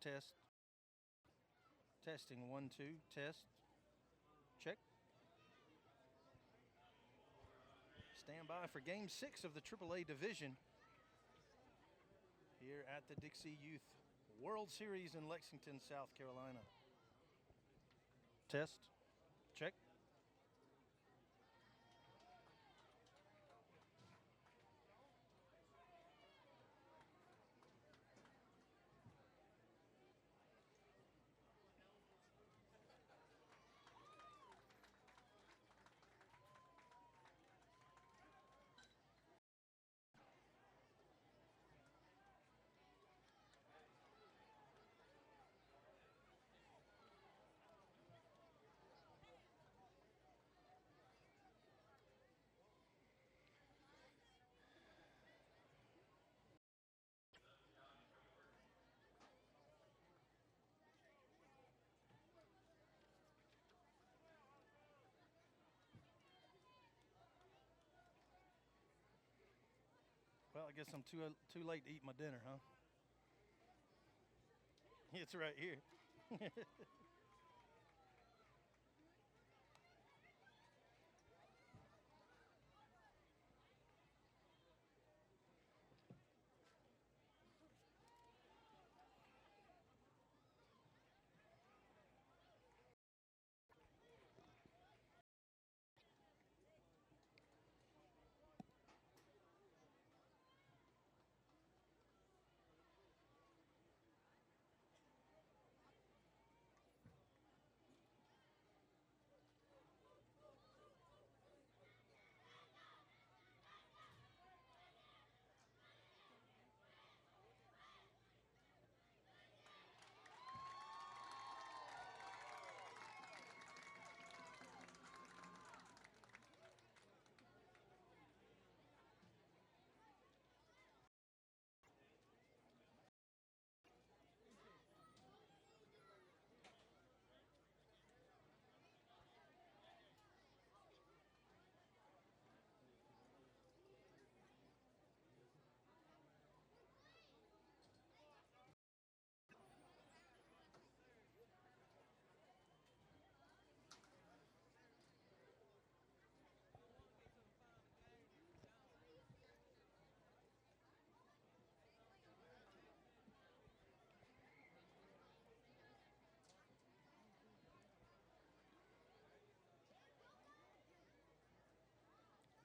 test. Testing 1, 2, test. Check. Stand by for Game 6 of the AAA division here at the Dixie Youth World Series in Lexington, South Carolina. Test. Check. Well, I guess I'm too late to eat my dinner, huh? It's right here.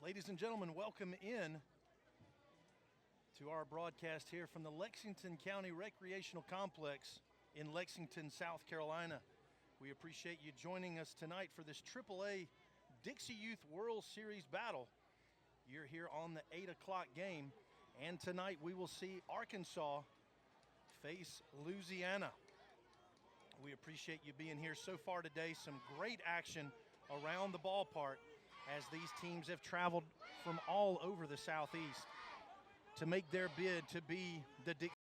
Ladies and gentlemen, welcome in to our broadcast here from the Lexington County Recreational Complex in Lexington, South Carolina. We appreciate you joining us tonight for this AAA Dixie Youth World Series battle. You're here on the 8 o'clock game, and tonight we will see Arkansas face Louisiana. We appreciate you being here so far today. Some great action around the ballpark as these teams have traveled from all over the Southeast to make their bid to be the Dixie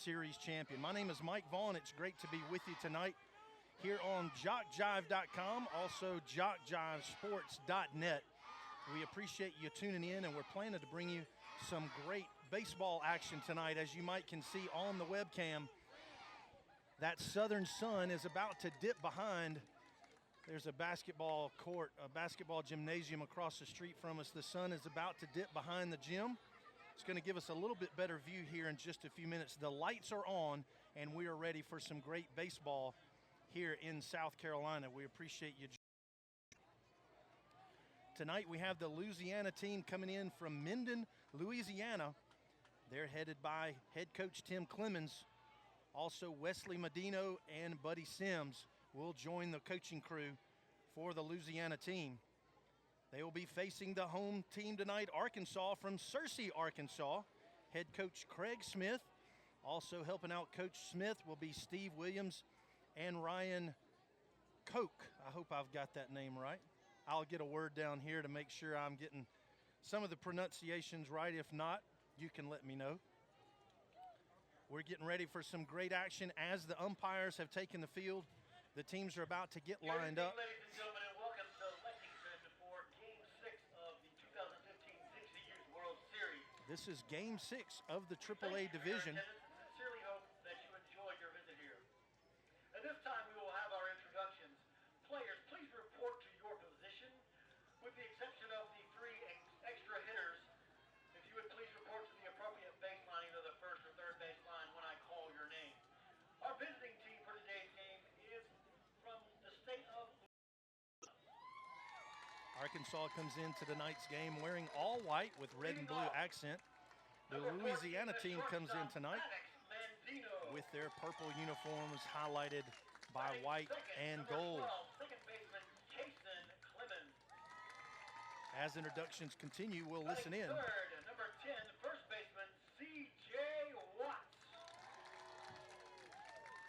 Series champion. My name is Mike Vaughn. It's great to be with you tonight here on JockJive.com, also JockJiveSports.net. We appreciate you tuning in, and we're planning to bring you some great baseball action tonight. As you might can see on the webcam, that southern sun is about to dip behind. There's a basketball court, a basketball gymnasium across the street from us. The sun is about to dip behind the gym. It's going to give us a little bit better view here in just a few minutes. The lights are on, and we are ready for some great baseball here in South Carolina. We appreciate you. Tonight we have the Louisiana team coming in from Minden, Louisiana. They're headed by head coach Tim Clemens. Also Wesley Medino and Buddy Sims will join the coaching crew for the Louisiana team. They will be facing the home team tonight, Arkansas, from Searcy, Arkansas. Head coach Craig Smith. Also helping out Coach Smith will be Steve Williams and Ryan Koch. I hope I've got that name right. I'll get a word down here to make sure I'm getting some of the pronunciations right. If not, you can let me know. We're getting ready for some great action as the umpires have taken the field. The teams are about to get lined up. Ladies and gentlemen, and welcome to Lexington for Game 6 of the 2015 Dixie Youth World Series. This is Game 6 of the AAA division. Sincerely hope that you enjoyed your visit Arkansas comes into tonight's game wearing all white with red and blue accent. The Louisiana team comes in tonight with their purple uniforms highlighted by white and gold. As introductions continue, we'll listen in. Number 10, first baseman C.J. Watts.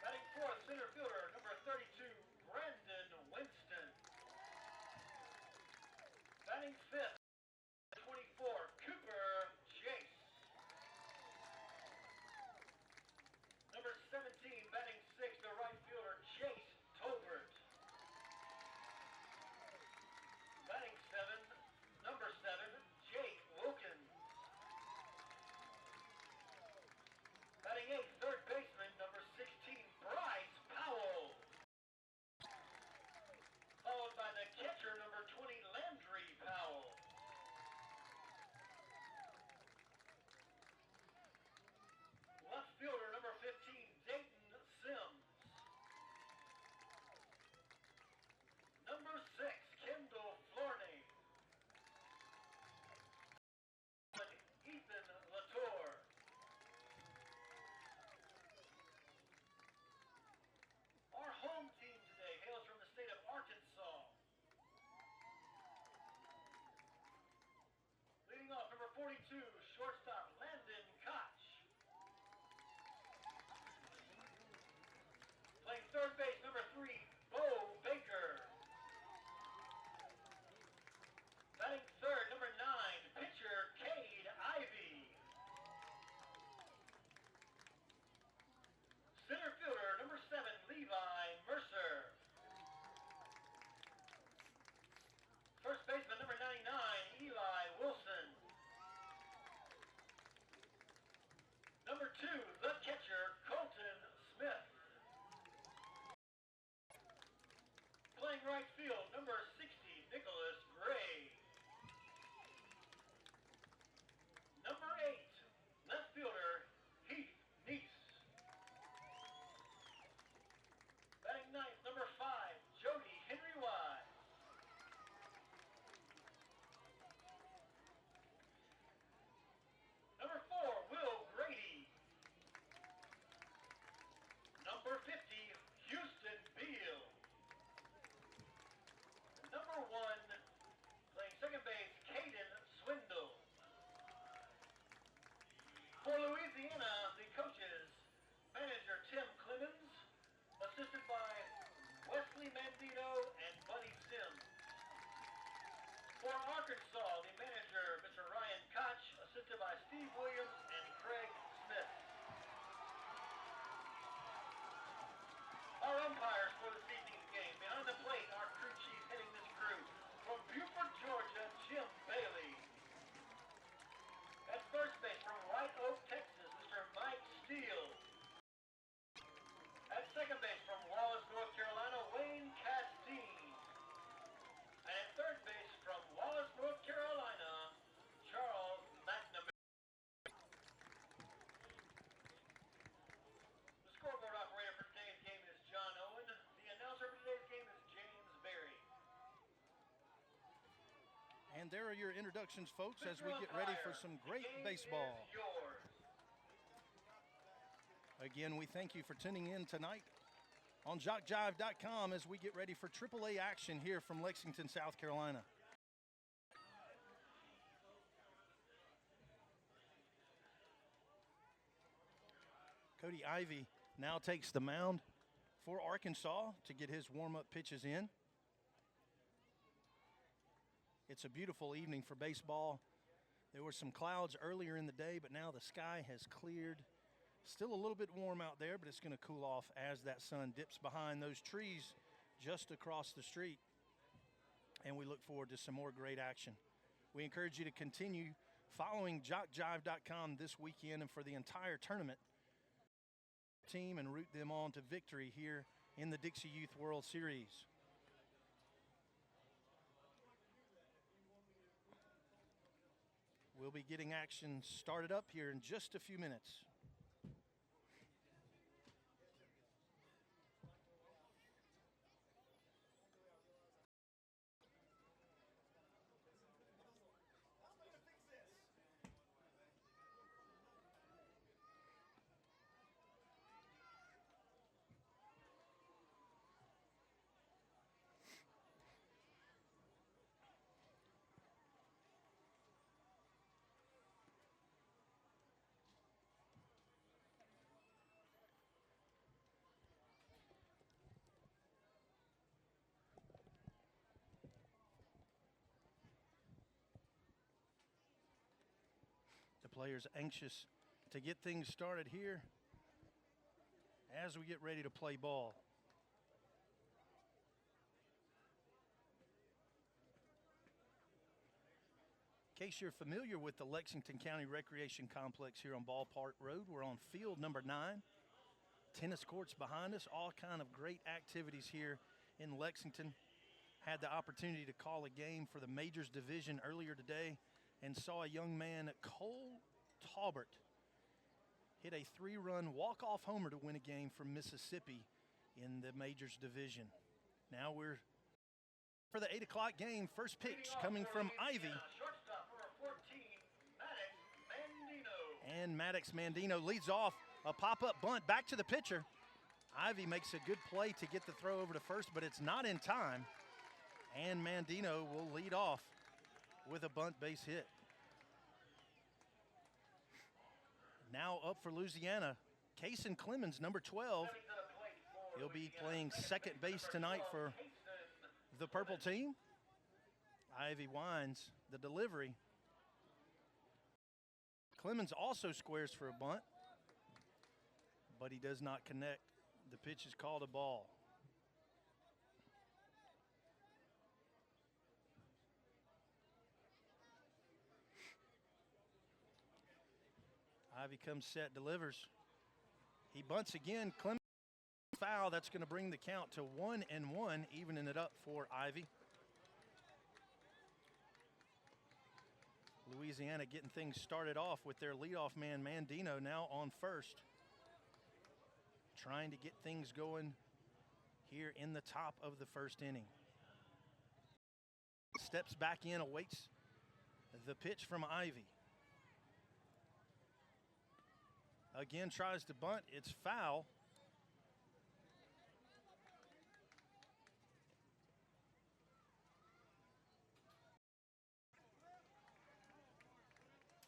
Batting fourth, center fielder, number 32, Brandon Winston. Batting fifth, 24, Cooper Chase. Number 17, batting sixth, the right fielder, Chase Tolbert. Batting seventh, number 7, Jake Wilkins. Batting eighth, third baseman, number 16, Bryce Powell. Followed by the catcher, number 20, Landry Powell. Left fielder, number 15, Dayton Sims. Number 6, Kendall Florney. Ethan Latour. Our home team today hails from the state of Arkansas. Leading off, number 42, shortstop Landon Koch. Playing third base, number 3, Bo Baker. Batting third, number 9, pitcher Cade Ivy. Center fielder, number 7, Levi Mercer. First baseman, number 99, Eli Wilson. Number 2, the catcher, Colton Smith. Playing right field, number 60, Nicholas Gray. Number 8, left fielder, Heath Neese. Batting ninth, number 5, Jody Henry Wise. Number 4, Will Grady. Number 50, Houston Beal. Number 1, playing second base, Caden Swindle. For Louisiana, the coaches, manager Tim Clemens, assisted by Wesley Mandino and Buddy Sims. For Arkansas, the manager, Mr. Ryan Koch, assisted by Steve Williams and Craig Smith. Our umpires for this evening's game, behind the plate, our crew chief heading this crew. From Buford, Georgia, Jim Bailey. At first base, from White Oak, Texas, Mr. Mike Steele. At second base, from Wallace, North Carolina, Wayne Castine. And at third base, from Wallace, North Carolina, Charles McNamara. The scoreboard operator for today's game is John Owen. The announcer for today's game is James Berry. And there are your introductions, folks, as we get ready for some great baseball. Again, we thank you for tuning in tonight on JockJive.com as we get ready for AAA action here from Lexington, South Carolina. Cody Ivy now takes the mound for Arkansas to get his warm-up pitches in. It's a beautiful evening for baseball. There were some clouds earlier in the day, but now the sky has cleared. Still a little bit warm out there, but it's going to cool off as that sun dips behind those trees just across the street. And we look forward to some more great action. We encourage you to continue following JockJive.com this weekend and for the entire tournament team and root them on to victory here in the Dixie Youth World Series. We'll be getting action started up here in just a few minutes. Players anxious to get things started here as we get ready to play ball. In case you're familiar with the Lexington County Recreation Complex here on Ballpark Road, we're on field number 9. Tennis courts behind us, all kind of great activities here in Lexington. Had the opportunity to call a game for the Majors Division earlier today and saw a young man, Cole Taubert, hit a 3-run walk-off homer to win a game from Mississippi in the Majors Division. Now we're for the 8 o'clock game. First pitch coming from Ivy. And Maddox Mandino leads off a pop-up bunt back to the pitcher. Ivy makes a good play to get the throw over to first, but it's not in time. And Mandino will lead off with a bunt base hit. Now up for Louisiana, Kason Clemens, number 12. He'll be playing second base tonight for the purple team. Ivy winds the delivery. Clemens also squares for a bunt, but he does not connect. The pitch is called a ball. Ivy comes set, delivers. He bunts again. Clemens foul. That's going to bring the count to 1-1, evening it up for Ivy. Louisiana getting things started off with their leadoff man, Mandino, now on first. Trying to get things going here in the top of the first inning. Steps back in, awaits the pitch from Ivy. Again, tries to bunt. It's foul.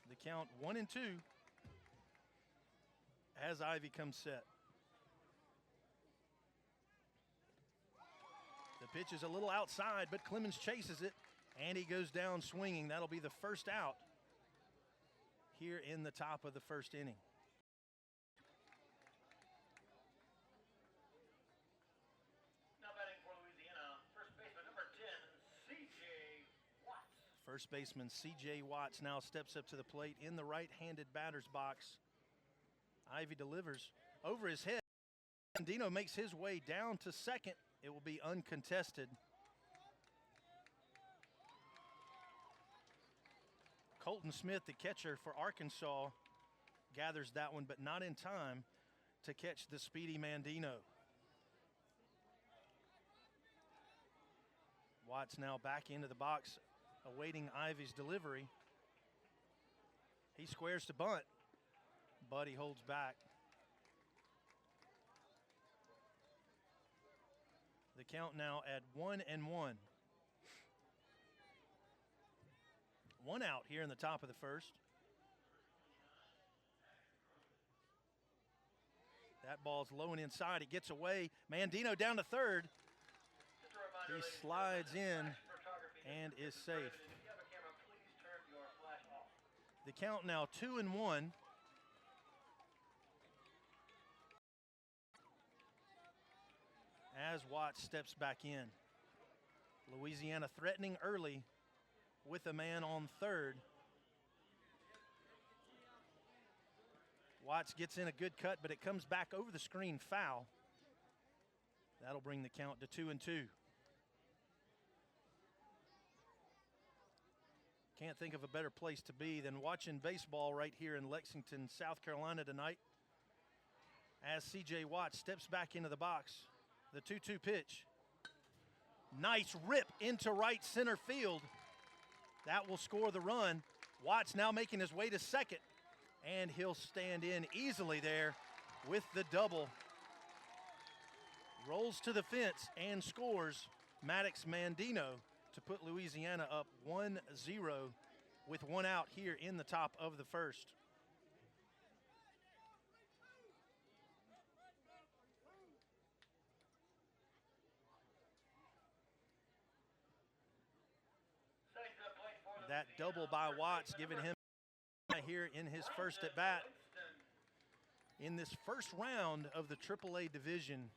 The count 1-2 as Ivy comes set. The pitch is a little outside, but Clemens chases it, and he goes down swinging. That'll be the first out here in the top of the first inning. Now batting for Louisiana, first baseman number 10, C.J. Watts. First baseman C.J. Watts now steps up to the plate in the right-handed batter's box. Ivy delivers over his head. Andino makes his way down to second. It will be uncontested. Colton Smith, the catcher for Arkansas, gathers that one, but not in time to catch the speedy Mandino. Watts now back into the box, awaiting Ivy's delivery. He squares to bunt, but he holds back. The count now at 1-1. One out here in the top of the first. That ball's low and inside. He gets away. Mandino down to third. He slides in and is safe. The count now 2-1. As Watts steps back in. Louisiana threatening early with a man on third. Watts gets in a good cut, but it comes back over the screen foul. That'll bring the count to 2-2. Can't think of a better place to be than watching baseball right here in Lexington, South Carolina tonight. As C.J. Watts steps back into the box. The 2-2 pitch. Nice rip into right center field. That will score the run. Watts now making his way to second, and he'll stand in easily there with the double. Rolls to the fence and scores Maddox Mandino to put Louisiana up 1-0 with one out here in the top of the first. That double by Watts giving him here in his first at bat in this first round of the AAA division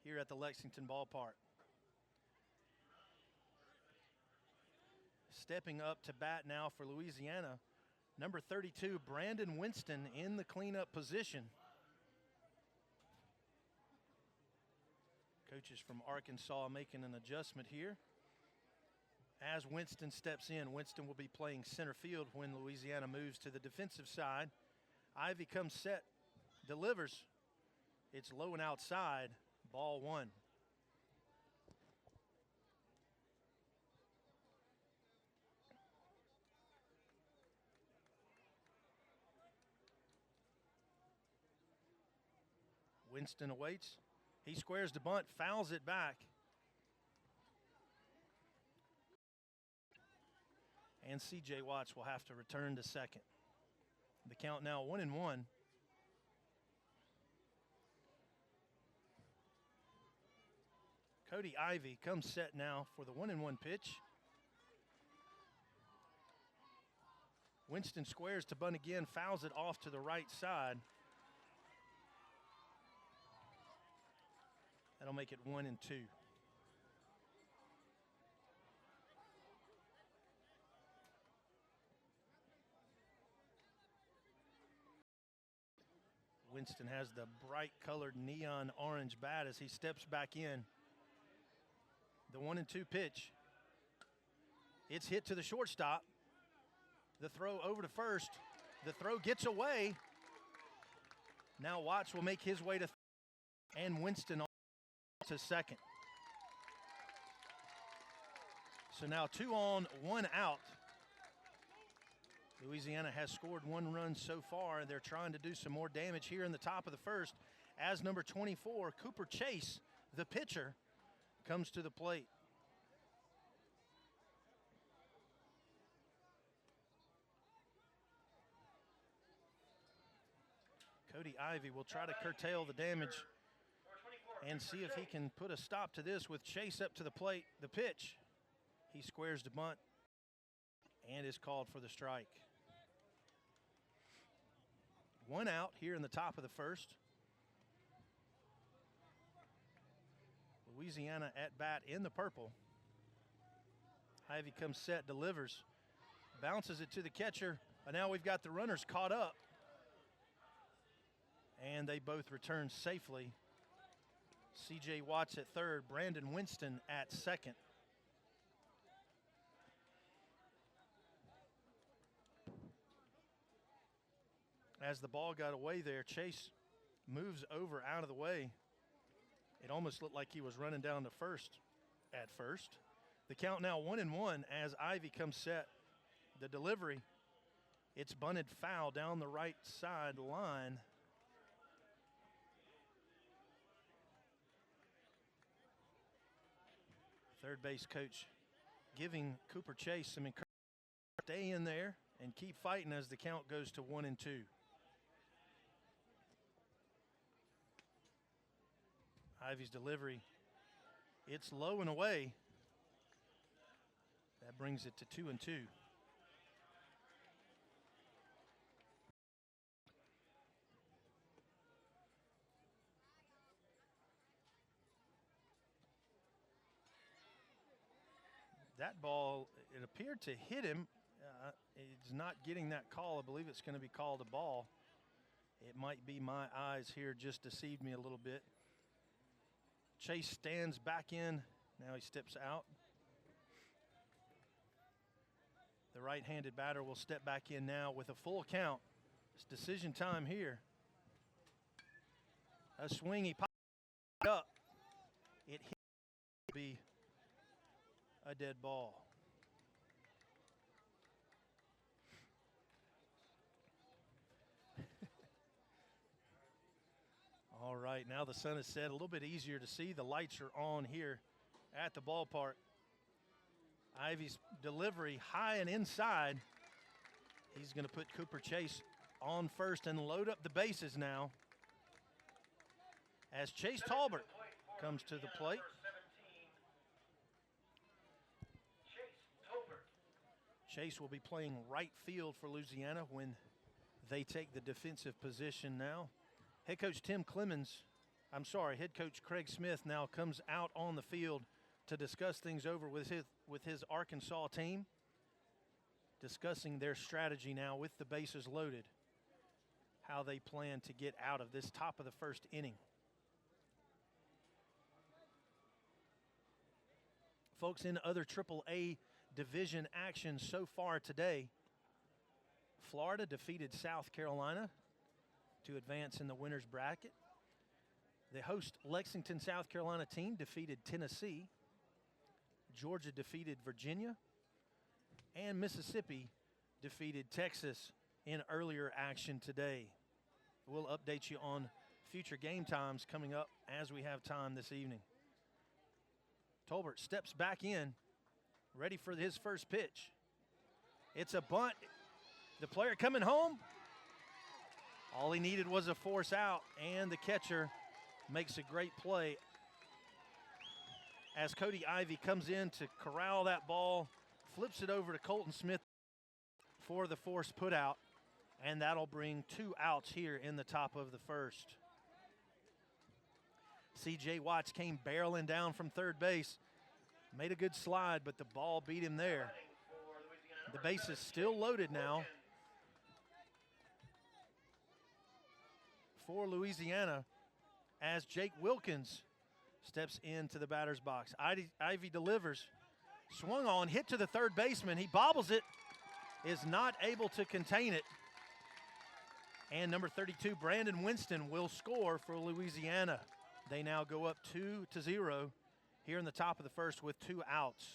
here at the Lexington ballpark. Stepping up to bat now for Louisiana, number 32, Brandon Winston in the cleanup position. Coaches from Arkansas making an adjustment here. As Winston steps in, Winston will be playing center field when Louisiana moves to the defensive side. Ivy comes set, delivers. It's low and outside, ball one. Winston awaits. He squares the bunt, fouls it back. And C.J. Watts will have to return to second. The count now 1-1. Cody Ivy comes set now for the 1-1 pitch. Winston squares to bunt again, fouls it off to the right side. That'll make it 1-2. Winston has the bright colored neon orange bat as he steps back in. The 1-2 pitch. It's hit to the shortstop. The throw over to first. The throw gets away. Now Watts will make his way to and Winston to second. So now 2 on, 1 out. Louisiana has scored 1 run so far. They're trying to do some more damage here in the top of the first as number 24, Cooper Chase, the pitcher, comes to the plate. Cody Ivy will try to curtail the damage and see if he can put a stop to this with Chase up to the plate. The pitch, he squares the bunt and is called for the strike. 1 out here in the top of the first. Louisiana at bat in the purple. Ivy comes set, delivers, bounces it to the catcher. And now we've got the runners caught up. And they both return safely. C.J. Watts at third, Brandon Winston at second. As the ball got away there, Chase moves over out of the way. It almost looked like he was running down to first at first. The count now 1-1 as Ivy comes set. The delivery, it's bunted foul down the right side line. Third base coach giving Cooper Chase some encouragement. Stay in there and keep fighting as the count goes to 1-2. Ivy's delivery, it's low and away. That brings it to 2-2. That ball, it appeared to hit him. It's not getting that call. I believe it's going to be called a ball. It might be my eyes here just deceived me a little bit. Chase stands back in. Now he steps out. The right-handed batter will step back in now with a full count. It's decision time here. A swing, he popped up. It hit to be a dead ball. All right, now the sun is set, a little bit easier to see. The lights are on here at the ballpark. Ivy's delivery high and inside. He's going to put Cooper Chase on first and load up the bases now. As Chase Talbert comes to the plate. Chase will be playing right field for Louisiana when they take the defensive position now. Head coach Head coach Craig Smith now comes out on the field to discuss things over with his Arkansas team, discussing their strategy now with the bases loaded, how they plan to get out of this top of the first inning. Folks, in other AAA division action so far today, Florida defeated South Carolina to advance in the winner's bracket. The host Lexington, South Carolina team defeated Tennessee. Georgia defeated Virginia. And Mississippi defeated Texas in earlier action today. We'll update you on future game times coming up as we have time this evening. Tolbert steps back in, ready for his first pitch. It's a bunt. The player coming home. All he needed was a force out, and the catcher makes a great play as Cody Ivey comes in to corral that ball, flips it over to Colton Smith for the force put out, and that'll bring 2 outs here in the top of the first. C.J. Watts came barreling down from third base, made a good slide, but the ball beat him there. The base is still loaded now for Louisiana as Jake Wilkins steps into the batter's box. Ivy delivers, swung on, hit to the third baseman. He bobbles it, is not able to contain it. And number 32, Brandon Winston, will score for Louisiana. They now go up 2-0 here in the top of the first with 2 outs.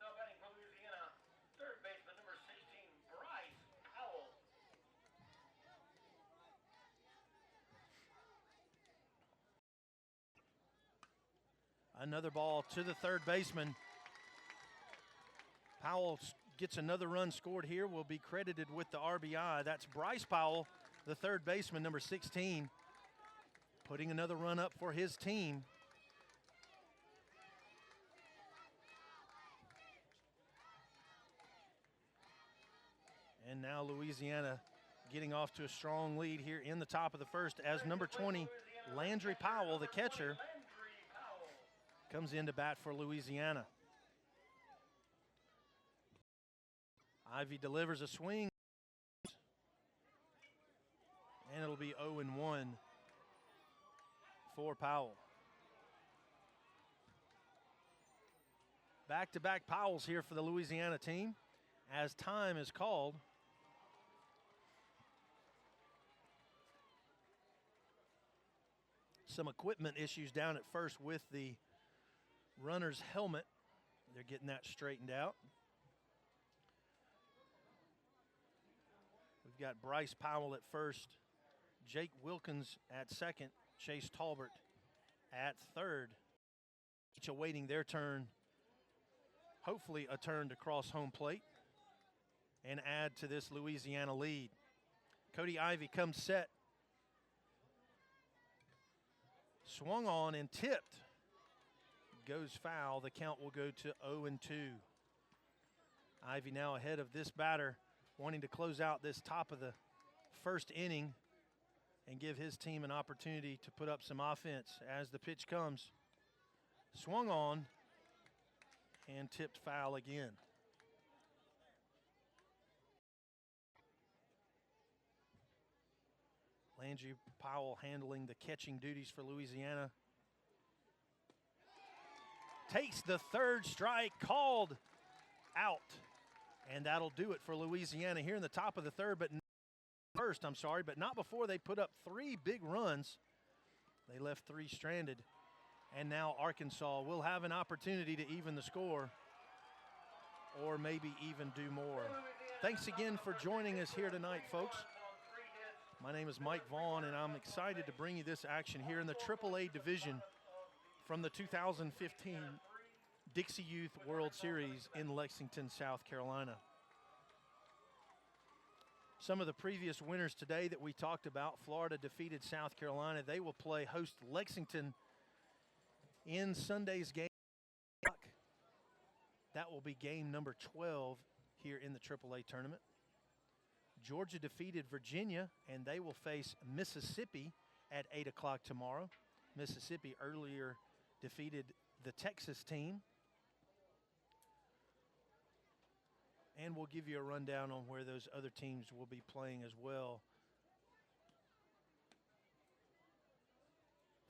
Now batting for Louisiana, third baseman number 16, Bryce Powell. Another ball to the third baseman. Powell gets another run scored here, will be credited with the RBI. That's Bryce Powell, the third baseman, number 16, putting another run up for his team. And now Louisiana getting off to a strong lead here in the top of the first as number 20, Landry Powell, the catcher, comes in to bat for Louisiana. Ivy delivers a swing, and it'll be 0-1 for Powell. Back-to-back Powells here for the Louisiana team as time is called. Some equipment issues down at first with the runner's helmet. They're getting that straightened out. We've got Bryce Powell at first, Jake Wilkins at second, Chase Tolbert at third. Each awaiting their turn, hopefully a turn to cross home plate and add to this Louisiana lead. Cody Ivey comes set. Swung on and tipped. Goes foul. The count will go to 0-2. Ivey now ahead of this batter, wanting to close out this top of the first inning and give his team an opportunity to put up some offense as the pitch comes. Swung on and tipped foul again. Landry Powell handling the catching duties for Louisiana. Takes the third strike, called out. And that'll do it for Louisiana here in the top of the third, but not before they put up 3 big runs. They left 3 stranded. And now Arkansas will have an opportunity to even the score or maybe even do more. Thanks again for joining us here tonight, folks. My name is Mike Vaughn, and I'm excited to bring you this action here in the AAA division from the 2015 Dixie Youth World Series in Lexington, South Carolina. Some of the previous winners today that we talked about, Florida defeated South Carolina. They will play host Lexington In Sunday's game, that will be game number 12 here in the AAA tournament. Georgia defeated Virginia, and they will face Mississippi at 8 o'clock tomorrow. Mississippi earlier defeated the Texas team. And we'll give you a rundown on where those other teams will be playing as well.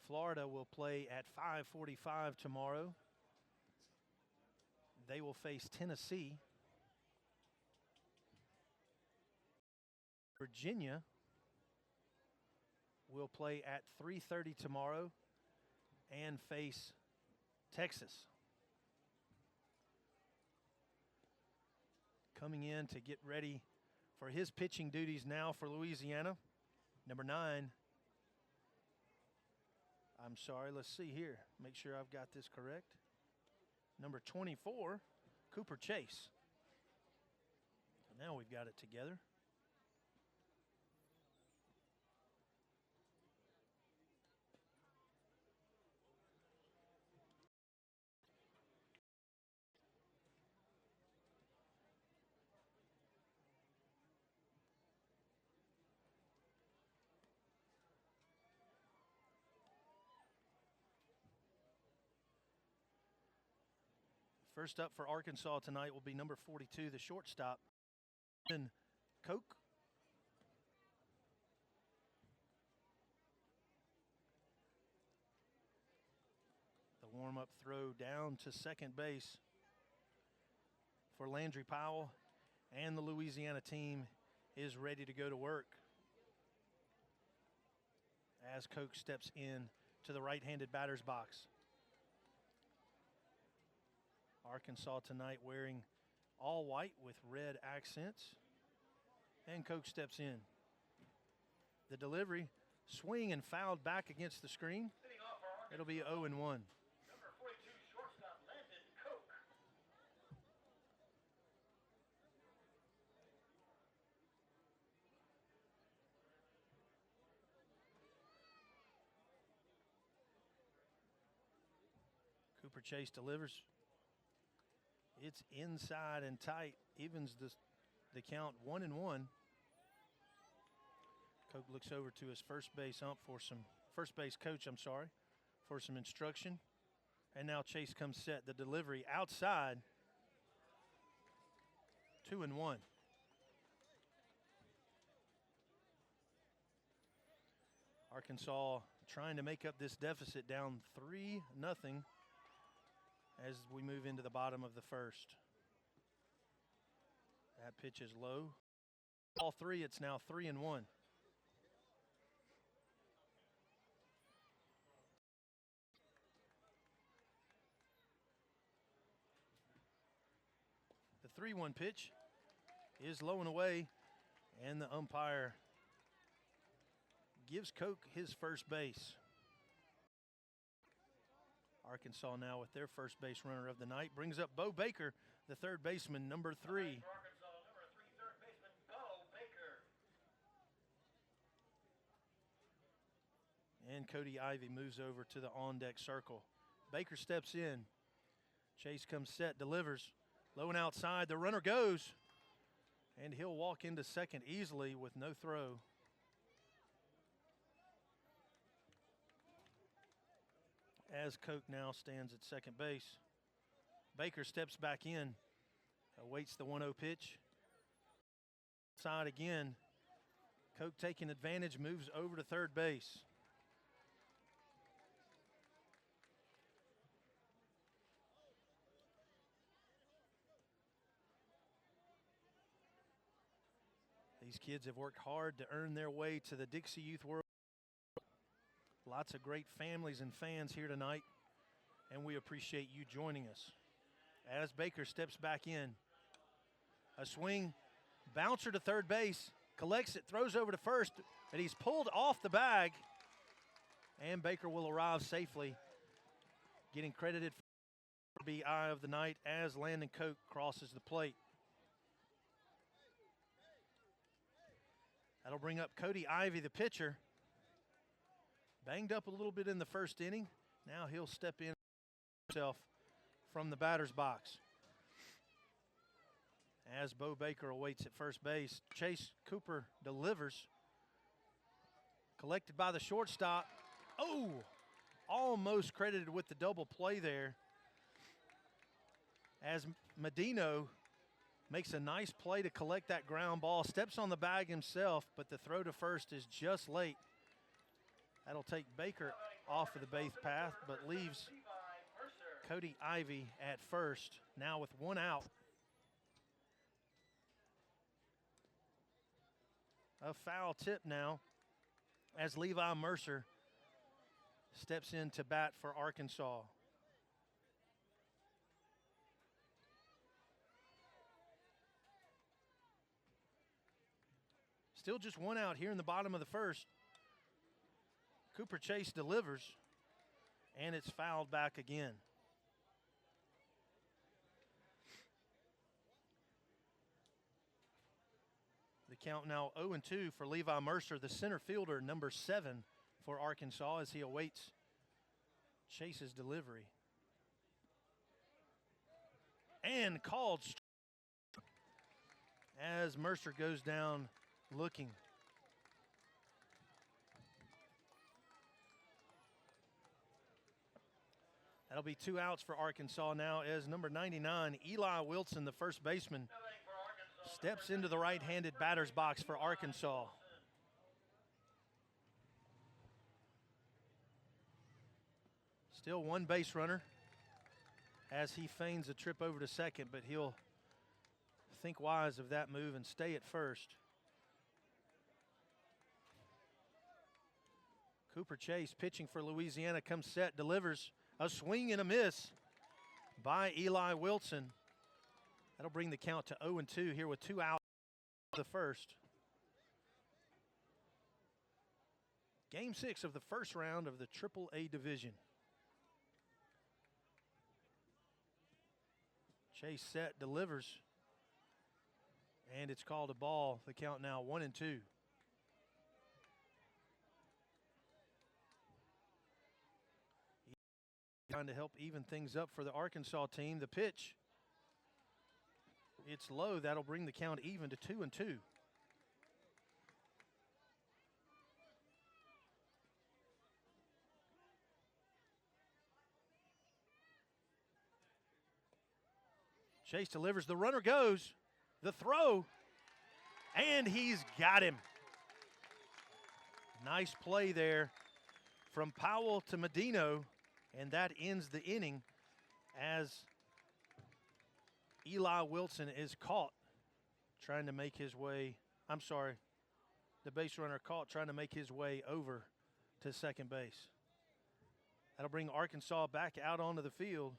Florida will play at 5:45 tomorrow. They will face Tennessee. Virginia will play at 3:30 tomorrow and face Texas. Coming in to get ready for his pitching duties now for Louisiana, number 9. I'm sorry, let's see here. Make sure I've got this correct. Number 24, Cooper Chase. Now we've got it together. First up for Arkansas tonight will be number 42, the shortstop, Koch. The warm-up throw down to second base for Landry Powell, and the Louisiana team is ready to go to work as Koch steps in to the right-handed batter's box. Arkansas tonight wearing all white with red accents, and Koch steps in. The delivery, swing and fouled back against the screen. It'll be 0-1. Number 42 shortstop Landon Koch. Cooper Chase delivers. It's inside and tight, evens the count 1-1. Koch looks over to his first base coach, for some instruction. And now Chase comes set. The delivery outside, 2-1. Arkansas trying to make up this deficit, down 3-0. As we move into the bottom of the first. That pitch is low. All three, it's now 3-1. The 3-1 pitch is low and away, and the umpire gives Koch his first base. Arkansas now with their first base runner of the night brings up Bo Baker, the third baseman, number 3. Arkansas, number 3, third baseman Bo Baker. And Cody Ivey moves over to the on-deck circle. Baker steps in. Chase comes set, delivers. Low and outside, the runner goes. And he'll walk into second easily with no throw. As Koch now stands at second base. Baker steps back in, awaits the 1-0 pitch. Side again. Koch taking advantage, moves over to third base. These kids have worked hard to earn their way to the Dixie Youth World. Lots of great families and fans here tonight, and we appreciate you joining us. As Baker steps back in, a swing, bouncer to third base, collects it, throws over to first, and he's pulled off the bag, and Baker will arrive safely, getting credited for BI of the night as Landon Koch crosses the plate. That'll bring up Cody Ivey, the pitcher. Banged up a little bit in the first inning. Now he'll step in. himself from the batter's box. As Bo Baker awaits at first base, Chase Cooper delivers. Collected by the shortstop. Oh, almost credited with the double play there. As Medino makes a nice play to collect that ground ball, steps on the bag himself, but the throw to first is just late. That'll take Baker off of the base path, but leaves Cody Ivy at first, now with one out. A foul tip now as Levi Mercer steps in to bat for Arkansas. Still just one out here in the bottom of the first. Cooper Chase delivers, and it's fouled back again. The count now 0-2 for Levi Mercer, the center fielder, number 7 for Arkansas, as he awaits Chase's delivery. And called as Mercer goes down looking. That'll be 2 outs for Arkansas now as number 99, Eli Wilson, the first baseman, steps into the right-handed batter's box for Arkansas. Still one base runner as he feigns a trip over to second, but he'll think wise of that move and stay at first. Cooper Chase pitching for Louisiana comes set, delivers a swing and a miss by Eli Wilson. That'll bring the count to 0-2 here with 2 outs the first. Game 6 of the first round of the AAA division. Chase set, delivers, and it's called a ball. The count now 1-2. Trying to help even things up for the Arkansas team. The pitch, it's low. That'll bring the count even to 2-2. Chase delivers, the runner goes, the throw, and he's got him. Nice play there from Powell to Medino, and that ends the inning as Eli Wilson is caught trying to make his way, the base runner caught trying to make his way over to second base. That'll bring Arkansas back out onto the field.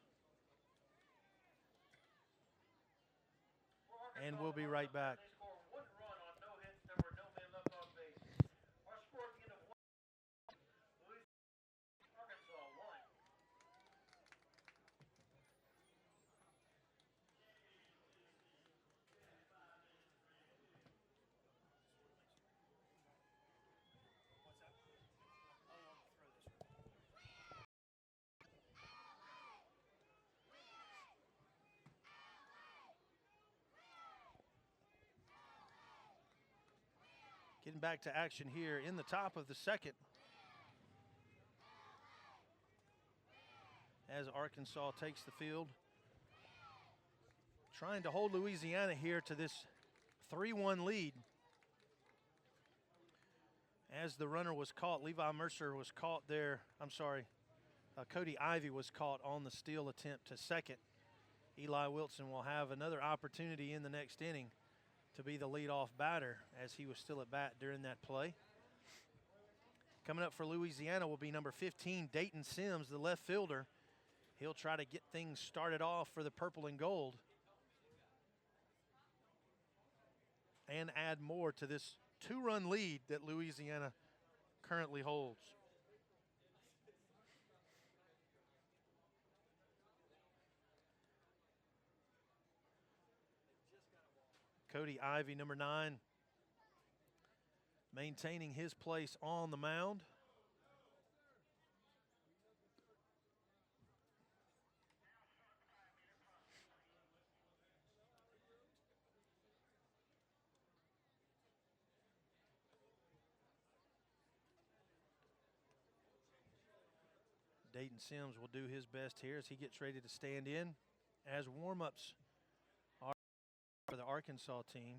And we'll be right back. Getting back to action here in the top of the second as Arkansas takes the field. Trying to hold Louisiana here to this 3-1 lead. As the runner was caught, Levi Mercer was caught there. Cody Ivy was caught on the steal attempt to second. Eli Wilson will have another opportunity in the next inning to be the leadoff batter as he was still at bat during that play. Coming up for Louisiana will be number 15, Dayton Sims, the left fielder. He'll try to get things started off for the purple and gold and add more to this 2-run lead that Louisiana currently holds. Cody Ivy, number 9, maintaining his place on the mound. Dayton Sims will do his best here as he gets ready to stand in as warm-ups are for the Arkansas team.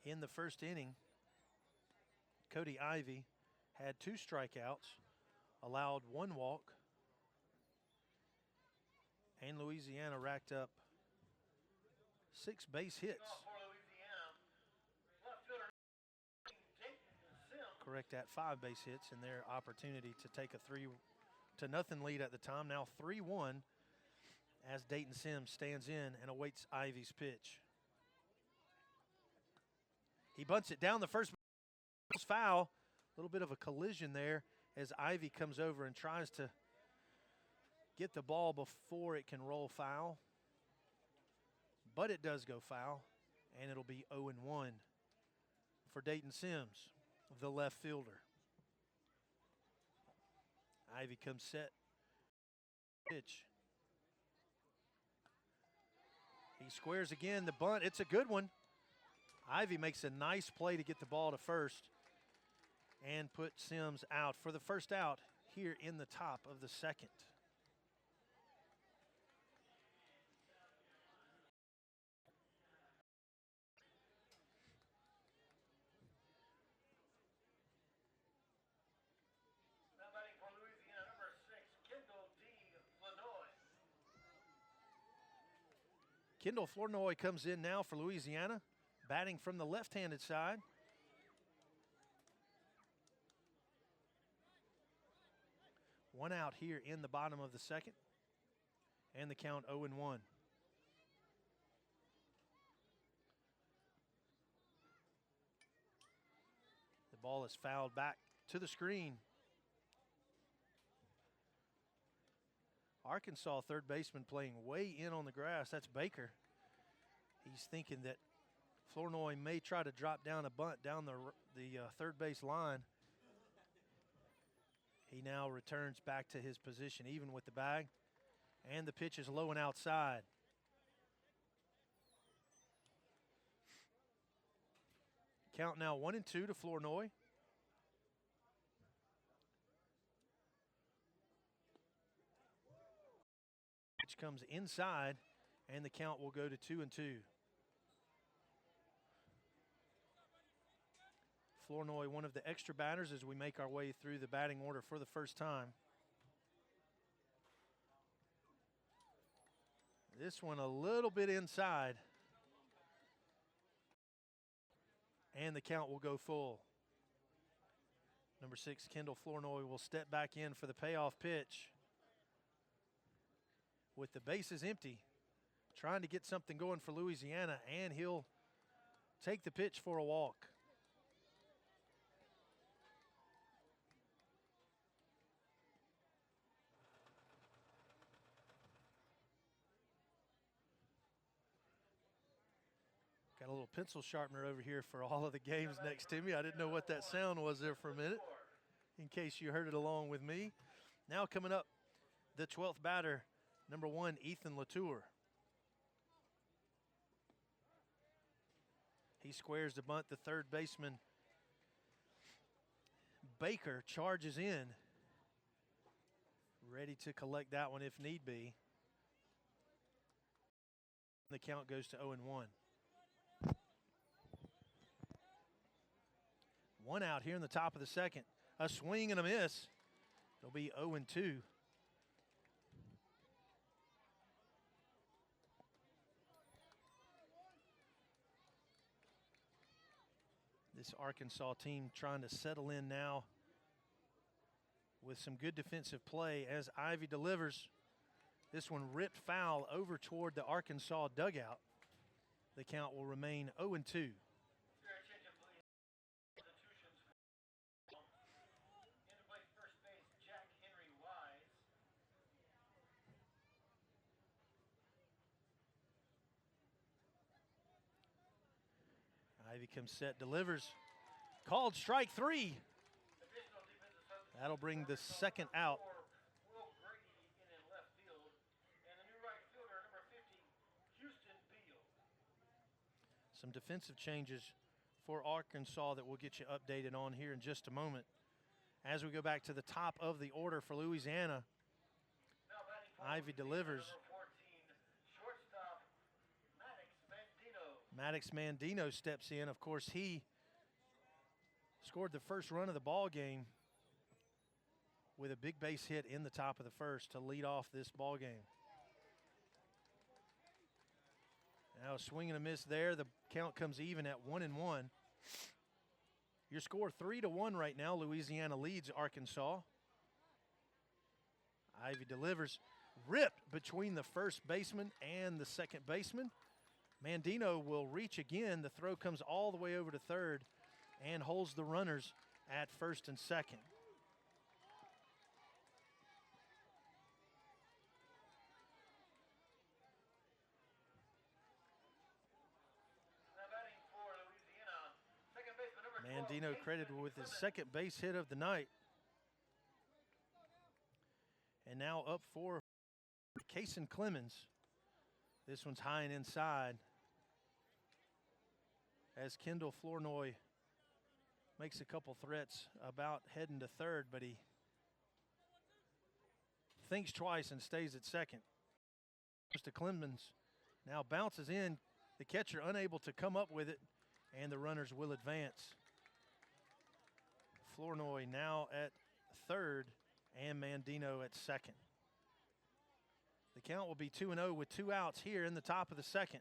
In the first inning, Cody Ivy had 2 strikeouts, allowed 1 walk, and Louisiana racked up 6 base hits. Correct, at 5 base hits in their opportunity to take a 3-0 lead at the time. Now 3-1 as Dayton Sims stands in and awaits Ivy's pitch. He bunts it down the first base, foul. A little bit of a collision there as Ivy comes over and tries to get the ball before it can roll foul. But it does go foul, and it'll be 0-1 for Dayton Sims, the left fielder. Ivy comes set. Pitch. He squares again, the bunt. It's a good one. Ivy makes a nice play to get the ball to first and put Sims out for the first out here in the top of the second. Now batting for Louisiana, number 6, Kendall D. Lanoy. Kendall Flournoy comes in now for Louisiana, batting from the left-handed side. One out here in the bottom of the second, and the count 0-1. The ball is fouled back to the screen. Arkansas third baseman playing way in on the grass. That's Baker. He's thinking that Flournoy may try to drop down a bunt down the third base line. He now returns back to his position, even with the bag. And the pitch is low and outside. Count now 1-2 to Flournoy. Pitch comes inside, and the count will go to 2-2. Flournoy, one of the extra batters as we make our way through the batting order for the first time. This one a little bit inside. And the count will go full. Number 6, Kendall Flournoy, will step back in for the payoff pitch. With the bases empty, trying to get something going for Louisiana, and he'll take the pitch for a walk. Got a little pencil sharpener over here for all of the games next to me. I didn't know what that sound was there for a minute, in case you heard it along with me. Now coming up, the 12th batter, number 1, Ethan Latour. He squares the bunt. The third baseman, Baker, charges in, ready to collect that one if need be. The count goes to 0-1. One out here in the top of the second. A swing and a miss. It'll be 0-2. This Arkansas team trying to settle in now with some good defensive play as Ivy delivers. This one ripped foul over toward the Arkansas dugout. The count will remain 0-2. Ivy comes set, delivers. Called strike 3. That'll bring the second out. Some defensive changes for Arkansas that we'll get you updated on here in just a moment. As we go back to the top of the order for Louisiana, Now batting for Ivy delivers. number 14, shortstop Maddox Mandino. Maddox Mandino steps in. Of course, he scored the first run of the ball game with a big base hit in the top of the first to lead off this ball game. Now a swing and a miss there. The count comes even at 1-1. Your score 3-1 right now. Louisiana leads Arkansas. Ivy delivers, ripped between the first baseman and the second baseman. Mandino will reach again. The throw comes all the way over to third and holds the runners at first and second. Now batting for Louisiana, second baseman number 12, Mandino Casey credited with his Clemens. second base hit of the night. And now up for Casey Clemens. This one's high and inside as Kendall Flournoy makes a couple threats about heading to third, but he thinks twice and stays at second. Mr. Clemens now bounces in. The catcher unable to come up with it, and the runners will advance. Flournoy now at third and Mandino at second. The count will be 2-0 with 2 outs here in the top of the second.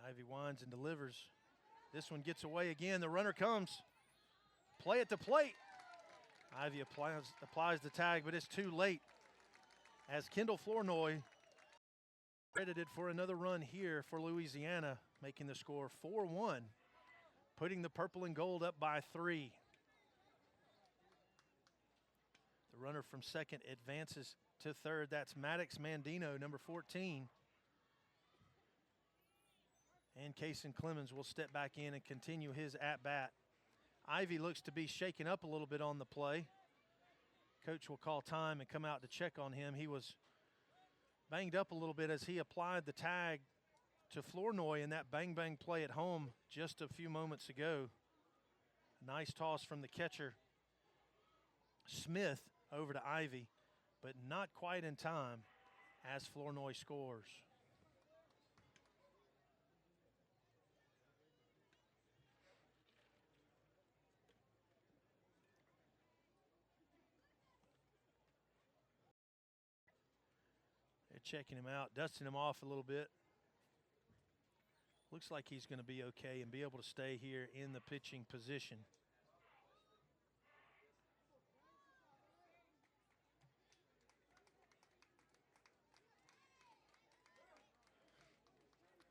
Ivy winds and delivers. This one gets away again. The runner comes. Play at the plate. Ivy applies the tag, but it's too late as Kendall Flournoy credited for another run here for Louisiana, making the score 4-1, putting the purple and gold up by 3. The runner from second advances to third. That's Maddox Mandino, number 14. And Casey Clemens will step back in and continue his at-bat. Ivy looks to be shaken up a little bit on the play. Coach will call time and come out to check on him. He was banged up a little bit as he applied the tag to Flournoy in that bang-bang play at home just a few moments ago. Nice toss from the catcher, Smith, over to Ivy, but not quite in time as Flournoy scores. They're checking him out, dusting him off a little bit. Looks like he's going to be okay and be able to stay here in the pitching position.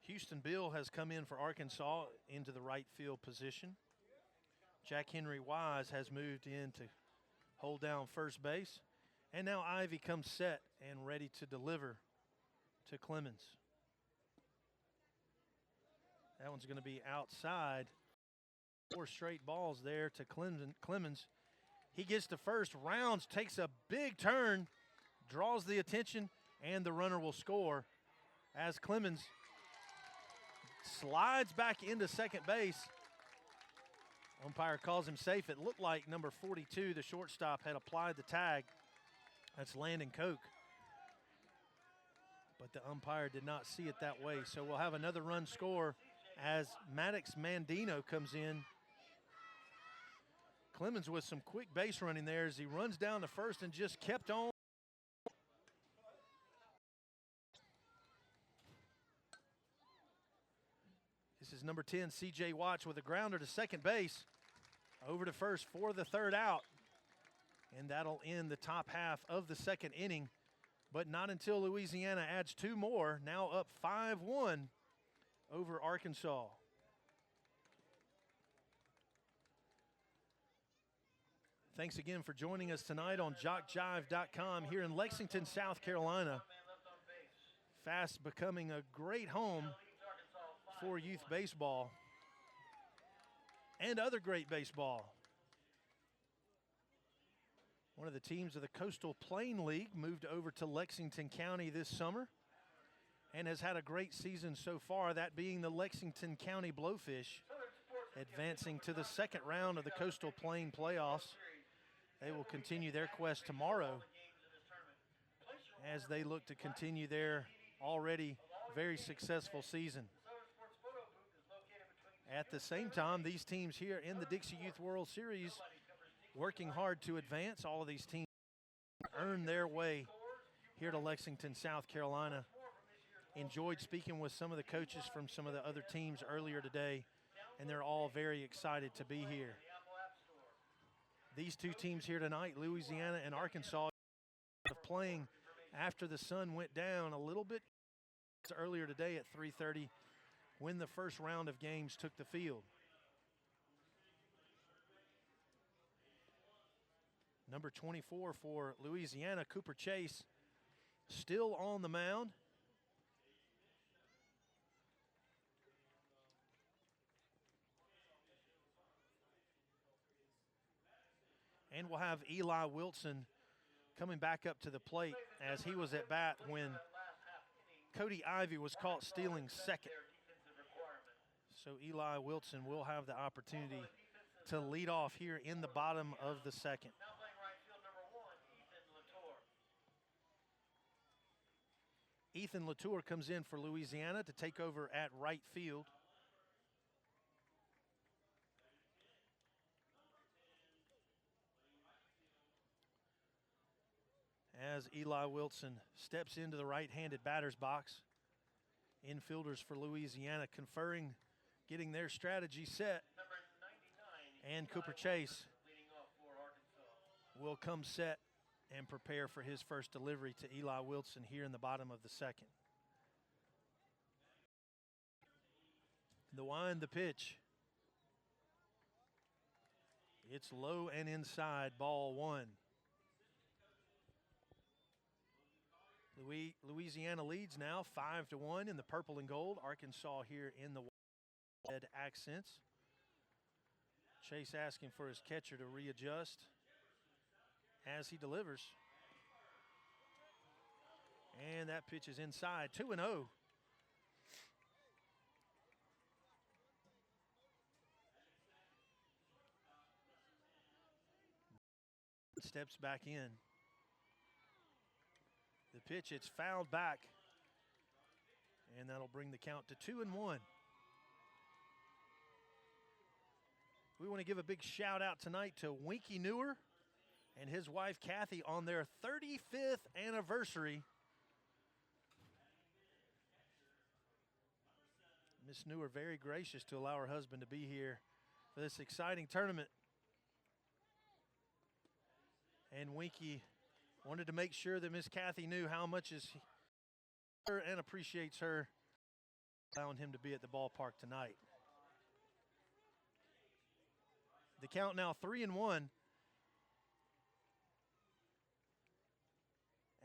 Houston Bill has come in for Arkansas into the right field position. Jack Henry Wise has moved in to hold down first base. And now Ivy comes set and ready to deliver to Clemens. That one's going to be outside. 4 straight balls there to Clemens. He gets to first, rounds, takes a big turn, draws the attention, and the runner will score as Clemens slides back into second base. Umpire calls him safe. It looked like number 42, the shortstop, had applied the tag. That's Landon Koch. But the umpire did not see it that way. So we'll have another run score as Maddox Mandino comes in. Clemens with some quick base running there as he runs down to first and just kept on. This is number 10, C.J. Watts, with a grounder to second base. Over to first for the third out. And that'll end the top half of the second inning. But not until Louisiana adds 2 more, now up 5-1 over Arkansas. Thanks again for joining us tonight on JockJive.com here in Lexington, South Carolina. Fast becoming a great home for youth baseball and other great baseball. One of the teams of the Coastal Plain League moved over to Lexington County this summer. and has had a great season so far, that being the Lexington County Blowfish, advancing to the second round of the Coastal Plain playoffs. They will continue their quest tomorrow as they look to continue their already very successful season. At the same time, these teams here in the Dixie Youth World Series working hard to advance. All of these teams earn their way here to Lexington, South Carolina. Enjoyed speaking with some of the coaches from some of the other teams earlier today, and they're all very excited to be here. These two teams here tonight, Louisiana and Arkansas, are playing after the sun went down a little bit earlier today at 3:30 when the first round of games took the field. Number 24 for Louisiana, Cooper Chase, still on the mound. And we'll have Eli Wilson coming back up to the plate, as he was at bat when Cody Ivey was caught stealing second. So Eli Wilson will have the opportunity to lead off here in the bottom of the second. Ethan Latour comes in for Louisiana to take over at right field. As Eli Wilson steps into the right-handed batter's box, infielders for Louisiana conferring, getting their strategy set. And Cooper Chase will come set and prepare for his first delivery to Eli Wilson here in the bottom of the second. The wind, the pitch. It's low and inside, ball one. Louisiana leads now 5-1 in the purple and gold. Arkansas here in the red accents. Chase asking for his catcher to readjust as he delivers. And that pitch is inside, 2-0. Steps back in. The pitch, it's fouled back, and that'll bring the count to 2-1. We want to give a big shout out tonight to Winky Newer and his wife Kathy on their 35th anniversary. Miss Newer very gracious to allow her husband to be here for this exciting tournament. And Winky wanted to make sure that Miss Kathy knew how much is her and appreciates her allowing him to be at the ballpark tonight. The count now 3-1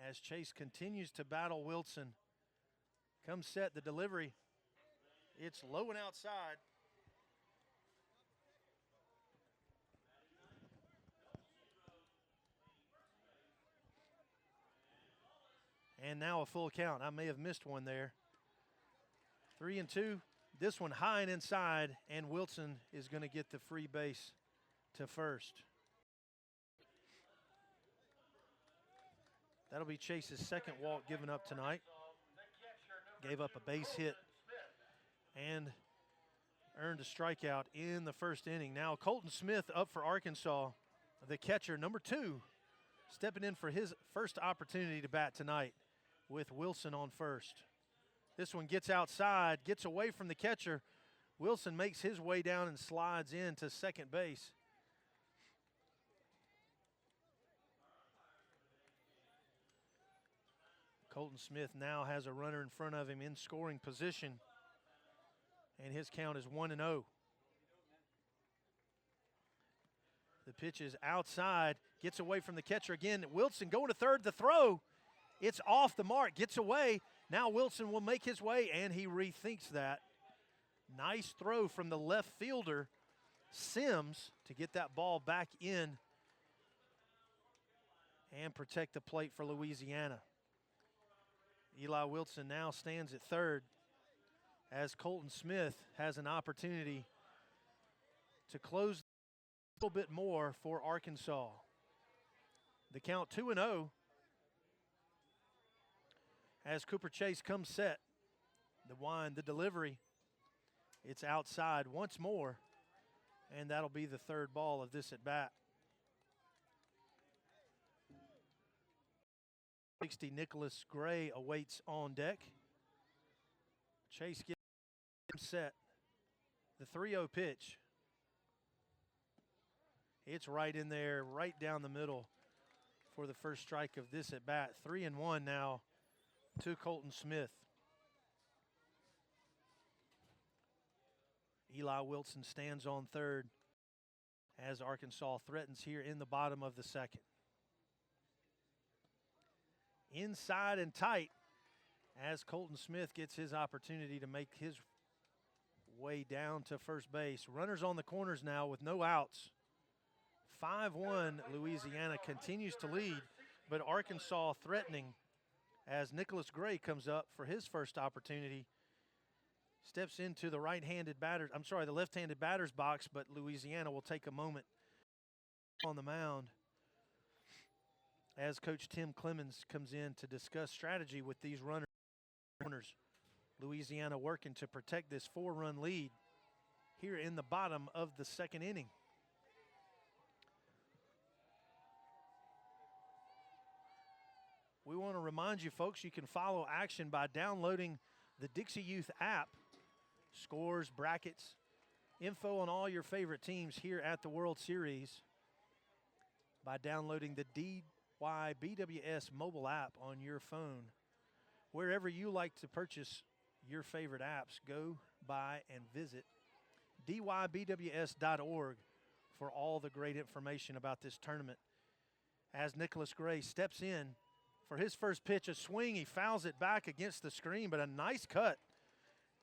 as Chase continues to battle Wilson. Comes set, the delivery. It's low and outside. And now a full count. I may have missed one there. 3-2. This one high and inside, and Wilson is going to get the free base to first. That'll be Chase's second walk given up tonight. Gave up a base hit and earned a strikeout in the first inning. Now Colton Smith up for Arkansas, the catcher, number 2, stepping in for his first opportunity to bat tonight with Wilson on first. This one gets outside, gets away from the catcher. Wilson makes his way down and slides into second base. Colton Smith now has a runner in front of him in scoring position, and his count is 1-0. The pitch is outside, gets away from the catcher again. Wilson going to third, the throw. It's off the mark, gets away. Now Wilson will make his way, and he rethinks that. Nice throw from the left fielder, Sims, to get that ball back in and protect the plate for Louisiana. Eli Wilson now stands at third as Colton Smith has an opportunity to close a little bit more for Arkansas. The count 2-0 as Cooper Chase comes set. The wind, the delivery, it's outside once more, and that'll be the third ball of this at bat. 60 Nicholas Gray awaits on deck. Chase gets him set. The 3-0 pitch. It's right in there, right down the middle for the first strike of this at bat. 3-1 now to Colton Smith. Eli Wilson stands on third as Arkansas threatens here in the bottom of the second. Inside and tight as Colton Smith gets his opportunity to make his way down to first base. Runners on the corners now with no outs. 5-1, Louisiana continues to lead, but Arkansas threatening as Nicholas Gray comes up for his first opportunity. Steps into the the left-handed batter's box, but Louisiana will take a moment on the mound as Coach Tim Clemens comes in to discuss strategy with these runners. Louisiana working to protect this 4-run lead here in the bottom of the second inning. We want to remind you folks, you can follow action by downloading the Dixie Youth app. Scores, brackets, info on all your favorite teams here at the World Series by downloading the DYBWS mobile app on your phone. Wherever you like to purchase your favorite apps, go by and visit dybws.org for all the great information about this tournament. As Nicholas Gray steps in for his first pitch, a swing, he fouls it back against the screen, but a nice cut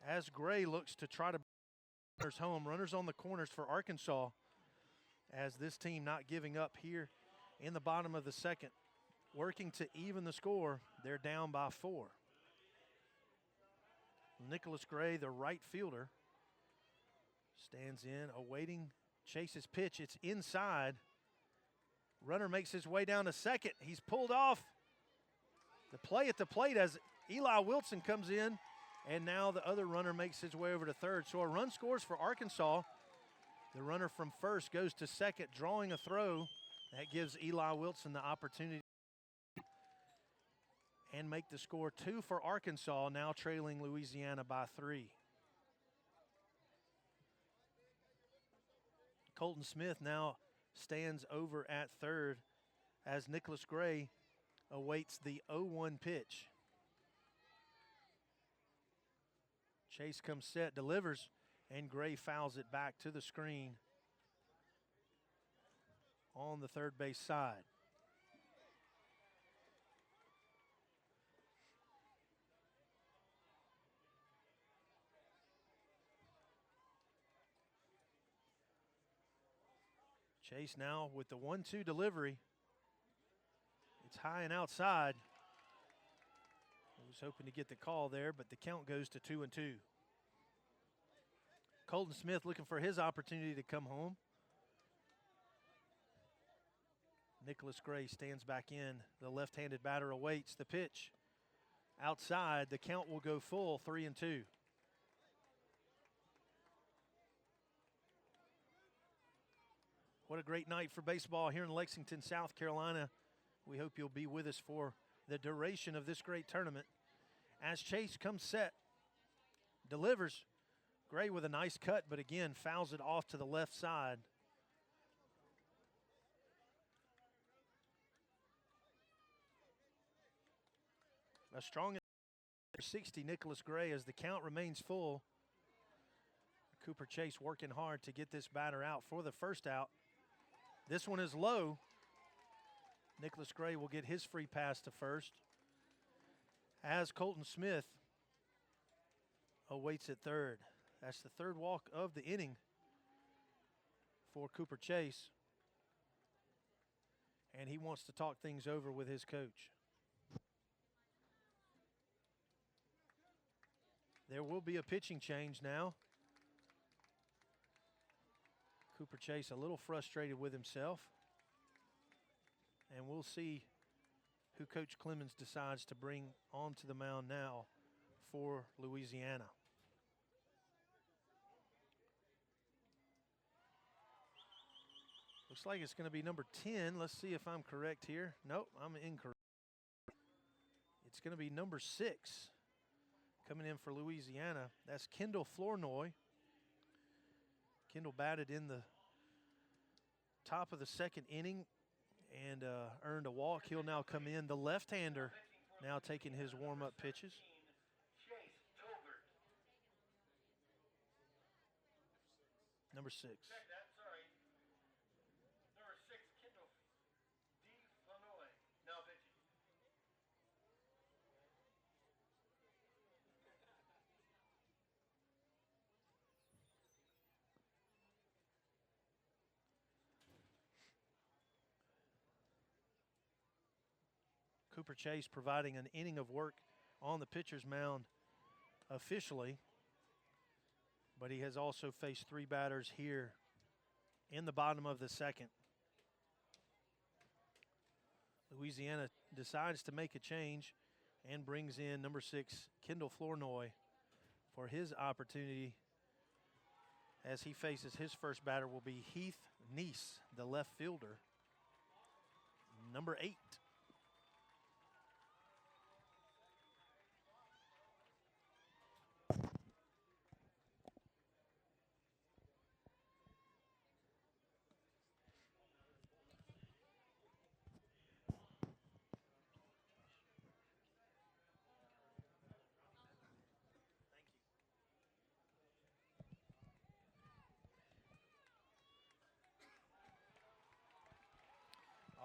as Gray looks to try to bring home. Runners on the corners for Arkansas as this team not giving up here in the bottom of the second. Working to even the score, they're down by 4. Nicholas Gray, the right fielder, stands in, awaiting Chase's pitch. It's inside. Runner makes his way down to second. He's pulled off. The play at the plate as Eli Wilson comes in, and now the other runner makes his way over to third. So a run scores for Arkansas. The runner from first goes to second, drawing a throw. That gives Eli Wilson the opportunity and make the score 2 for Arkansas, now trailing Louisiana by 3. Colton Smith now stands over at third as Nicholas Gray awaits the 0-1 pitch. Chase comes set, delivers, and Gray fouls it back to the screen on the third base side. Chase now with the 1-2 delivery. It's high and outside. I was hoping to get the call there, but the count goes to 2-2. Colton Smith looking for his opportunity to come home. Nicholas Gray stands back in. The left-handed batter awaits the pitch. Outside, the count will go full, 3-2. What a great night for baseball here in Lexington, South Carolina. We hope you'll be with us for the duration of this great tournament. As Chase comes set, delivers. Gray with a nice cut, but again, fouls it off to the left side. A strong 60 Nicholas Gray as the count remains full. Cooper Chase working hard to get this batter out for the first out. This one is low. Nicholas Gray will get his free pass to first as Colton Smith awaits at third. That's the third walk of the inning for Cooper Chase, and he wants to talk things over with his coach. There will be a pitching change now. Cooper Chase a little frustrated with himself. And we'll see who Coach Clemens decides to bring onto the mound now for Louisiana. Looks like it's going to be number 10. Let's see if I'm correct here. Nope, I'm incorrect. It's going to be number 6 coming in for Louisiana. That's Kendall Flournoy. Kendall batted in the top of the second inning and earned a walk. He'll now come in. The left-hander now taking his warm-up pitches. Number 6. Cooper Chase providing an inning of work on the pitcher's mound officially, but he has also faced 3 batters here in the bottom of the second. Louisiana decides to make a change and brings in number 6, Kendall Flournoy, for his opportunity as he faces his first batter will be Heath Neese, the left fielder, number 8.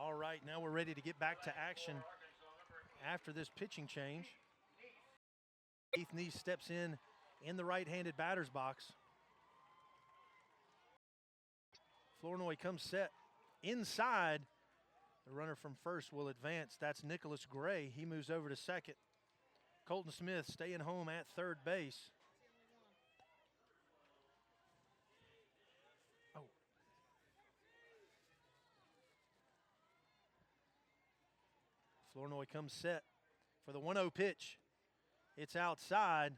All right, now we're ready to get back to action after this pitching change. Heath Neese steps in the right-handed batter's box. Flournoy comes set inside. The runner from first will advance. That's Nicholas Gray. He moves over to second. Colton Smith staying home at third base. Flournoy comes set for the 1-0 pitch. It's outside.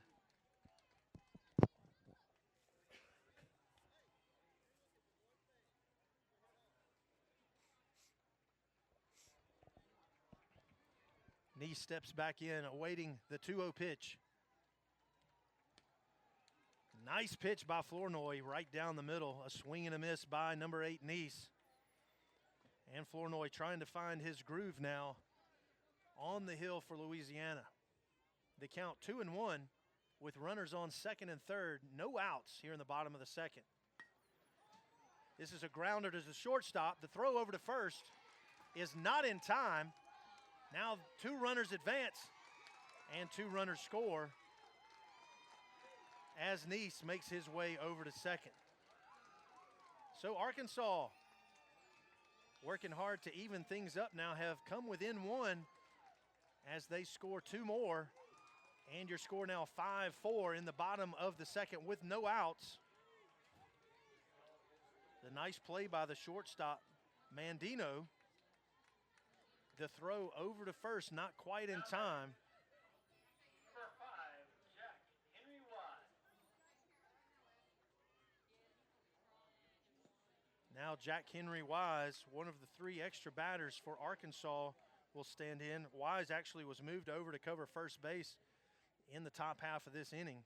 Neese steps back in, awaiting the 2-0 pitch. Nice pitch by Flournoy right down the middle. A swing and a miss by number 8, Neese. And Flournoy trying to find his groove now on the hill for Louisiana. They count 2-1 with runners on second and third. No outs here in the bottom of the second. This is a grounder to the shortstop. The throw over to first is not in time. Now 2 runners advance and 2 runners score as Neese makes his way over to second. So Arkansas, working hard to even things up now, have come within 1 as they score 2 more. And your score now 5-4 in the bottom of the second with no outs. The nice play by the shortstop, Mandino. The throw over to first, not quite in time. Number 5, Jack Henry Wise. Now Jack Henry Wise, one of the 3 extra batters for Arkansas, will stand in. Wise actually was moved over to cover first base in the top half of this inning.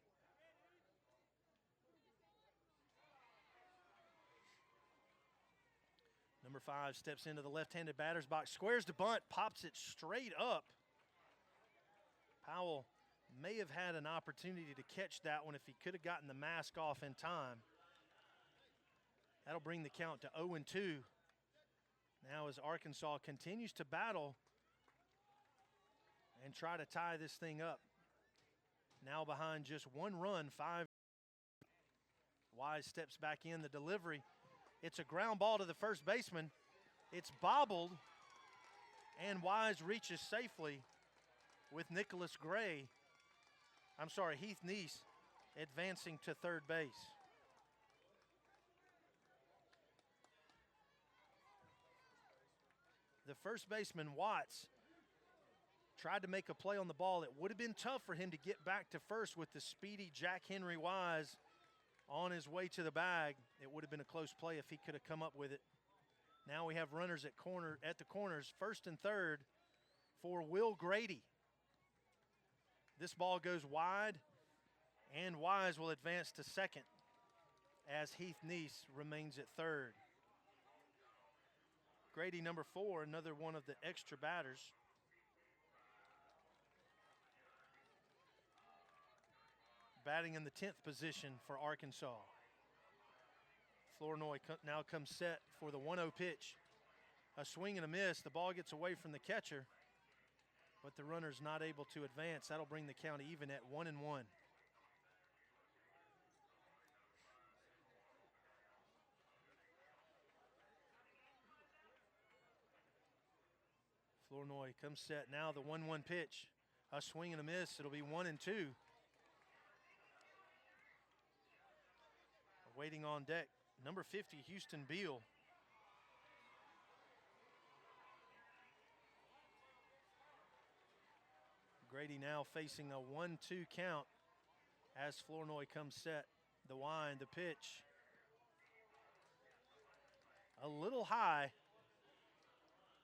Number 5 steps into the left-handed batter's box, squares to bunt, pops it straight up. Powell may have had an opportunity to catch that one if he could have gotten the mask off in time. That'll bring the count to 0-2. Now as Arkansas continues to battle and try to tie this thing up. Now behind just 1 run, 5. Wise steps back in, the delivery. It's a ground ball to the first baseman. It's bobbled, and Wise reaches safely with Nicholas Gray. Heath Neese advancing to third base. The first baseman, Watts, tried to make a play on the ball. It would have been tough for him to get back to first with the speedy Jack Henry Wise on his way to the bag. It would have been a close play if he could have come up with it. Now we have runners at the corners, first and third for Will Grady. This ball goes wide, and Wise will advance to second as Heath Neese remains at third. Grady, number 4, another one of the extra batters. Batting in the 10th position for Arkansas. Flournoy now comes set for the 1-0 pitch. A swing and a miss. The ball gets away from the catcher, but the runner's not able to advance. That'll bring the count even at 1-1. Flournoy comes set now, the 1-1 pitch. A swing and a miss. It'll be 1-2. Waiting on deck, number 50, Houston Beal. Grady now facing a 1-2 count as Flournoy comes set. The wind, the pitch. A little high,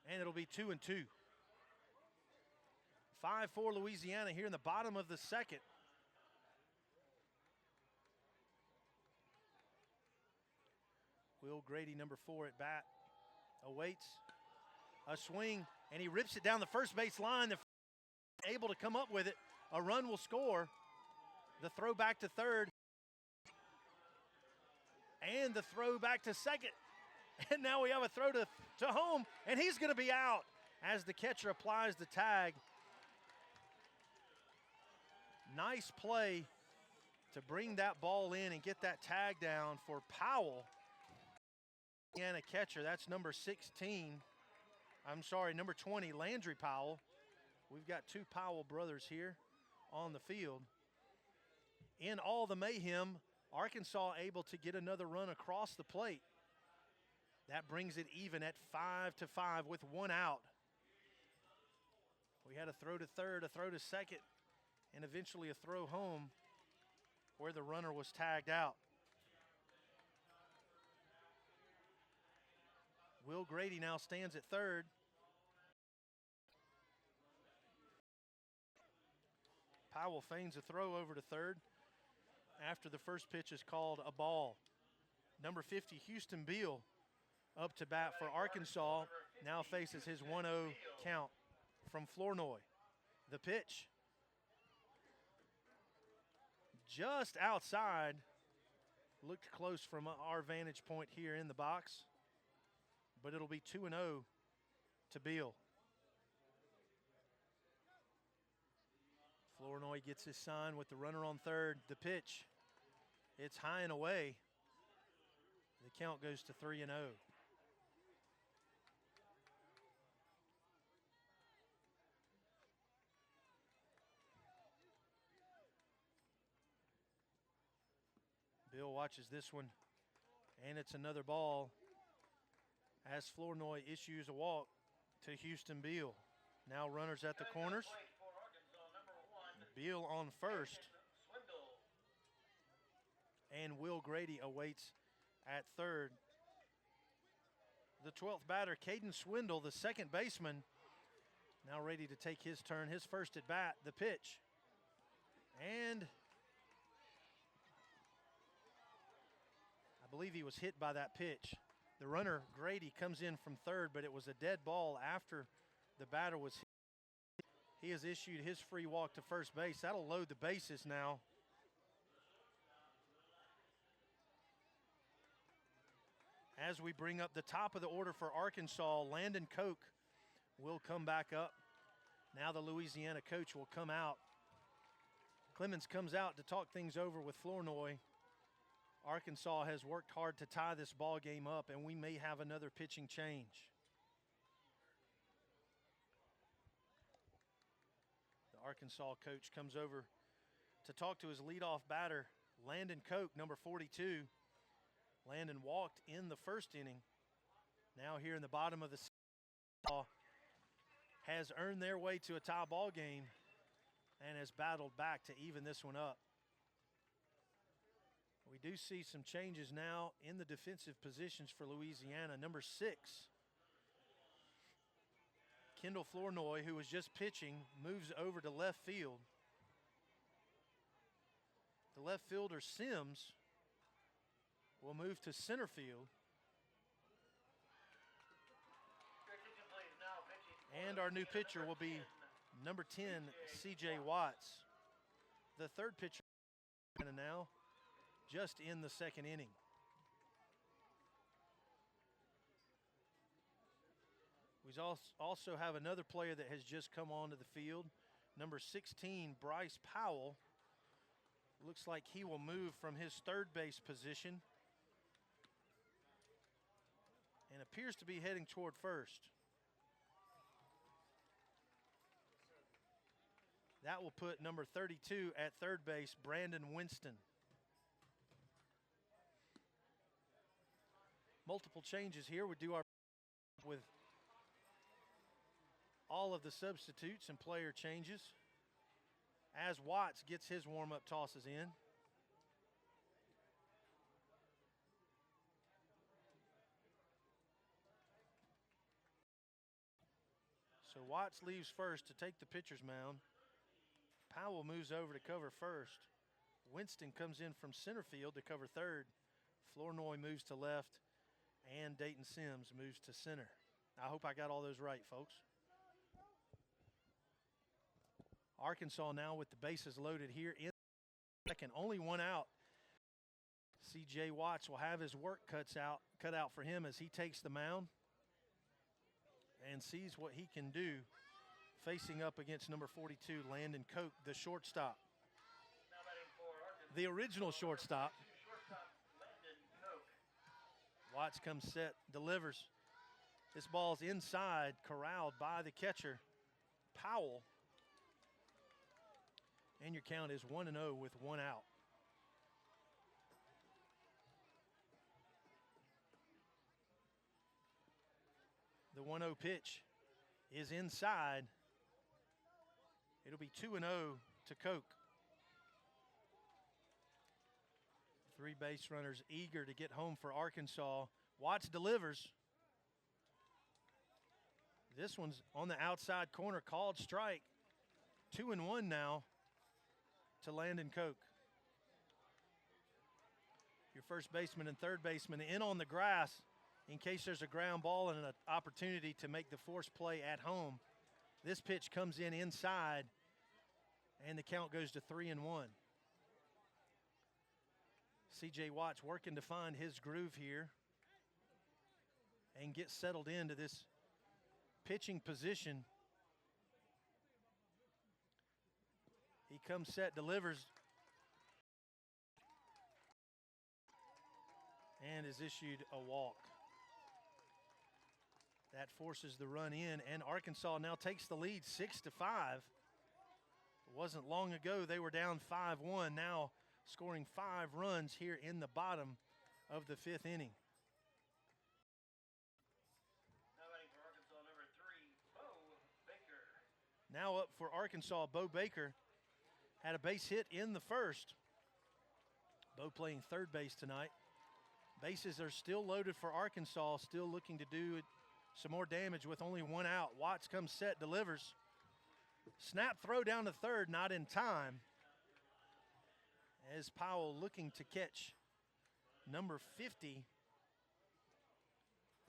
and it'll be 2-2. 5-4 Louisiana here in the bottom of the second. Will Grady, number 4 at bat, awaits a swing, and he rips it down the first base line. The able to come up with it. A run will score. The throw back to third, and the throw back to second. And now we have a throw to home, and he's going to be out as the catcher applies the tag. Nice play to bring that ball in and get that tag down for Powell. And a catcher, that's number 20, Landry Powell. We've got 2 Powell brothers here on the field. In all the mayhem, Arkansas able to get another run across the plate. That brings it even at 5-5 with 1 out. We had a throw to third, a throw to second, and eventually a throw home where the runner was tagged out. Will Grady now stands at third. Powell feigns a throw over to third after the first pitch is called a ball. Number 50, Houston Beal, up to bat for Arkansas, now faces his 1-0 count from Flournoy. The pitch just outside, looked close from our vantage point here in the box, but it'll be 2-0 to Beal. Flournoy gets his sign with the runner on third. The pitch, it's high and away. The count goes to 3-0. Bill watches this one, and it's another ball as Flournoy issues a walk to Houston Beal. Now runners at the corners. Beal on first, and Will Grady awaits at third. The 12th batter, Caden Swindle, the second baseman, now ready to take his turn, his first at bat. The pitch, and I believe he was hit by that pitch. The runner, Grady, comes in from third, but it was a dead ball after the batter was hit. He has issued his free walk to first base. That'll load the bases now. As we bring up the top of the order for Arkansas, Landon Koch will come back up. Now the Louisiana coach will come out. Clemens comes out to talk things over with Flournoy. Arkansas has worked hard to tie this ball game up, and we may have another pitching change. The Arkansas coach comes over to talk to his leadoff batter, Landon Koch, number 42. Landon walked in the first inning. Now here in the bottom of the seventh, has earned their way to a tie ball game and has battled back to even this one up. We do see some changes now in the defensive positions for Louisiana. Number 6, Kendall Flournoy, who was just pitching, moves over to left field. The left fielder, Sims, will move to center field. And our new pitcher will be number 10, C.J. Watts. The third pitcher now, just in the second inning. We also have another player that has just come onto the field. Number 16, Bryce Powell. Looks like he will move from his third base position and appears to be heading toward first. That will put number 32 at third base, Brandon Winston. Multiple changes here. We do our with all of the substitutes and player changes as Watts gets his warm-up tosses in. So Watts leaves first to take the pitcher's mound. Powell moves over to cover first. Winston comes in from center field to cover third. Flournoy moves to left, and Dayton Sims moves to center. I hope I got all those right, folks. Arkansas now with the bases loaded here in second. Only one out. C.J. Watts will have his work cut out for him as he takes the mound and sees what he can do facing up against number 42, Landon Koch, the shortstop. The original shortstop. Watts comes set, delivers. This ball's inside, corralled by the catcher, Powell. And your count is 1-0 with one out. The 1-0 pitch is inside. It'll be 2-0 to Koch. Three base runners eager to get home for Arkansas. Watts delivers. This one's on the outside corner, called strike. 2-1 now to Landon Koch. Your first baseman and third baseman in on the grass in case there's a ground ball and an opportunity to make the force play at home. This pitch comes in inside, and the count goes to 3-1. C.J. Watts working to find his groove here and get settled into this pitching position. He comes set, delivers, and is issued a walk. That forces the run in, and Arkansas now takes the lead 6-5. It wasn't long ago they were down 5-1, now scoring 5 runs here in the bottom of the fifth inning. Now batting for Arkansas, number 3, Bo Baker. Now up for Arkansas, Bo Baker had a base hit in the first. Bo playing third base tonight. Bases are still loaded for Arkansas, still looking to do some more damage with only one out. Watts comes set, delivers. Snap throw down to third, not in time. As Powell looking to catch number 50.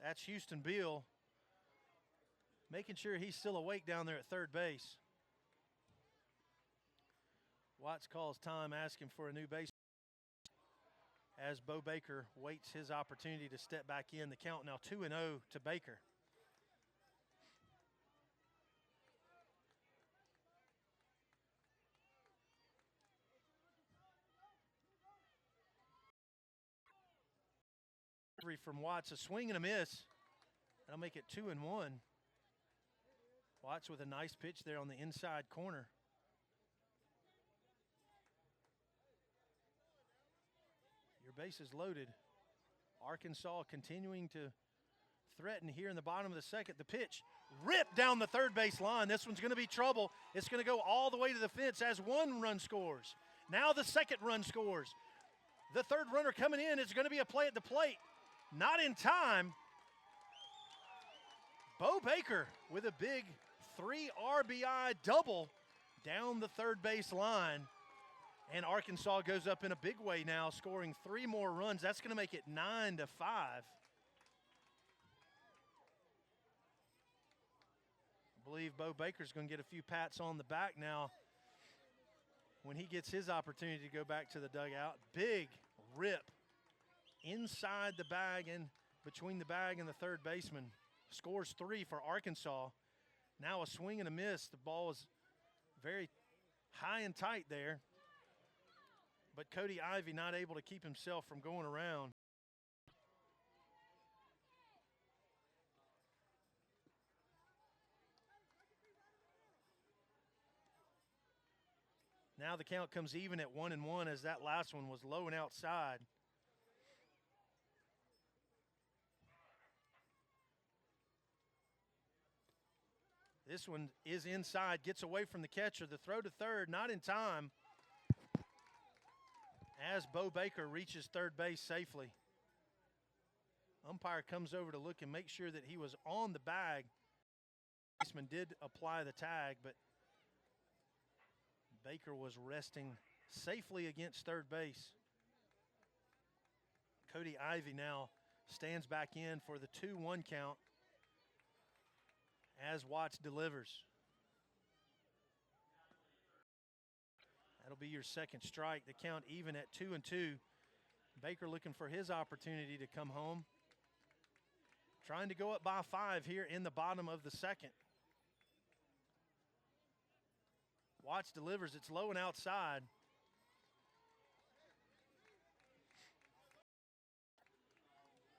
That's Houston Beal, making sure he's still awake down there at third base. Watts calls time, asking for a new base as Bo Baker waits his opportunity to step back in. The count now 2-0 to Baker. From Watts, a swing and a miss. That'll make it 2-1. Watts with a nice pitch there on the inside corner. bases loaded. Arkansas continuing to threaten here in the bottom of the second. The pitch ripped down the third base line. This one's going to be trouble. It's going to go all the way to the fence as one run scores. Now the second run scores. The third runner coming in is going to be a play at the plate. Not in time. Bo Baker with a big 3 RBI double down the third base line. And Arkansas goes up in a big way now, scoring 3 more runs. That's going to make it 9-5. I believe Bo Baker's going to get a few pats on the back now when he gets his opportunity to go back to the dugout. Big rip inside the bag and between the bag and the third baseman. Scores 3 for Arkansas. Now a swing and a miss. The ball was very high and tight there. But Cody Ivey not able to keep himself from going around. Now the count comes even at 1-1 as that last one was low and outside. This one is inside, gets away from the catcher. The throw to third, not in time, as Bo Baker reaches third base safely. Umpire comes over to look and make sure that he was on the bag. The baseman did apply the tag, but Baker was resting safely against third base. Cody Ivey now stands back in for the 2-1 count as Watts delivers. That'll be your second strike. The count even at 2-2. Baker looking for his opportunity to come home. Trying to go up by 5 here in the bottom of the second. Watts delivers. It's low and outside.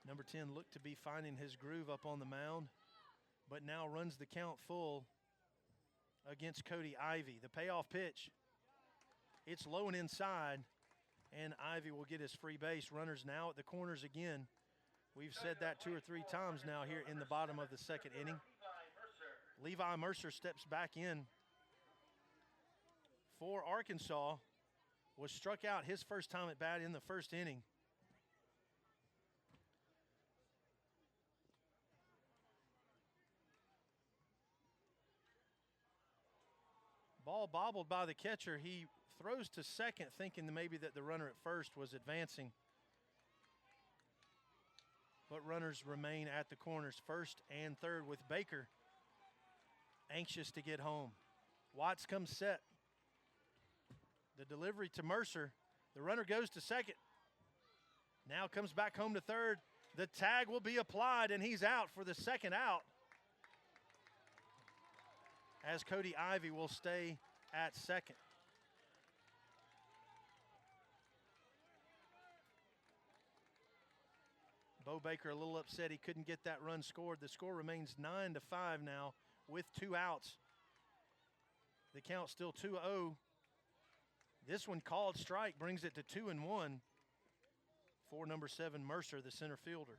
Number 10 looked to be finding his groove up on the mound, but now runs the count full against Cody Ivey. The payoff pitch. It's low and inside, and Ivey will get his free base. Runners now at the corners again. We've said that 2 or 3 times now here in the bottom of the second inning. Levi Mercer steps back in for Arkansas. Was struck out his first time at bat in the first inning. Ball bobbled by the catcher. He throws to second, thinking that maybe that the runner at first was advancing. But runners remain at the corners, first and third, with Baker anxious to get home. Watts comes set. The delivery to Mercer. The runner goes to second. Now comes back home to third. The tag will be applied, and he's out for the second out, as Cody Ivey will stay at second. Bo Baker a little upset he couldn't get that run scored. The score remains 9-5 now with 2 outs. The count still 2-0. This one called strike brings it to 2-1 for number 7 Mercer, the center fielder.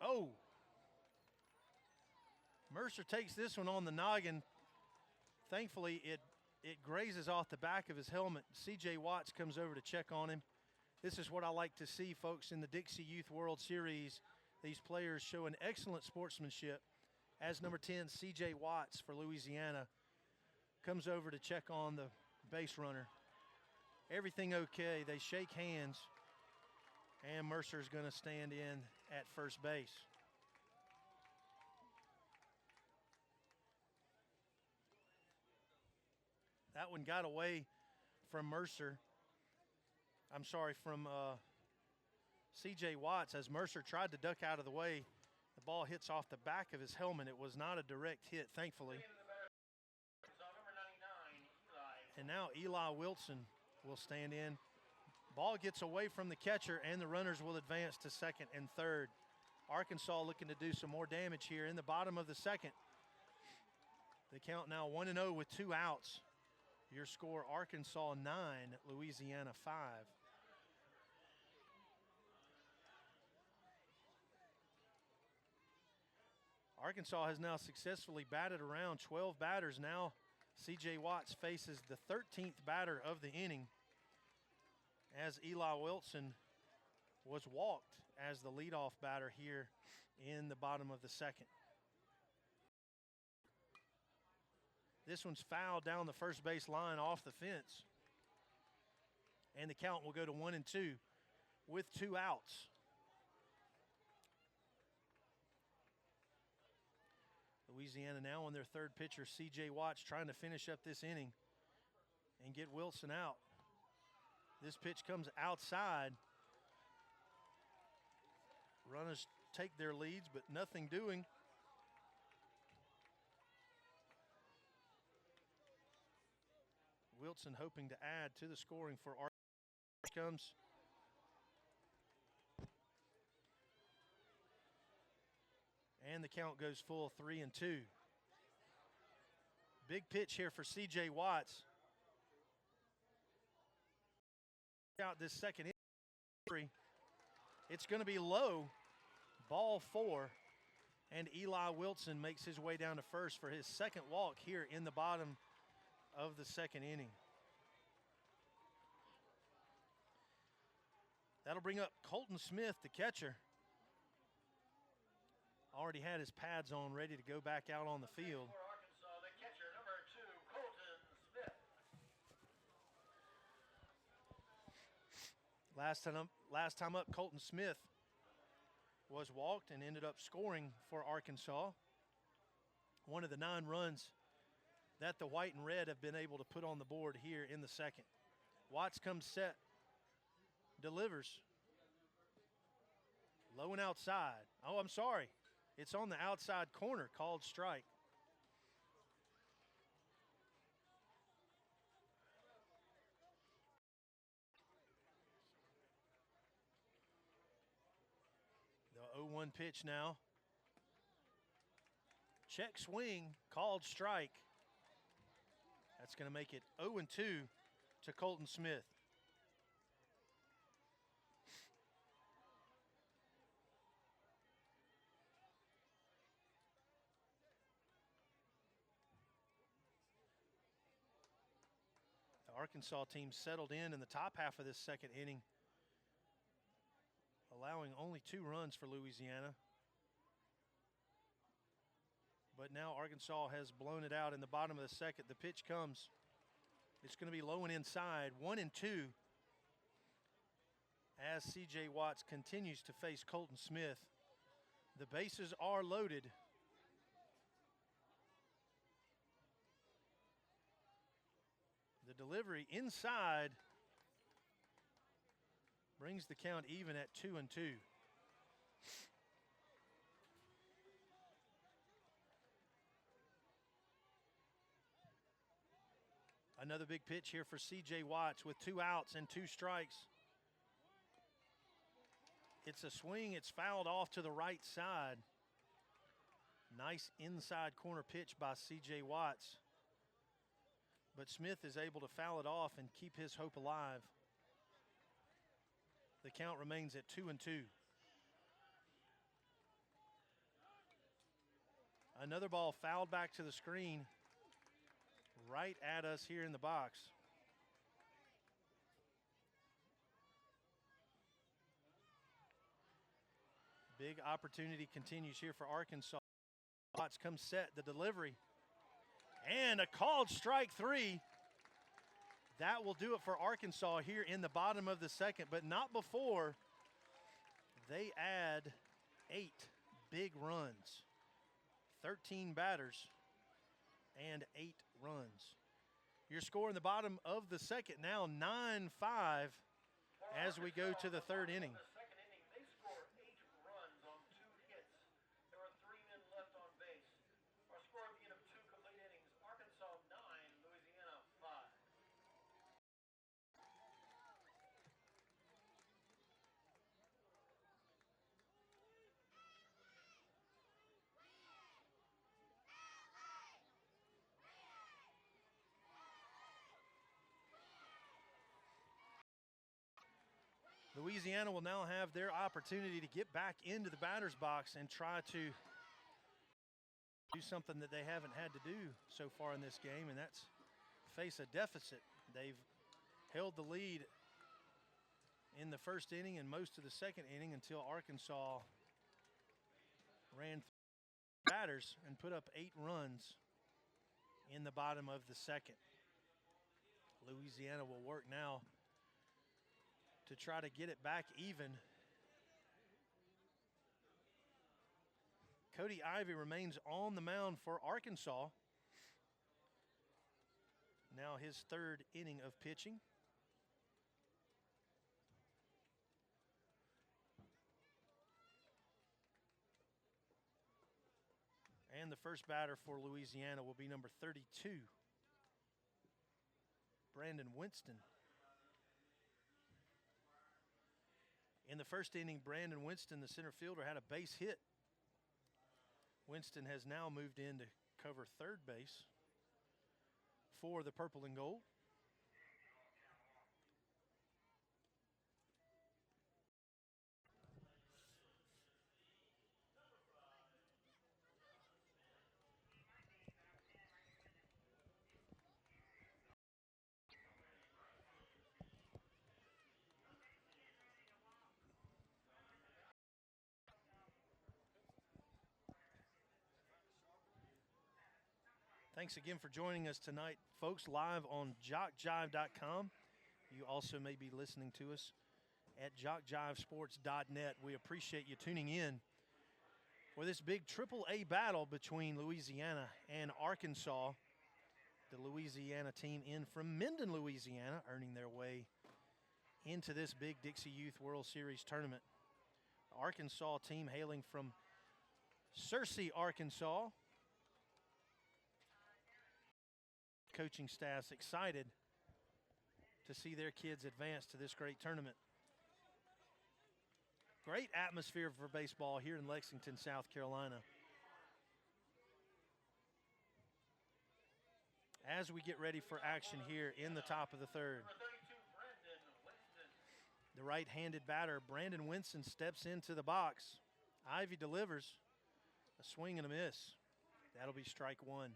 Oh. Mercer takes this one on the noggin. Thankfully, it grazes off the back of his helmet. C.J. Watts comes over to check on him. This is what I like to see, folks, in the Dixie Youth World Series. These players show an excellent sportsmanship. As number 10, C.J. Watts for Louisiana comes over to check on the base runner. Everything okay. They shake hands, and Mercer's going to stand in at first base. That one got away from Mercer. I'm sorry, from C.J. Watts, as Mercer tried to duck out of the way. The ball hits off the back of his helmet. It was not a direct hit, thankfully. And now Eli Wilson will stand in. Ball gets away from the catcher, and the runners will advance to second and third. Arkansas looking to do some more damage here in the bottom of the second. The count now 1-0 with 2 outs. Your score, Arkansas 9, Louisiana 5. Arkansas has now successfully batted around 12 batters. Now C.J. Watts faces the 13th batter of the inning as Eli Wilson was walked as the leadoff batter here in the bottom of the second. This one's fouled down the first base line off the fence. And the count will go to 1-2 with 2 outs. Louisiana now on their third pitcher, C.J. Watts, trying to finish up this inning and get Wilson out. This pitch comes outside. Runners take their leads, but nothing doing. Wilson hoping to add to the scoring for Arkansas. Comes. And the count goes full, 3-2. Big pitch here for C.J. Watts. Out this second inning. It's going to be low. Ball 4. And Eli Wilson makes his way down to first for his second walk here in the bottom of the second inning. That'll bring up Colton Smith, the catcher. Already had his pads on, ready to go back out on the field. For Arkansas, the catcher, number 2, Colton Smith. Last time up, Colton Smith was walked and ended up scoring for Arkansas. One of the 9 runs that the white and red have been able to put on the board here in the second. Watts comes set, delivers. Low and outside. Oh, I'm sorry. It's on the outside corner, called strike. The 0-1 pitch now. Check swing, called strike. That's going to make it 0-2 to Colton Smith. The Arkansas team settled in the top half of this second inning, allowing only 2 runs for Louisiana. But now Arkansas has blown it out in the bottom of the second. The pitch comes. It's going to be low and inside. 1-2 as C.J. Watts continues to face Colton Smith. The bases are loaded. The delivery inside brings the count even at 2-2. Another big pitch here for C.J. Watts with 2 outs and 2 strikes. It's a swing. It's fouled off to the right side. Nice inside corner pitch by C.J. Watts. But Smith is able to foul it off and keep his hope alive. The count remains at 2-2. Another ball fouled back to the screen, right at us here in the box. Big opportunity continues here for Arkansas. Watts comes set, the delivery, and a called strike 3. That will do it for Arkansas here in the bottom of the second, but not before they add 8 big runs. 13 batters and 8 runs. Your score in the bottom of the second now 9-5 as we go to the third inning. In the second inning, they score 8 runs on 2 hits. There are 3 men left on base. Our score at the end of 2 complete innings, Arkansas 9, Louisiana 5. Louisiana will now have their opportunity to get back into the batter's box and try to do something that they haven't had to do so far in this game, and that's face a deficit. They've held the lead in the first inning and most of the second inning until Arkansas ran through batters and put up 8 runs in the bottom of the second. Louisiana will work now to try to get it back even. Cody Ivey remains on the mound for Arkansas. Now his 3rd inning of pitching. And the first batter for Louisiana will be number 32, Brandon Winston. In the first inning, Brandon Winston, the center fielder, had a base hit. Winston has now moved in to cover third base for the purple and gold. Thanks again for joining us tonight, folks, live on JockJive.com. You also may be listening to us at JockJiveSports.net. We appreciate you tuning in for this big AAA battle between Louisiana and Arkansas. The Louisiana team in from Minden, Louisiana, earning their way into this big Dixie Youth World Series tournament. Arkansas team hailing from Searcy, Arkansas. Coaching staff's excited to see their kids advance to this great tournament. Great atmosphere for baseball here in Lexington, South Carolina. As we get ready for action here in the top of the third. The right-handed batter, Brandon Winston, steps into the box. Ivey delivers a swing and a miss. That'll be strike 1.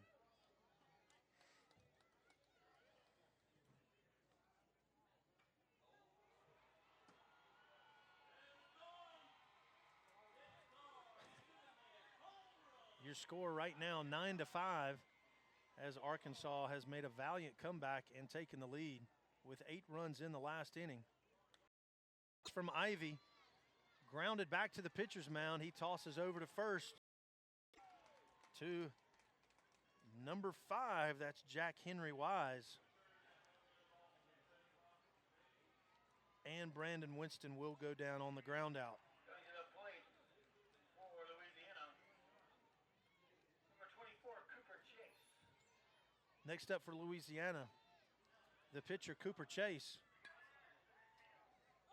Your score right now, 9-5, as Arkansas has made a valiant comeback and taken the lead with 8 runs in the last inning. From Ivey, grounded back to the pitcher's mound. He tosses over to first to number 5. That's Jack Henry Wise. And Brandon Winston will go down on the ground out. Next up for Louisiana, the pitcher, Cooper Chase.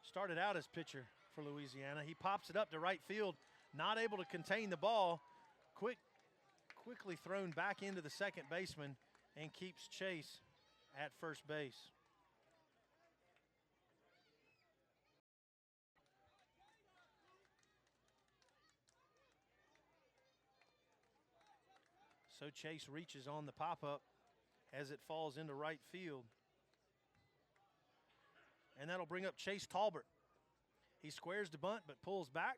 Started out as pitcher for Louisiana. He pops it up to right field, not able to contain the ball. Quickly thrown back into the second baseman and keeps Chase at first base. So Chase reaches on the pop-up as it falls into right field. And that'll bring up Chase Talbert. He squares the bunt but pulls back.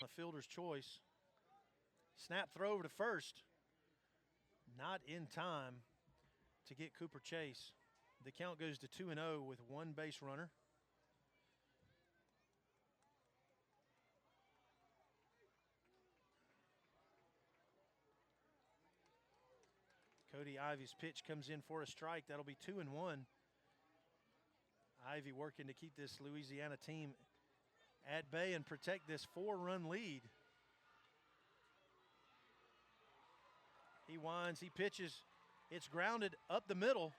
A fielder's choice. Snap throw over to first. Not in time to get Cooper Chase. The count goes to 2-0 with 1 base runner. Cody Ivey's pitch comes in for a strike. That'll be 2-1. Ivey working to keep this Louisiana team at bay and protect this 4-run lead. He winds, he pitches. It's grounded up the middle.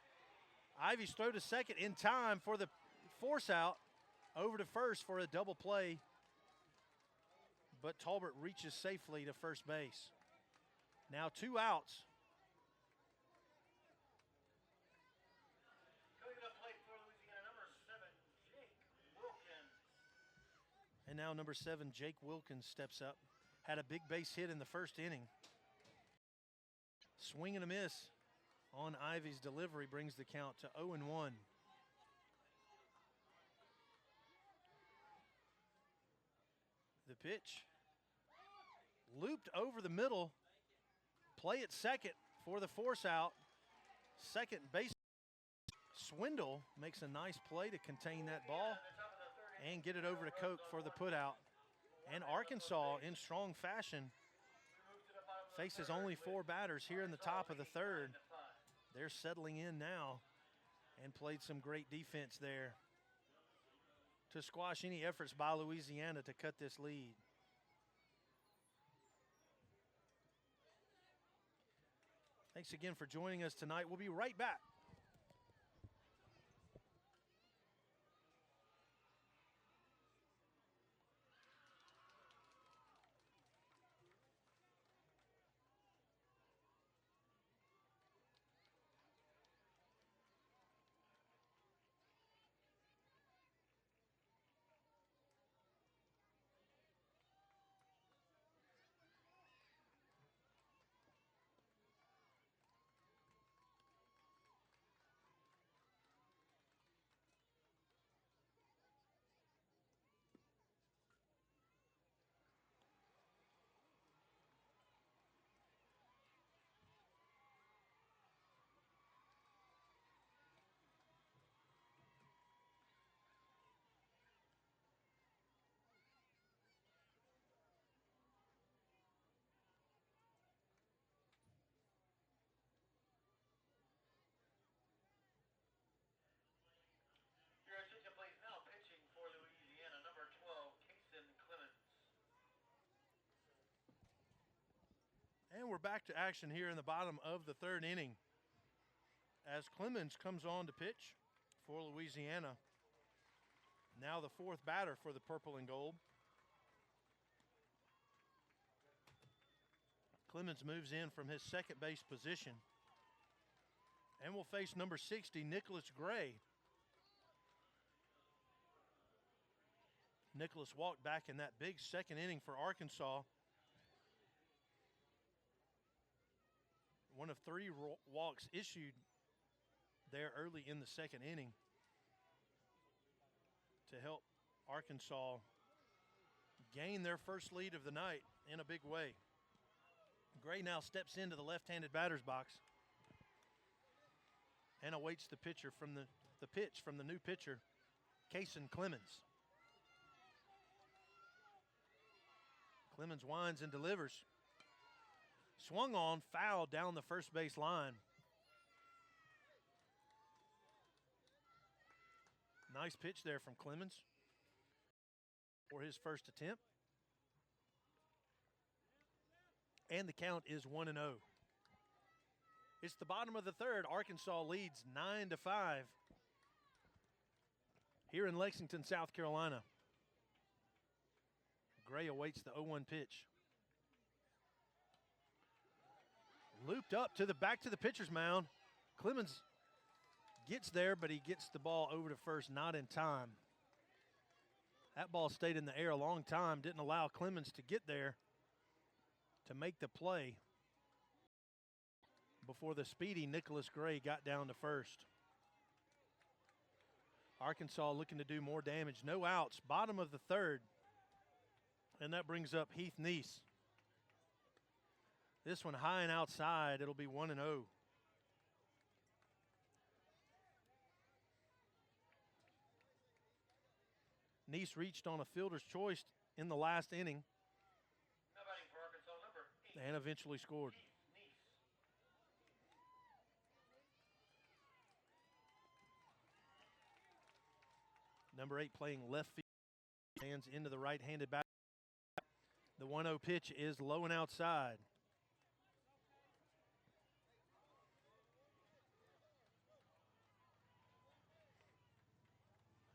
Ivey's throw to second in time for the force out. Over to first for a double play. But Talbot reaches safely to first base. Now 2 outs. And now number 7, Jake Wilkins, steps up. Had a big base hit in the first inning. Swing and a miss on Ivy's delivery brings the count to 0-1. The pitch looped over the middle. Play at second for the force out. Second base Swindle makes a nice play to contain that ball and get it over to Koch for the putout. And Arkansas, in strong fashion, faces only 4 batters here in the top of the third. They're settling in now and played some great defense there to squash any efforts by Louisiana to cut this lead. Thanks again for joining us tonight. We'll be right back. Your attention please, now pitching for Louisiana, number 12, Kason Clemens. And we're back to action here in the bottom of the third inning as Clemens comes on to pitch for Louisiana. Now the 4th batter for the purple and gold. Clemens moves in from his second base position and will face number 60, Nicholas Gray. Nicholas walked back in that big second inning for Arkansas. One of 3 walks issued there early in the second inning to help Arkansas gain their first lead of the night in a big way. Gray now steps into the left-handed batter's box and awaits the pitch from the new pitcher, Kason Clemens. Clemens winds and delivers. Swung on, foul down the first base line. Nice pitch there from Clemens for his first attempt. And the count is 1-0. It's the bottom of the third. Arkansas leads 9-5 here in Lexington, South Carolina. Gray awaits the 0-1 pitch. Looped up to the back to the pitcher's mound. Clemens gets there, but he gets the ball over to first, not in time. That ball stayed in the air a long time, didn't allow Clemens to get there to make the play before the speedy Nicholas Gray got down to first. Arkansas looking to do more damage. No outs, bottom of the third. And that brings up Heath Neese. This one high and outside. It'll be 1-0. Neese reached on a fielder's choice in the last inning Now batting for Arkansas, number 8, and eventually scored. Neese. Number 8 playing left field. Hands into the right-handed batter. The 1-0 pitch is low and outside.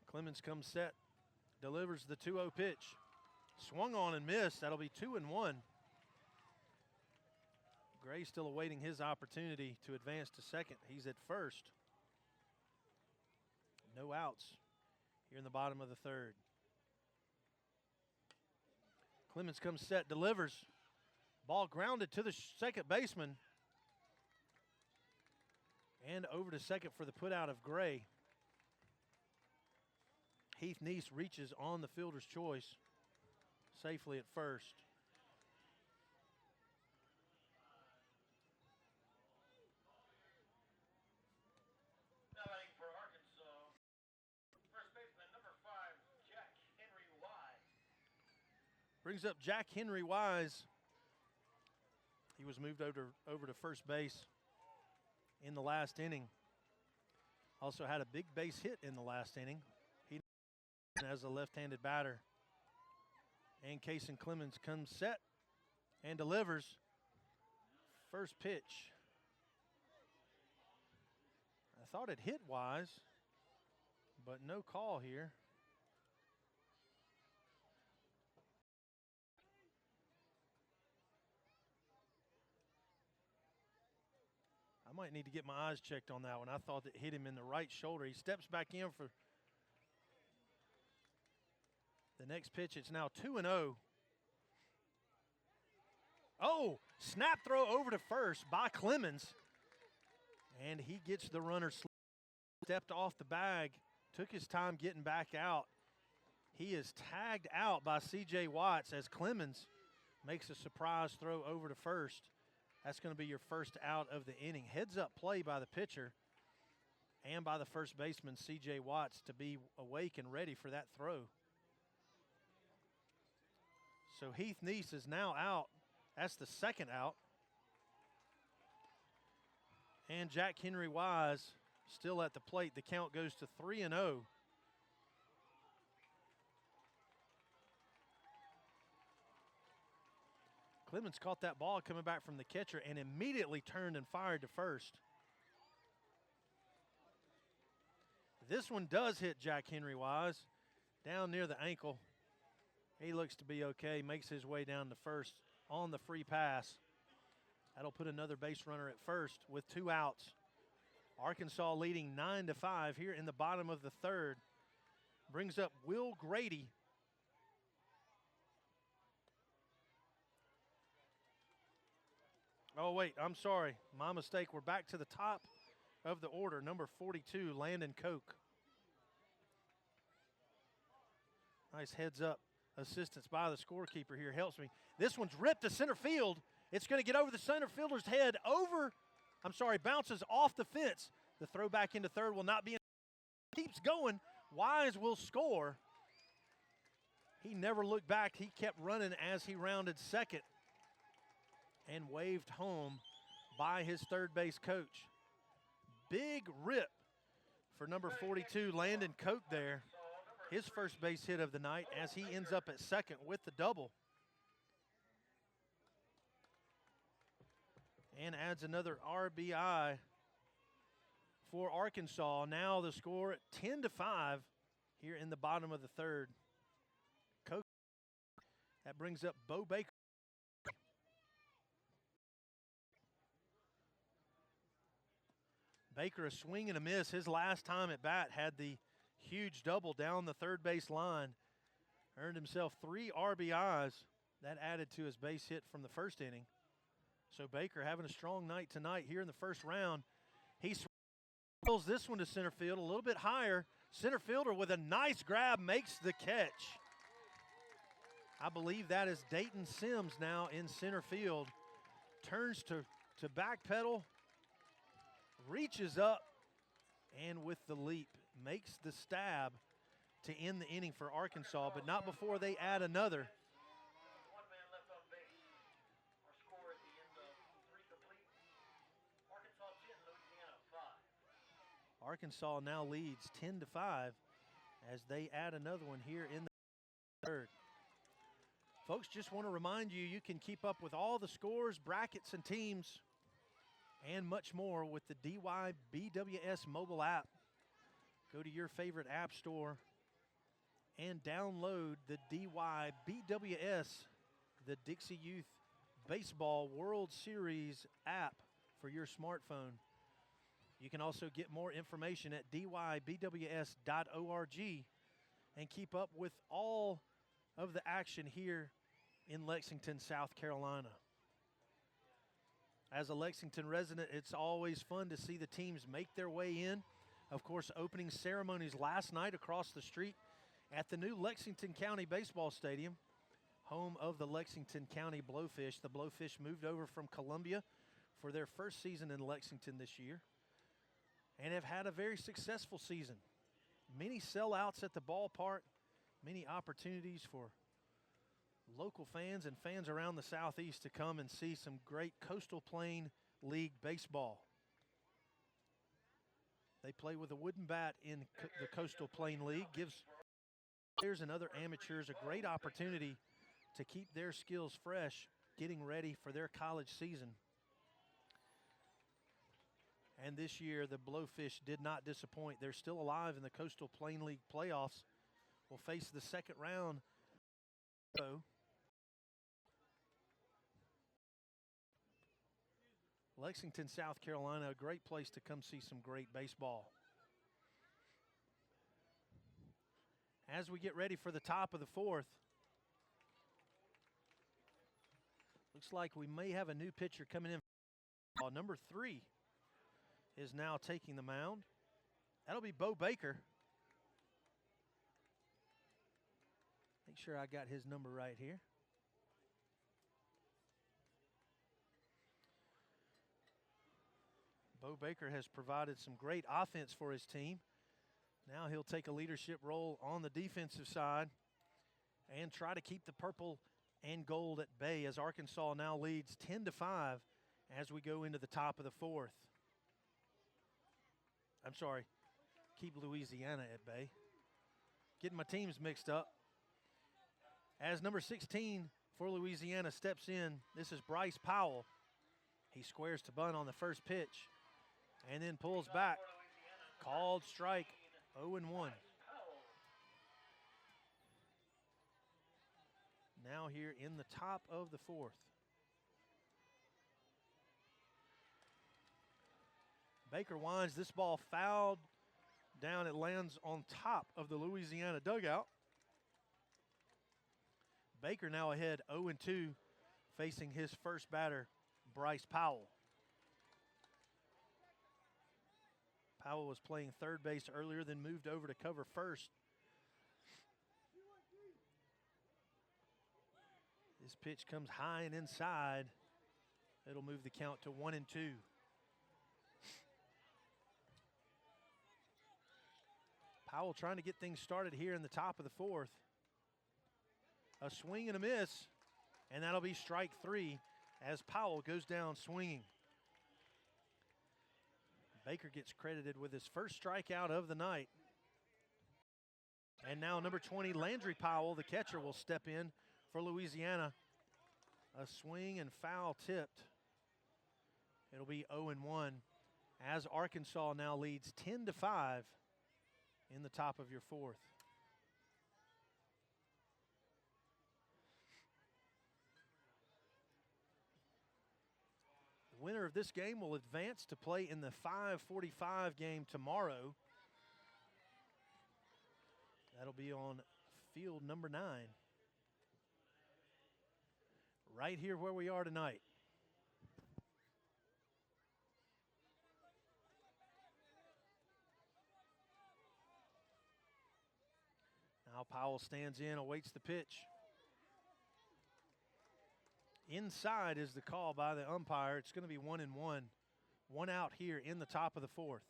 Clemens comes set, delivers the 2-0 pitch. Swung on and missed. That'll be 2-1. Gray still awaiting his opportunity to advance to second. He's at first. No outs here in the bottom of the third. Clemens comes set, delivers. Ball grounded to the second baseman. And over to second for the putout of Gray. Heath Neese reaches on the fielder's choice safely at first. Now batting for Arkansas, first baseman number 5, Jack Henry Wise. Brings up Jack Henry Wise. He was moved over to first base in the last inning. Also had a big base hit in the last inning. He as a left-handed batter. And Kason Clemens comes set and delivers. First pitch. I thought it hit Wise, but no call here. I might need to get my eyes checked on that one. I thought it hit him in the right shoulder. He steps back in for the next pitch. It's now 2-0. Oh, snap throw over to first by Clemens. And he gets the runner, stepped off the bag, took his time getting back out. He is tagged out by C.J. Watts as Clemens makes a surprise throw over to first. That's going to be your first out of the inning. Heads-up play by the pitcher and by the first baseman, C.J. Watts, to be awake and ready for that throw. So Heath Neese is now out. That's the second out. And Jack Henry Wise still at the plate. The count goes to 3-0. Clemens caught that ball coming back from the catcher and immediately turned and fired to first. This one does hit Jack Henry Wise down near the ankle. He looks to be okay, makes his way down to first on the free pass. That'll put another base runner at first with 2 outs. Arkansas leading 9-5 here in the bottom of the third. Brings up Will Grady. Oh, wait, I'm sorry. My mistake. We're back to the top of the order. Number 42, Landon Koch. Nice heads-up assistance by the scorekeeper here. Helps me. This one's ripped to center field. It's going to get over the center fielder's head. Bounces off the fence. The throw back into third will not be. Keeps going. Wise will score. He never looked back. He kept running as he rounded second and waved home by his third base coach. Big rip for number 42, Landon Koch there. His first base hit of the night as he ends up at second with the double. And adds another RBI for Arkansas. Now the score 10-5 here in the bottom of the third. Koch, that brings up Bo Baker. Baker a swing and a miss. His last time at bat had the huge double down the third base line. Earned himself 3 RBIs. That added to his base hit from the first inning. So Baker having a strong night tonight here in the first round. He swirls this one to center field a little bit higher. Center fielder with a nice grab makes the catch. I believe that is Dayton Sims now in center field. Turns to backpedal. Reaches up and with the leap makes the stab to end the inning for Arkansas, but not before they add another. 1 man left on base. Our score at the end of 3 complete. Arkansas 10, Louisiana 5. Arkansas now leads 10-5 as they add another one here in the third. Folks, just want to remind you, you can keep up with all the scores, brackets, and teams and much more with the DYBWS mobile app. Go to your favorite app store and download the DYBWS, the Dixie Youth Baseball World Series app for your smartphone. You can also get more information at dybws.org and keep up with all of the action here in Lexington, South Carolina. As a Lexington resident, it's always fun to see the teams make their way in. Of course, opening ceremonies last night across the street at the new Lexington County Baseball Stadium, home of the Lexington County Blowfish. The Blowfish moved over from Columbia for their first season in Lexington this year and have had a very successful season. Many sellouts at the ballpark, many opportunities for local fans and fans around the Southeast to come and see some great Coastal Plain League baseball. They play with a wooden bat in the Coastal Plain League, gives players and other amateurs a great opportunity to keep their skills fresh, getting ready for their college season. And this year, the Blowfish did not disappoint. They're still alive in the Coastal Plain League playoffs. Will face the second round. Lexington, South Carolina, a great place to come see some great baseball. As we get ready for the top of the fourth, looks like we may have a new pitcher coming in. Number 3 is now taking the mound. That'll be Bo Baker. Make sure I got his number right here. Bo Baker has provided some great offense for his team. Now he'll take a leadership role on the defensive side and try to keep the purple and gold at bay as Arkansas now leads 10-5 as we go into the top of the fourth. I'm sorry, keep Louisiana at bay. Getting my teams mixed up. As number 16 for Louisiana steps in, this is Bryce Powell. He squares to bunt on the first pitch and then pulls back. Called strike, 0-1. Now here in the top of the fourth. Baker winds this ball fouled down. It lands on top of the Louisiana dugout. Baker now ahead 0-2, facing his first batter, Bryce Powell. Powell was playing third base earlier, then moved over to cover first. This pitch comes high and inside. It'll move the count to 1-2. Powell trying to get things started here in the top of the fourth. A swing and a miss, and that'll be strike 3 as Powell goes down swinging. Baker gets credited with his first strikeout of the night. And now number 20, Landry Powell, the catcher, will step in for Louisiana. A swing and foul tipped. It'll be 0-1 as Arkansas now leads 10-5 in the top of your fourth. The winner of this game will advance to play in the 5:45 game tomorrow. That'll be on field number 9. Right here where we are tonight. Now Powell stands in, awaits the pitch. Inside is the call by the umpire. It's going to be 1-1. 1 out here in the top of the fourth.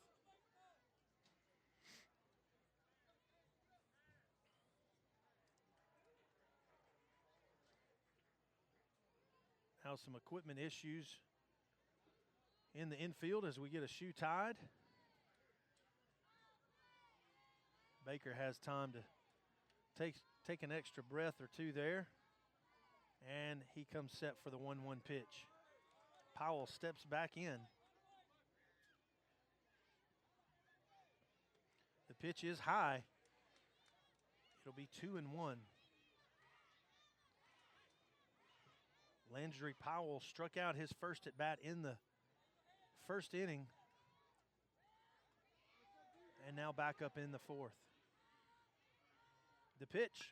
Now some equipment issues in the infield as we get a shoe tied. Baker has time to take an extra breath or two there. And he comes set for the 1-1 pitch. Powell steps back in. The pitch is high. It'll be 2-1. Landry Powell struck out his first at bat in the first inning. And now back up in the fourth. The pitch.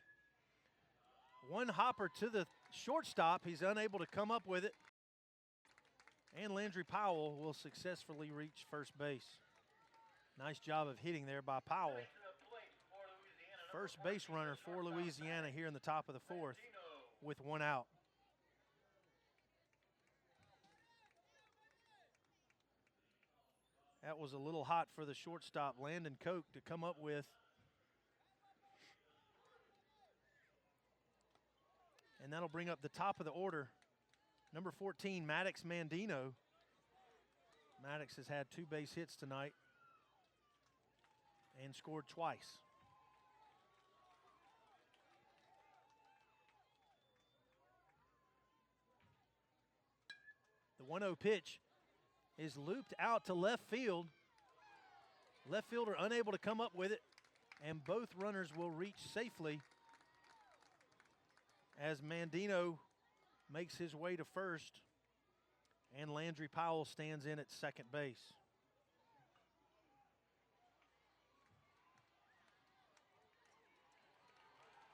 One hopper to the shortstop. He's unable to come up with it. And Landry Powell will successfully reach first base. Nice job of hitting there by Powell. First base runner for Louisiana here in the top of the fourth with one out. That was a little hot for the shortstop, Landon Koch, to come up with. And that'll bring up the top of the order. Number 14, Maddox Mandino. Maddox has had 2 base hits tonight and scored twice. The 1-0 pitch is looped out to left field. Left fielder unable to come up with it, and both runners will reach safely as Mandino makes his way to first, and Landry Powell stands in at second base.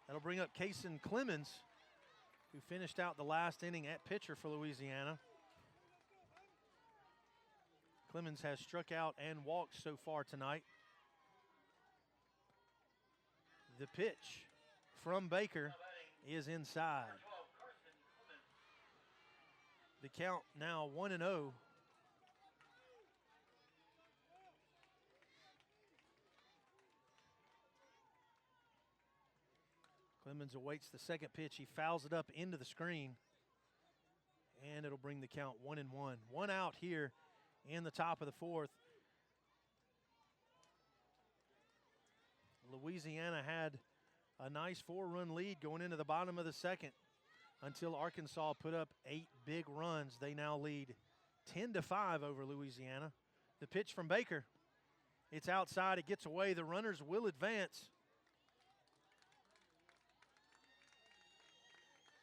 That'll bring up Kason Clemens, who finished out the last inning at pitcher for Louisiana. Clemens has struck out and walked so far tonight. The pitch from Baker is inside. The count now 1-0. Clemens awaits the second pitch. He fouls it up into the screen, and it'll bring the count 1-1. One out here in the top of the fourth. Louisiana had a nice 4-run lead going into the bottom of the second until Arkansas put up 8 big runs. They now lead 10-5 over Louisiana. The pitch from Baker. It's outside. It gets away. The runners will advance.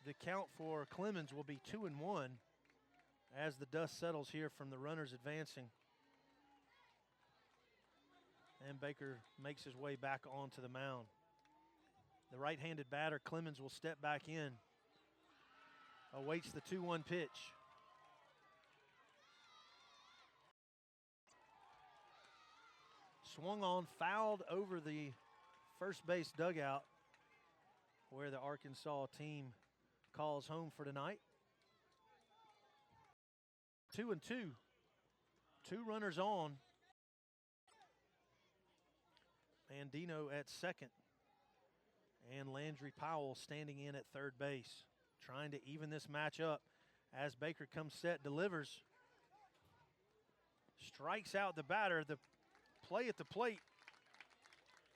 The count for Clemens will be 2-1 as the dust settles here from the runners advancing. And Baker makes his way back onto the mound. The right-handed batter, Clemens, will step back in. Awaits the 2-1 pitch. Swung on, fouled over the first base dugout where the Arkansas team calls home for tonight. 2-2. 2 runners on. Mandino at second. And Landry Powell standing in at third base, trying to even this match up as Baker comes set, delivers. Strikes out the batter. The play at the plate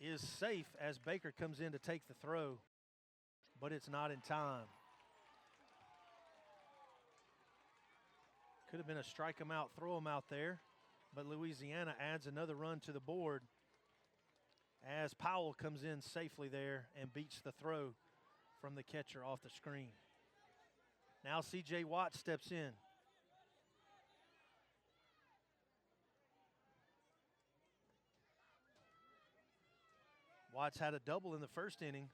is safe as Baker comes in to take the throw, but it's not in time. Could have been a strike him out, throw him out there, but Louisiana adds another run to the board as Powell comes in safely there and beats the throw from the catcher off the screen. Now C.J. Watt steps in. Watts had a double in the first inning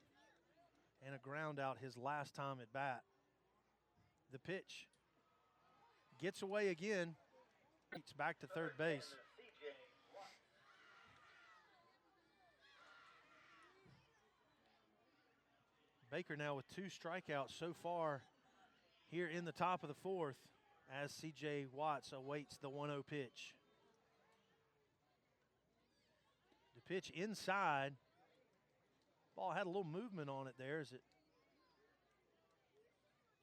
and a ground out his last time at bat. The pitch gets away again. It's back to third base. Baker now with 2 strikeouts so far here in the top of the fourth as C.J. Watts awaits the 1-0 pitch. The pitch inside. Ball had a little movement on it there as it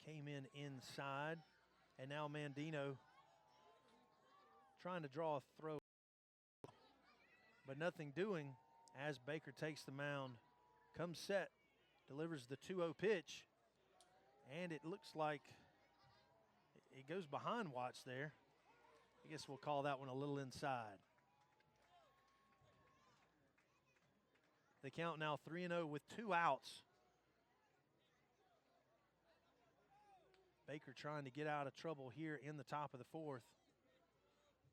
came in inside. And now Mandino trying to draw a throw, but nothing doing as Baker takes the mound. Comes set, delivers the 2-0 pitch, and it looks like it goes behind Watts there. I guess we'll call that one a little inside. The count now 3-0 with 2 outs. Baker trying to get out of trouble here in the top of the fourth.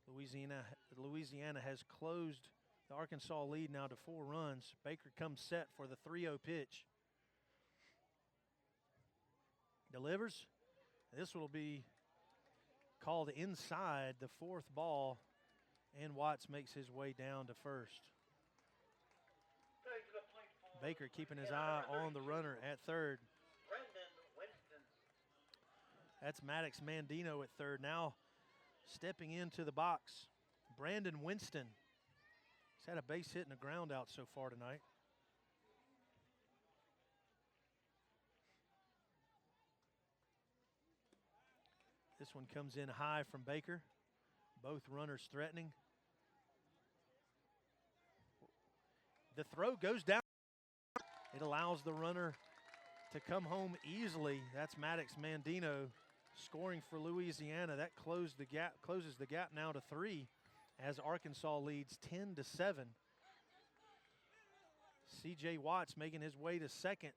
Louisiana has closed the Arkansas lead now to 4 runs. Baker comes set for the 3-0 pitch. delivers. This will be called inside the 4th ball, and Watts makes his way down to first. Baker keeping his eye on the runner at third. That's Maddox Mandino at third. Now stepping into the box, Brandon Winston. He's had a base hit and a ground out so far tonight. This one comes in high from Baker. Both runners threatening. The throw goes down. It allows the runner to come home easily. That's Maddox Mandino scoring for Louisiana. That closes the gap now to 3 as Arkansas leads 10-7. C.J. Watts making his way to second,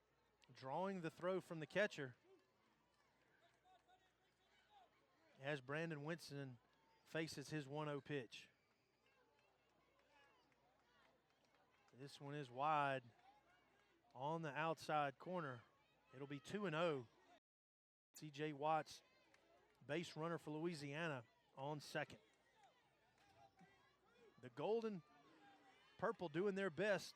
drawing the throw from the catcher as Brandon Winston faces his 1-0 pitch. This one is wide on the outside corner. It'll be 2-0. C.J. Watts, base runner for Louisiana, on second. The Gold and Purple doing their best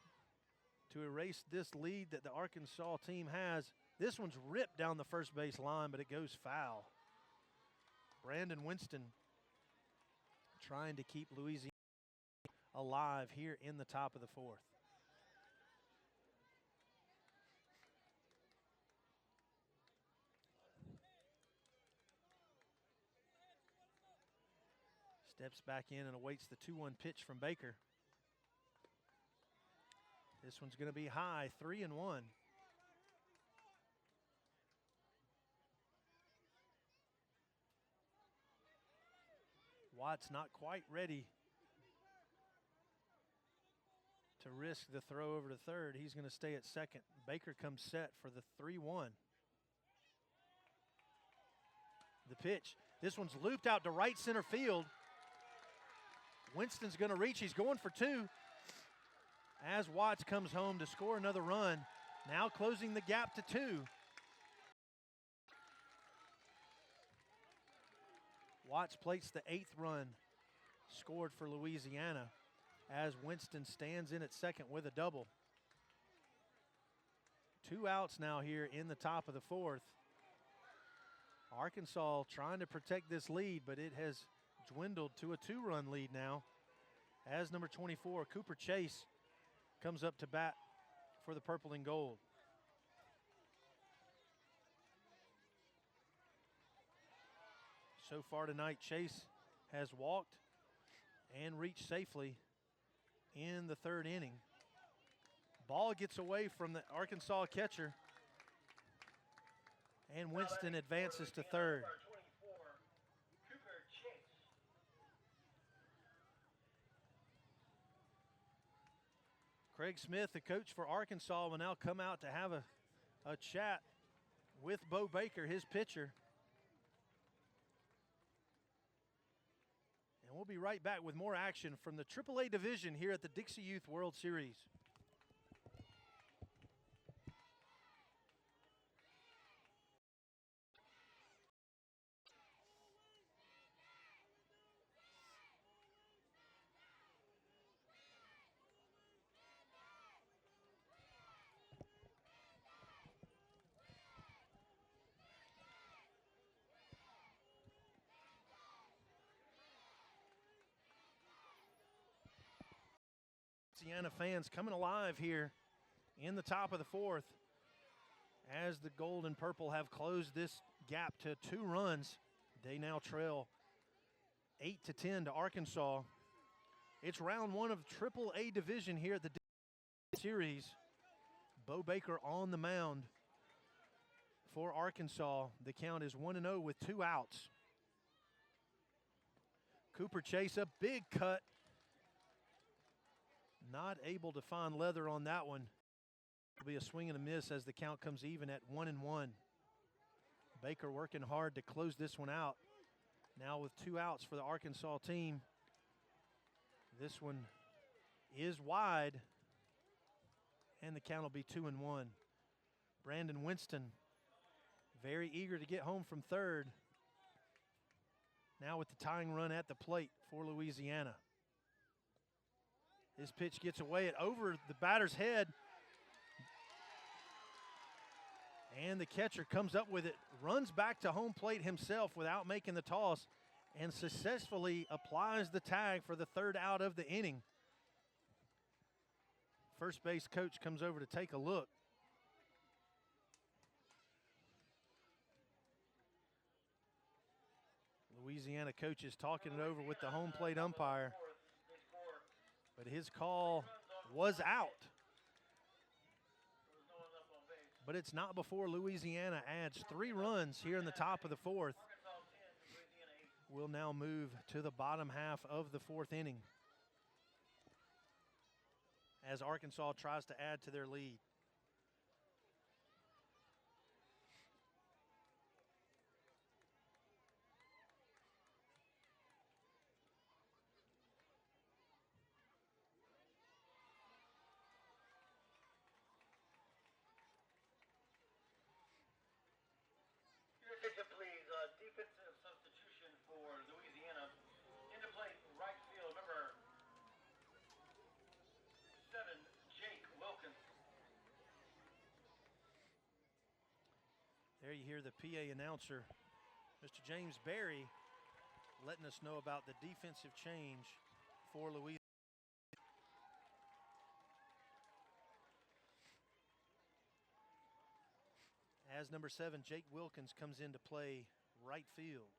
to erase this lead that the Arkansas team has. This one's ripped down the first base line, but it goes foul. Brandon Winston trying to keep Louisiana alive here in the top of the 4th. Steps back in and awaits the 2-1 pitch from Baker. This one's going to be high, 3-1. Watts not quite ready to risk the throw over to third. He's going to stay at second. Baker comes set for the 3-1. The pitch. This one's looped out to right center field. Winston's going to reach. He's going for 2. As Watts comes home to score another run. Now closing the gap to 2. Watts plates the 8th run scored for Louisiana as Winston stands in at second with a double. 2 outs now here in the top of the 4th. Arkansas trying to protect this lead, but it has dwindled to a 2-run lead now as number 24, Cooper Chase, comes up to bat for the Purple and Gold. So far tonight, Chase has walked and reached safely in the 3rd inning. Ball gets away from the Arkansas catcher, and Winston advances to third. Craig Smith, the coach for Arkansas, will now come out to have a chat with Bo Baker, his pitcher. And we'll be right back with more action from the AAA division here at the Dixie Youth World Series. Louisiana fans coming alive here in the top of the 4th as the Gold and Purple have closed this gap to 2 runs. They now trail 8-10 to Arkansas. It's round 1 of AAA division here at the series. Bo Baker on the mound for Arkansas. The count is 1-0 with 2 outs. Cooper Chase, a big cut. Not able to find leather on that one. It'll be a swing and a miss as the count comes even at 1-1. Baker working hard to close this one out. Now with 2 outs for the Arkansas team. This one is wide, and the count will be 2-1. Brandon Winston, very eager to get home from third. Now with the tying run at the plate for Louisiana. This pitch gets away over the batter's head. And the catcher comes up with it, runs back to home plate himself without making the toss, and successfully applies the tag for the third out of the inning. First base coach comes over to take a look. Louisiana coach is talking it over with the home plate umpire, but his call was out. But it's not before Louisiana adds 3 runs here in the top of the fourth. We'll now move to the bottom half of the fourth inning as Arkansas tries to add to their lead. Attention, please. Defensive substitution for Louisiana. Into play, right field, number 7, Jake Wilkins. There you hear the PA announcer, Mr. James Berry, letting us know about the defensive change for Louisiana. As number 7, Jake Wilkins, comes into play right field.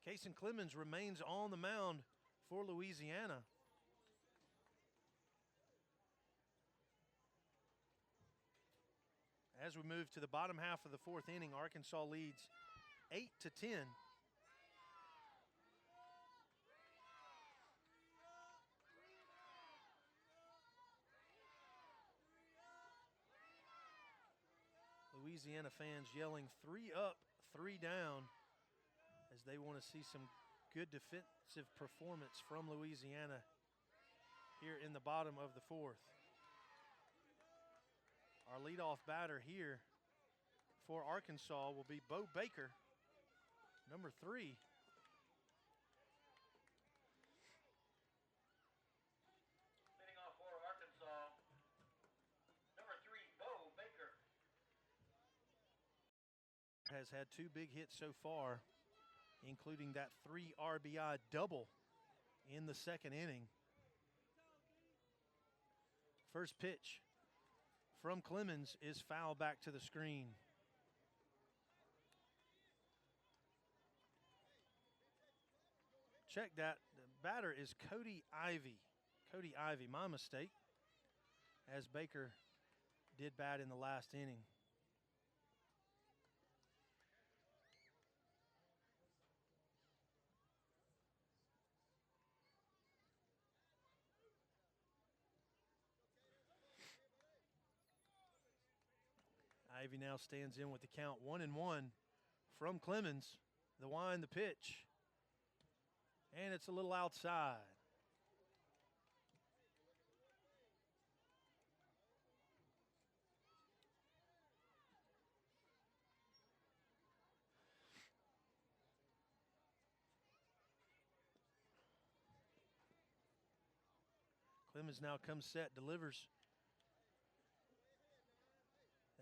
Kason Clemens remains on the mound for Louisiana. As we move to the bottom half of the fourth inning, Arkansas leads 8-10. Louisiana fans yelling 3 up, 3 down, as they want to see some good defensive performance from Louisiana here in the bottom of the fourth. Our leadoff batter here for Arkansas will be Bo Baker, number 3. Leading off for Arkansas, number 3, Bo Baker. Has had 2 big hits so far, including that 3 RBI double in the second inning. First pitch from Clemens is foul back to the screen. Check that. The batter is Cody Ivy. Cody Ivy, my mistake, as Baker did bat in the last inning. Ivy now stands in with the count 1-1 from Clemens. The wind, the pitch, and it's a little outside. Clemens now comes set, delivers.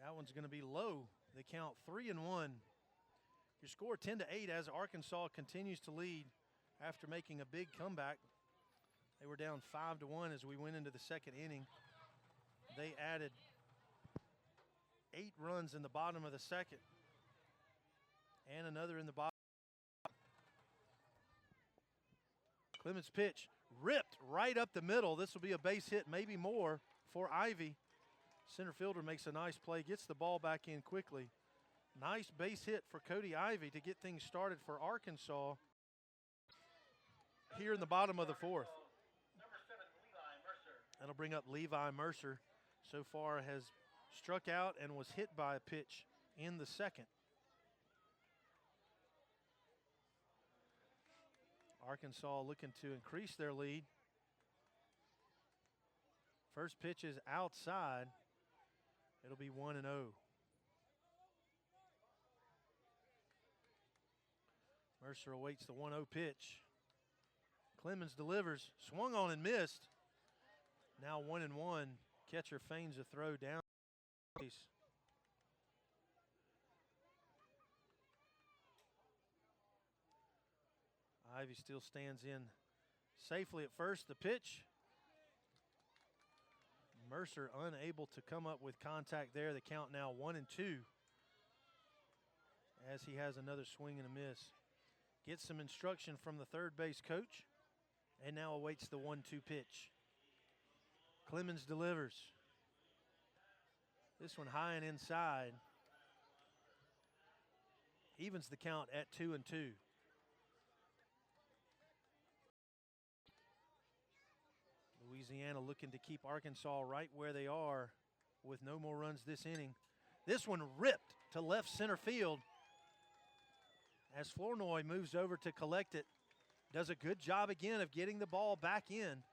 That one's going to be low. They count 3-1. Your score 10-8 as Arkansas continues to lead after making a big comeback. They were down 5-1 as we went into the second inning. They added 8 runs in the bottom of the second and another in the bottom. Clemens' pitch ripped right up the middle. This will be a base hit, maybe more, for Ivy. Center fielder makes a nice play, gets the ball back in quickly. Nice base hit for Cody Ivy to get things started for Arkansas here in the bottom of the fourth. Number 7, Levi Mercer. That'll bring up Levi Mercer. So far has struck out and was hit by a pitch in the second. Arkansas looking to increase their lead. First pitch is outside. It'll be 1-0. Mercer awaits the 1-0 pitch. Clemens delivers, swung on and missed. Now 1-1. Catcher feigns a throw down. Ivy still stands in safely at first. The pitch. Mercer unable to come up with contact there. The count now 1-2 as he has another swing and a miss. Gets some instruction from the third base coach and now awaits the 1-2 pitch. Clemens delivers. This one high and inside. Evens the count at 2-2. Louisiana looking to keep Arkansas right where they are with no more runs this inning. This one ripped to left center field as Flournoy moves over to collect it. Does a good job again of getting the ball back in.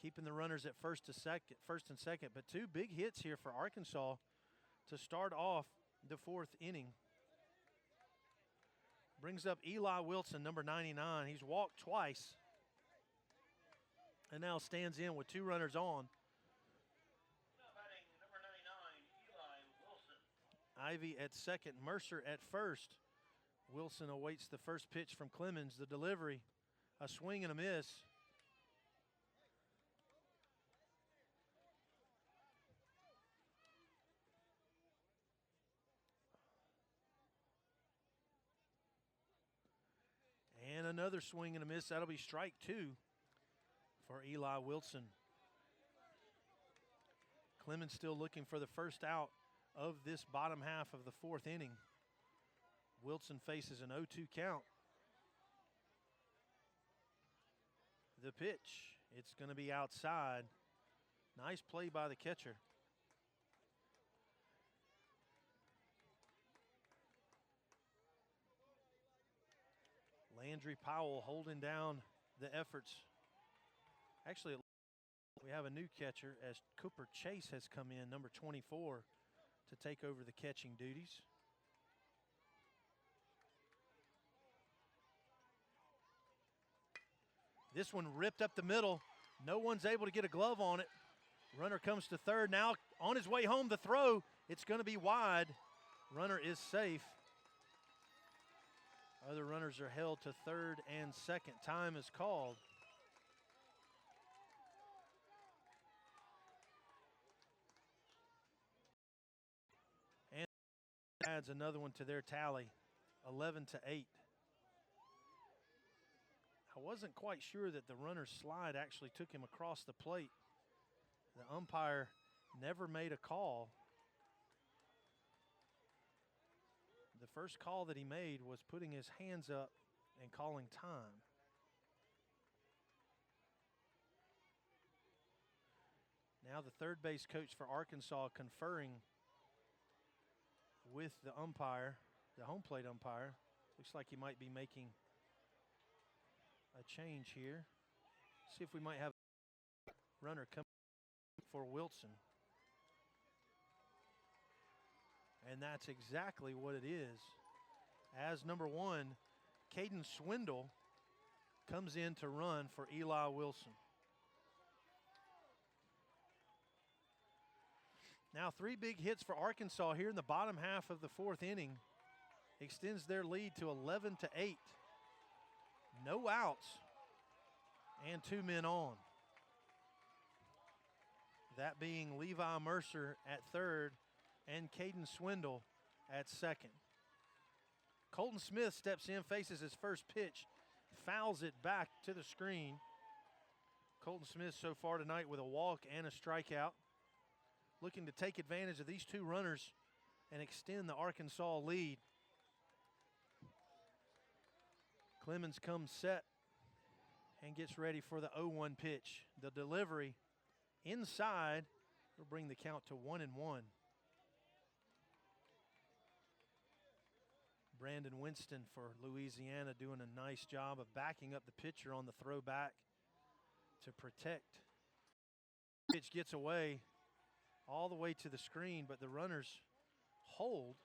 Keeping the runners at first and second, but two big hits here for Arkansas to start off the fourth inning. Brings up Eli Wilson, number 99. He's walked twice and now stands in with two runners on. Now batting number 99, Eli Wilson. Ivy at second, Mercer at first. Wilson awaits the first pitch from Clemens. The delivery, a swing and a miss. And another swing and a miss. That'll be strike two for Eli Wilson. Clemens still looking for the first out of this bottom half of the fourth inning. Wilson faces an 0-2 count. The pitch, it's going to be outside. Nice play by the catcher. Landry Powell holding down the efforts. Actually, we have a new catcher as Cooper Chase has come in, number 24, to take over the catching duties. This one ripped up the middle. No one's able to get a glove on it. Runner comes to third. Now on his way home, the throw. It's going to be wide. Runner is safe. Other runners are held to third and second. Time is called. And adds another one to their tally, 11-8. I wasn't quite sure that the runner's slide actually took him across the plate. The umpire never made a call. The first call that he made was putting his hands up and calling time. Now the third base coach for Arkansas conferring with the umpire, the home plate umpire. Looks like he might be making a change here. See if we might have a runner come for Wilson. And that's exactly what it is. As number 1, Caden Swindle comes in to run for Eli Wilson. Now 3 big hits for Arkansas here in the bottom half of the fourth inning. Extends their lead to 11-8. No outs and 2 men on. That being Levi Mercer at third and Caden Swindle at second. Colton Smith steps in, faces his first pitch, fouls it back to the screen. Colton Smith so far tonight with a walk and a strikeout. Looking to take advantage of these 2 runners and extend the Arkansas lead. Clemens comes set and gets ready for the 0-1 pitch. The delivery inside will bring the count to 1-1. Brandon Winston for Louisiana doing a nice job of backing up the pitcher on the throwback to protect Pitch gets away all the way to the screen, but the runners hold.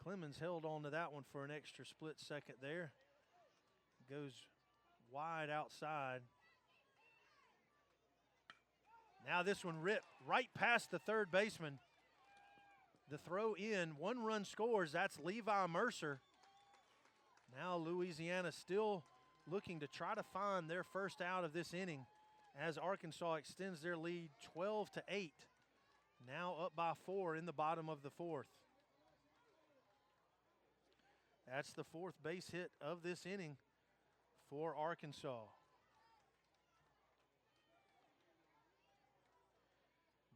Clemens held on to that one for an extra split second there. Goes wide outside. Now this one ripped right past the third baseman. The throw in, 1 run scores, that's Levi Mercer. Now Louisiana still looking to try to find their first out of this inning as Arkansas extends their lead 12-8. Now up by 4 in the bottom of the 4th. That's the 4th base hit of this inning for Arkansas.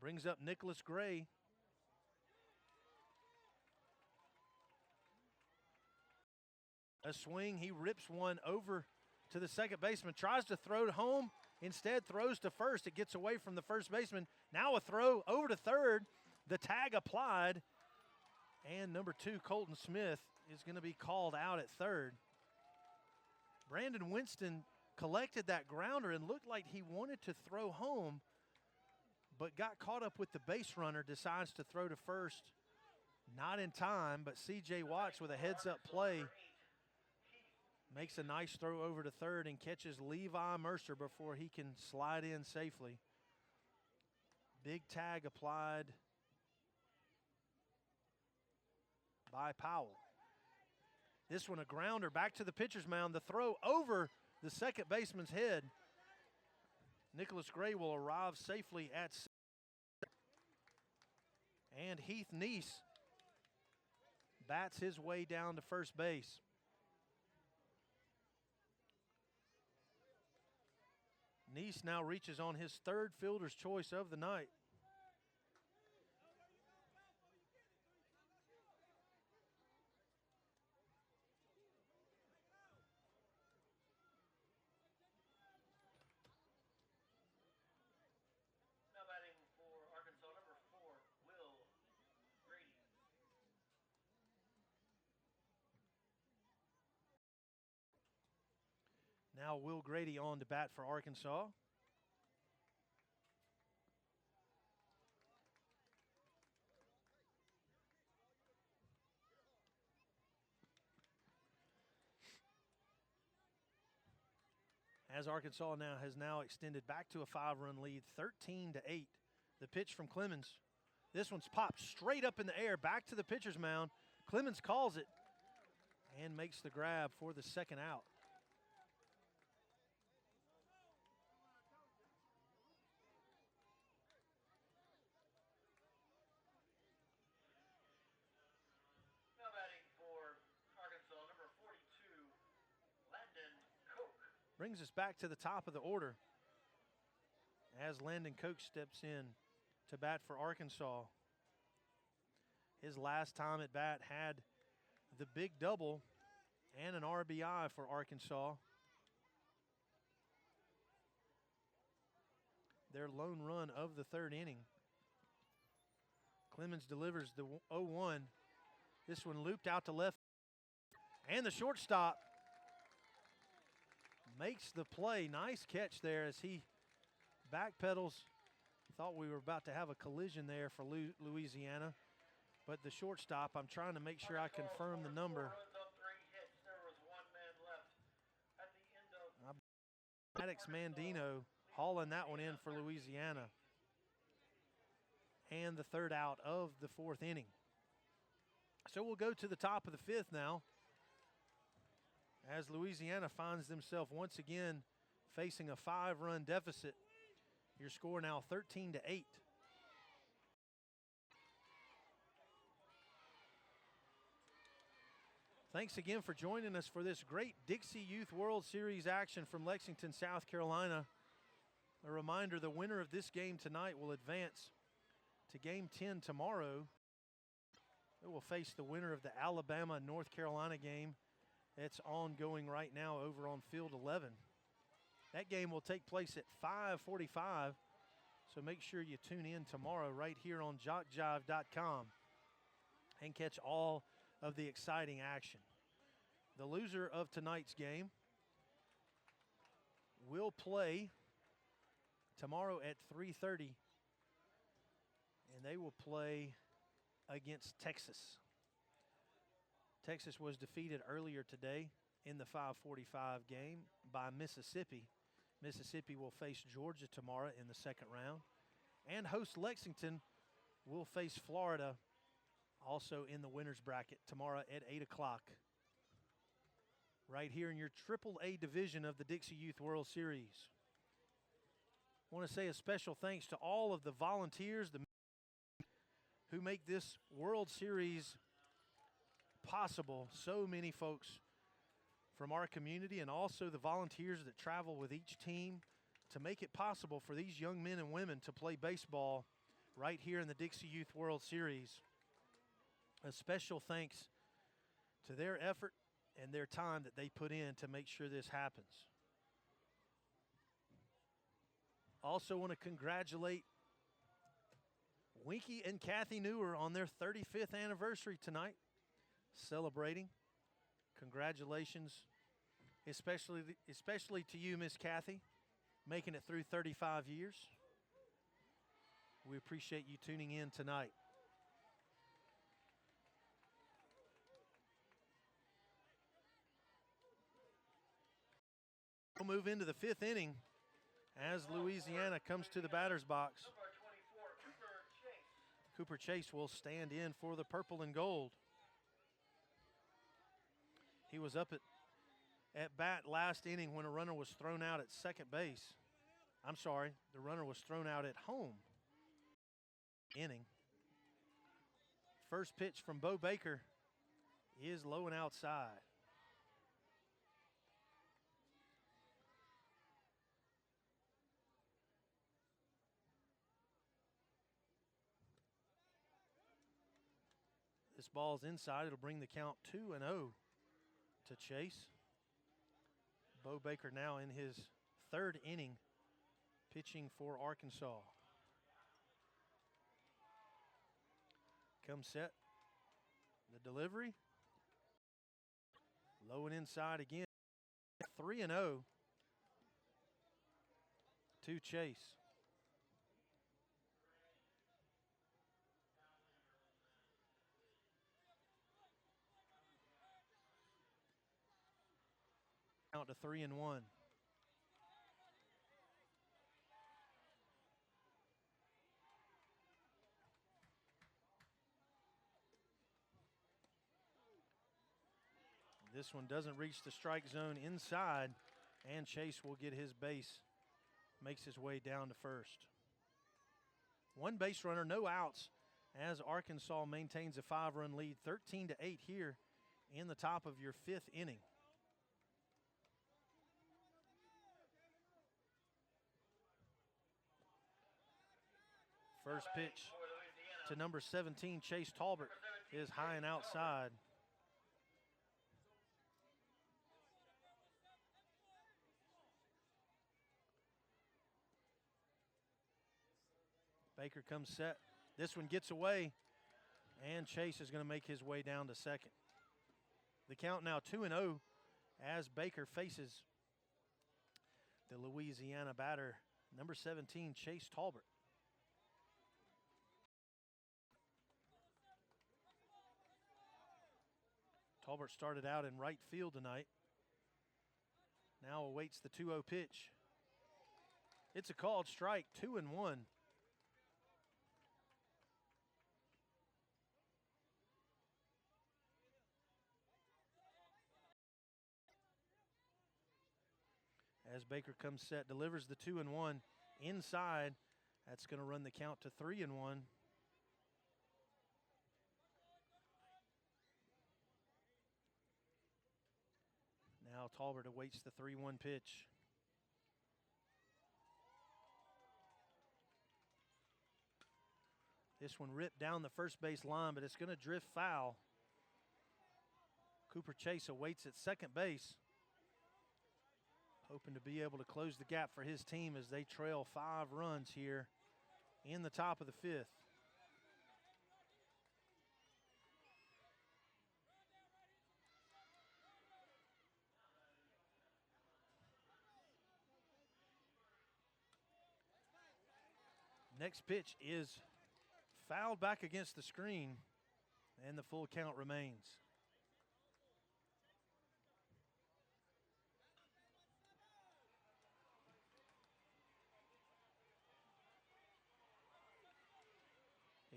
Brings up Nicholas Gray. A swing, he rips one over to the second baseman, tries to throw to home, instead throws to first. It gets away from the first baseman. Now a throw over to third, the tag applied, and number 2, Colton Smith, is going to be called out at third. Brandon Winston collected that grounder and looked like he wanted to throw home, but got caught up with the base runner, decides to throw to first. Not in time, but C.J. Watts with a heads-up play makes a nice throw over to third and catches Levi Mercer before he can slide in safely. Big tag applied by Powell. This one a grounder back to the pitcher's mound. The throw over the second baseman's head. Nicholas Gray will arrive safely at second. And Heath Neese bats his way down to first base. Neese now reaches on his 3rd fielder's choice of the night. Now batting for Arkansas, number 4, Will Grady. Now Will Grady on to bat for Arkansas. As Arkansas has now extended back to a 5-run lead, 13-8. The pitch from Clemens. This one's popped straight up in the air, back to the pitcher's mound. Clemens calls it and makes the grab for the second out. Now batting for Arkansas, number 42, Landon Koch. Brings us back to the top of the order as Landon Koch steps in to bat for Arkansas. His last time at bat had the big double and an RBI for Arkansas. Their lone run of the 3rd inning. Clemens delivers the 0-1. This one looped out to left. And the shortstop makes the play. Nice catch there as he backpedals. Thought we were about to have a collision there for Louisiana. But the shortstop, I'm trying to make sure I confirm the number. Maddox Mandino hauling that one in for Louisiana. And the 3rd out of the 4th inning. So we'll go to the top of the 5th now, as Louisiana finds themselves once again facing a 5-run deficit. Your score now 13-8. Thanks again for joining us for this great Dixie Youth World Series action from Lexington, South Carolina. A reminder, the winner of this game tonight will advance to Game 10 tomorrow. It will face the winner of the Alabama-North Carolina game that's ongoing right now over on Field 11. That game will take place at 5:45, so make sure you tune in tomorrow right here on JockJive.com and catch all of the exciting action. The loser of tonight's game will play tomorrow at 3:30, and they will play against Texas. Texas was defeated earlier today in the 5:45 game by Mississippi. Mississippi will face Georgia tomorrow in the second round. And host Lexington will face Florida also in the winner's bracket tomorrow at 8 o'clock. Right here in your AAA division of the Dixie Youth World Series. I want to say a special thanks to all of the volunteers who make this World Series possible. So many folks from our community, and also the volunteers that travel with each team to make it possible for these young men and women to play baseball right here in the Dixie Youth World Series. A special thanks to their effort and their time that they put in to make sure this happens. Also want to congratulate Winky and Kathy Newer on their 35th anniversary tonight, celebrating. Congratulations, especially to you, Miss Kathy, making it through 35 years. We appreciate you tuning in tonight. We'll move into the fifth inning as Louisiana comes to the batter's box. Number 24, Cooper Chase. Cooper Chase will stand in for the purple and gold. He was up at bat last inning when a runner was thrown out at second base. I'm sorry, the runner was thrown out at home. Inning. First pitch from Bo Baker is low and outside. This ball's inside. It'll bring the count 2-0 to Chase. Bo Baker now in his third inning pitching for Arkansas. Comes set. The delivery. Low and inside again. 3-0 to Chase. Count to 3-1. This one doesn't reach the strike zone inside, and Chase will get his base, makes his way down to first. One base runner, no outs, as Arkansas maintains a 5-run lead, 13-8 here in the top of your fifth inning. First pitch to number 17, Chase Talbert, is high and outside. Baker comes set. This one gets away, and Chase is going to make his way down to second. The count now 2-0 as Baker faces the Louisiana batter, number 17, Chase Talbert. Talbert started out in right field tonight. Now awaits the 2-0 pitch. It's a called strike, 2-1. As Baker comes set, delivers the 2-1 inside. That's going to run the count to 3-1. Now Talbert awaits the 3-1 pitch. This one ripped down the first base line, but it's going to drift foul. Cooper Chase awaits at second base, hoping to be able to close the gap for his team as they trail 5 runs here in the top of the fifth. Next pitch is fouled back against the screen, and the full count remains.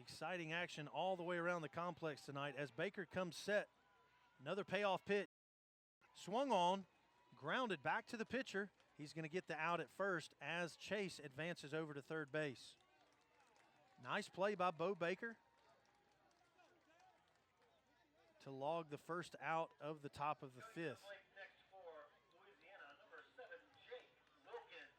Exciting action all the way around the complex tonight as Baker comes set. Another payoff pitch. Swung on, grounded back to the pitcher. He's going to get the out at first as Chase advances over to third base. Nice play by Bo Baker to log the first out of the top of the fifth. Next for Louisiana, number 7, Jake Wilkins.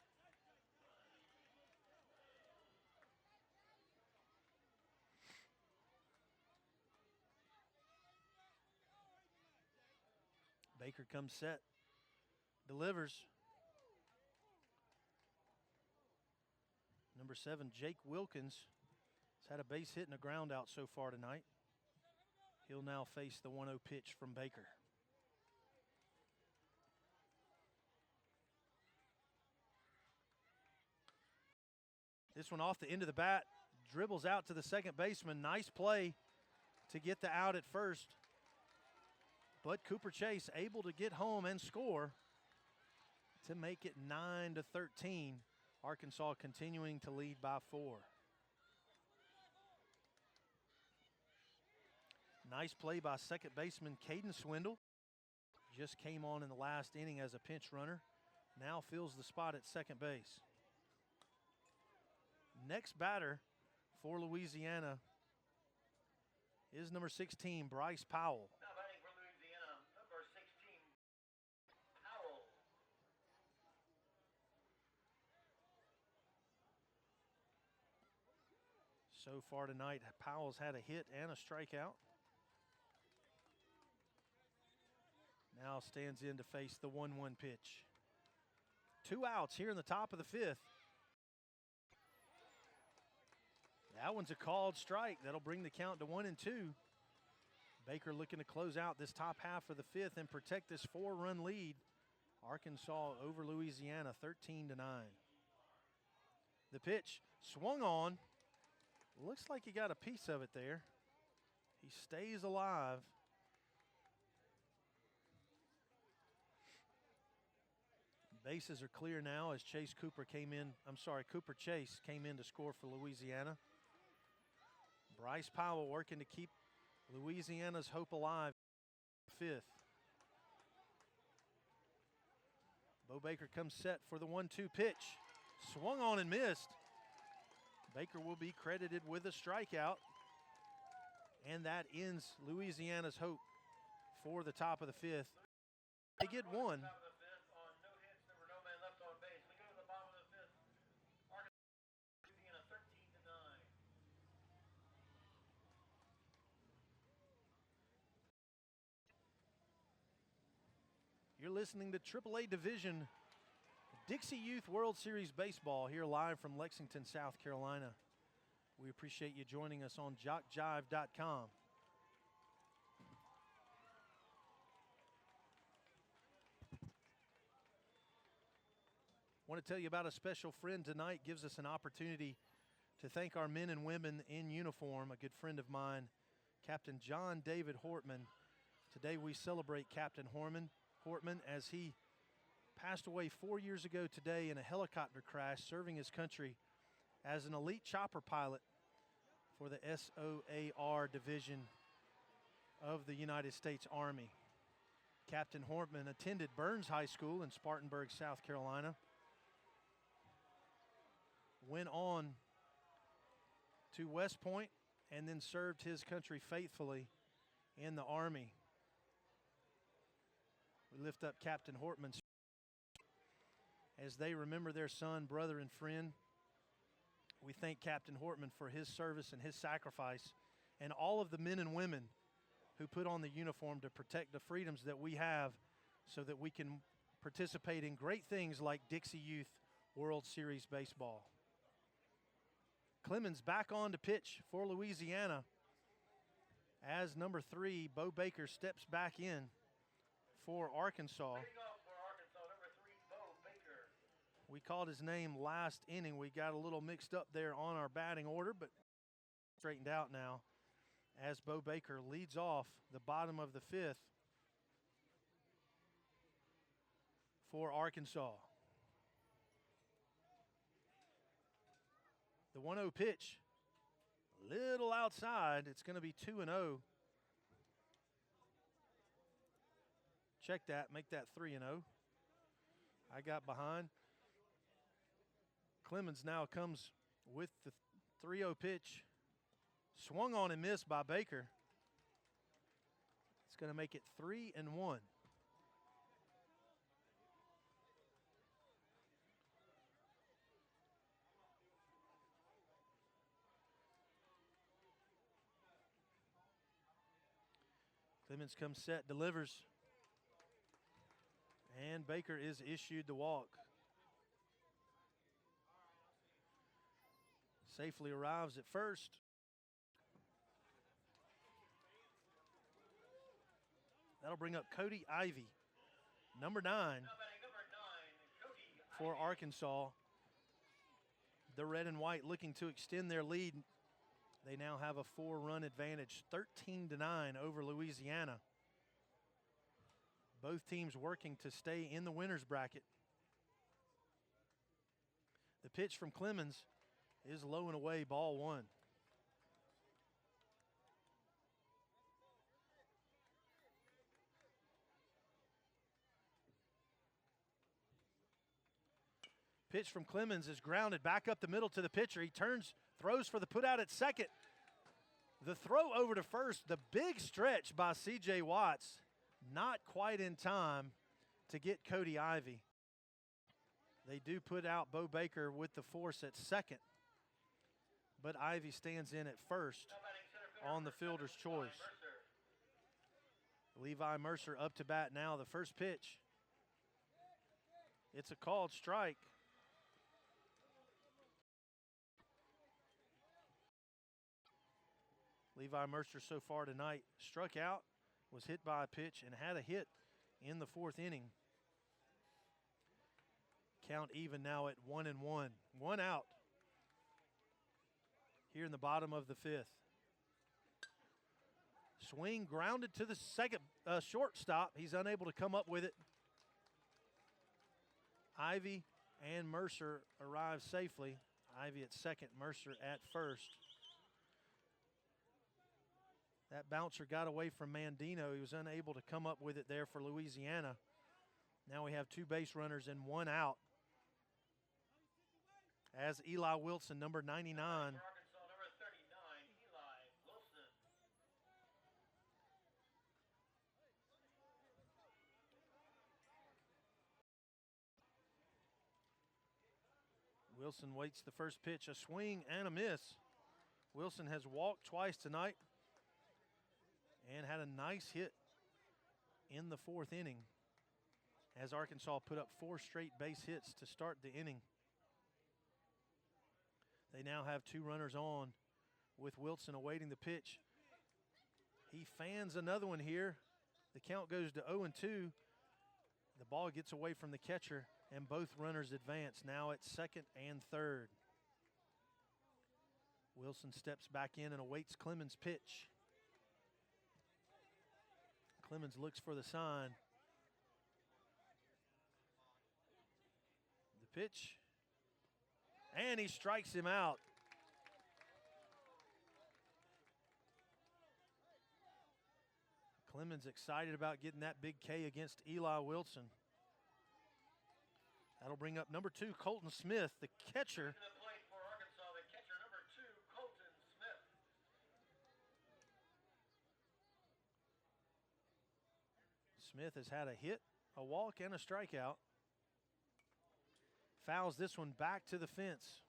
Baker comes set, delivers. Number 7, Jake Wilkins, has had a base hit and a ground out so far tonight. He'll now face the 1-0 pitch from Baker. This one off the end of the bat, dribbles out to the second baseman. Nice play to get the out at first. But Cooper Chase able to get home and score to make it 9-13. Arkansas continuing to lead by 4. Nice play by second baseman Caden Swindle. Just came on in the last inning as a pinch runner. Now fills the spot at second base. Next batter for Louisiana is number 16, Bryce Powell. Now batting for Louisiana, number 16, Powell. So far tonight, Powell's had a hit and a strikeout. Now stands in to face the 1-1 pitch. 2 outs here in the top of the fifth. That one's a called strike. That'll bring the count to 1-2. Baker looking to close out this top half of the fifth and protect this 4-run lead. Arkansas over Louisiana 13-9. The pitch swung on. Looks like he got a piece of it there. He stays alive. Bases are clear now as Cooper Chase came in to score for Louisiana. Bryce Powell working to keep Louisiana's hope alive. Fifth. Bo Baker comes set for the 1-2 pitch. Swung on and missed. Baker will be credited with a strikeout. And that ends Louisiana's hope for the top of the fifth. They get one. You're listening to AAA Division Dixie Youth World Series Baseball here live from Lexington, South Carolina. We appreciate you joining us on JockJive.com. Want to tell you about a special friend tonight. Gives us an opportunity to thank our men and women in uniform. A good friend of mine, Captain John David Hortman. Today we celebrate Captain Hortman as he passed away 4 years ago today in a helicopter crash serving his country as an elite chopper pilot for the SOAR division of the United States Army. Captain Hortman attended Burns High School in Spartanburg, South Carolina. Went on to West Point and then served his country faithfully in the Army. We lift up Captain Hortman as they remember their son, brother, and friend. We thank Captain Hortman for his service and his sacrifice, and all of the men and women who put on the uniform to protect the freedoms that we have so that we can participate in great things like Dixie Youth World Series Baseball. Clemens back on to pitch for Louisiana as number 3, Bo Baker, steps back in for Arkansas. Leading off for Arkansas, number 3, Bo Baker. We called his name last inning. We got a little mixed up there on our batting order, but straightened out now as Bo Baker leads off the bottom of the fifth for Arkansas. The 1-0 pitch, little outside. It's going to be 2-0. Check that, make that 3-0. I got behind. Clemens now comes with the 3-0 pitch. Swung on and missed by Baker. It's going to make it 3-1. Clemens comes set, delivers. And Baker is issued the walk. Safely arrives at first. That'll bring up Cody Ivy, number 9 for Arkansas. The red and white looking to extend their lead. They now have a 4-run advantage, 13-9 over Louisiana. Both teams working to stay in the winner's bracket. The pitch from Clemens is low and away, ball 1. Pitch from Clemens is grounded back up the middle to the pitcher. He turns, throws for the putout at second. The throw over to first, the big stretch by C.J. Watts, not quite in time to get Cody Ivy. They do put out Bo Baker with the force at second, but Ivy stands in at first on the fielder's choice. Levi Mercer up to bat now. The first pitch. It's a called strike. Levi Mercer so far tonight struck out, was hit by a pitch, and had a hit in the 4th inning. Count even now at 1-1. 1 out here in the bottom of the 5th. Swing grounded to the second shortstop. He's unable to come up with it. Ivy and Mercer arrive safely. Ivy at second, Mercer at first. That bouncer got away from Mandino. He was unable to come up with it there for Louisiana. Now we have 2 base runners and 1 out. As Eli Wilson, number 99. Arkansas, number 39, Eli Wilson. Wilson waits the first pitch, a swing and a miss. Wilson has walked twice tonight and had a nice hit in the 4th inning as Arkansas put up 4 straight base hits to start the inning. They now have 2 runners on with Wilson awaiting the pitch. He fans another one here. The count goes to 0-2. The ball gets away from the catcher and both runners advance now at second and third. Wilson steps back in and awaits Clemens' pitch. Clemens looks for the sign. The pitch. And he strikes him out. Clemens excited about getting that big K against Eli Wilson. That'll bring up number 2, Colton Smith, the catcher. To the plate for Arkansas, the catcher, number 2, Colton Smith. Smith has had a hit, a walk, and a strikeout. Fouls this one back to the fence.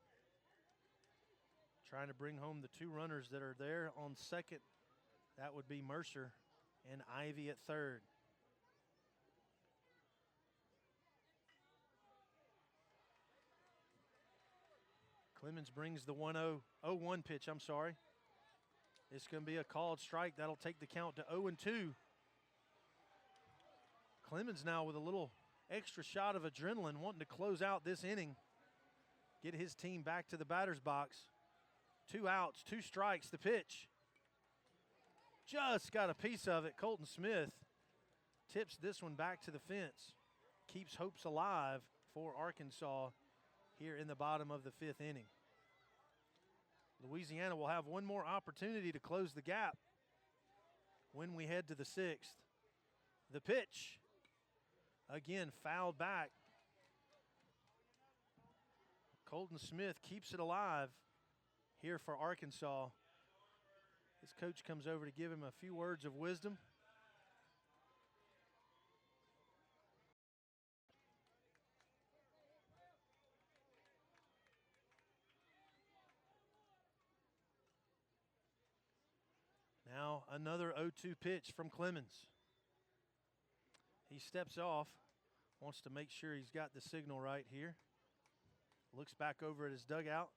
Trying to bring home the 2 runners that are there on second. That would be Mercer and Ivy at third. Clemens brings the 1-0 pitch, I'm sorry. It's going to be a called strike. That'll take the count to 0-2. Clemens now with a little extra shot of adrenaline, wanting to close out this inning, get his team back to the batter's box. 2 outs, 2 strikes, the pitch. Just got a piece of it. Colton Smith tips this one back to the fence. Keeps hopes alive for Arkansas here in the bottom of the 5th inning. Louisiana will have one more opportunity to close the gap when we head to the 6th. The pitch, again, fouled back. Colton Smith keeps it alive here for Arkansas. His coach comes over to give him a few words of wisdom. Now another 0-2 pitch from Clemens. He steps off, wants to make sure he's got the signal right here. Looks back over at his dugout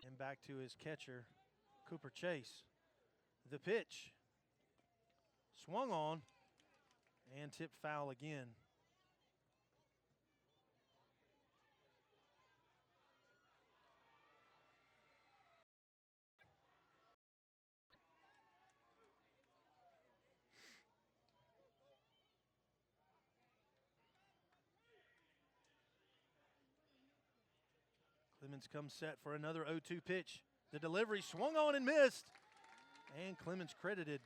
and back to his catcher, Cooper Chase. The pitch, swung on and tipped foul again. Clemens comes set for another 0-2 pitch. The delivery swung on and missed. And Clemens credited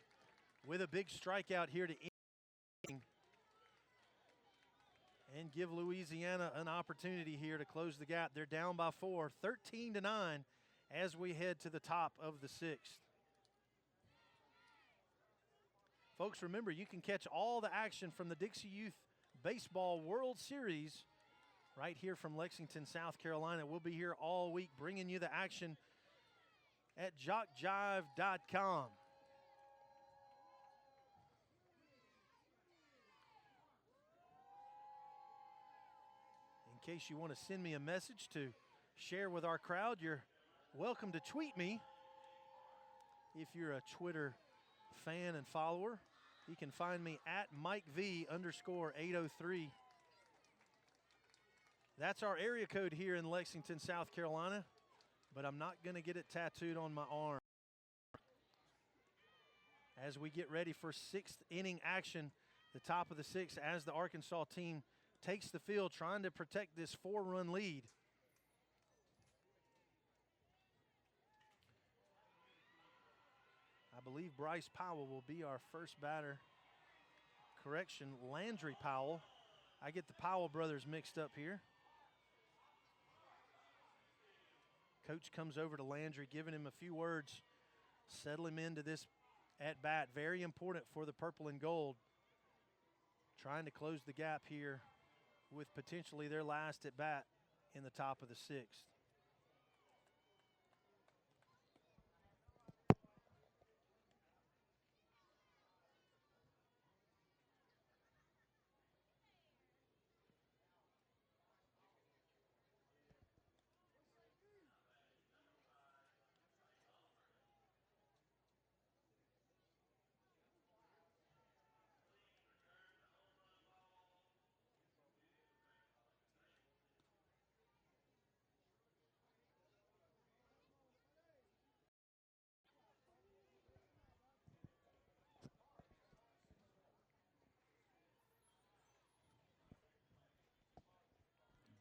with a big strikeout here to end and give Louisiana an opportunity here to close the gap. They're down by 4, 13-9 as we head to the top of the 6th. Folks, remember, you can catch all the action from the Dixie Youth Baseball World Series right here from Lexington, South Carolina. We'll be here all week bringing you the action at JockJive.com. In case you want to send me a message to share with our crowd, you're welcome to tweet me. If you're a Twitter fan and follower, you can find me at MikeV_803. That's our area code here in Lexington, South Carolina, but I'm not going to get it tattooed on my arm. As we get ready for 6th inning action, the top of the 6th, as the Arkansas team takes the field trying to protect this 4-run lead. I believe Bryce Powell will be our first batter. Correction, Landry Powell. I get the Powell brothers mixed up here. Coach comes over to Landry, giving him a few words, settle him into this at-bat. Very important for the purple and gold. Trying to close the gap here with potentially their last at-bat in the top of the 6th.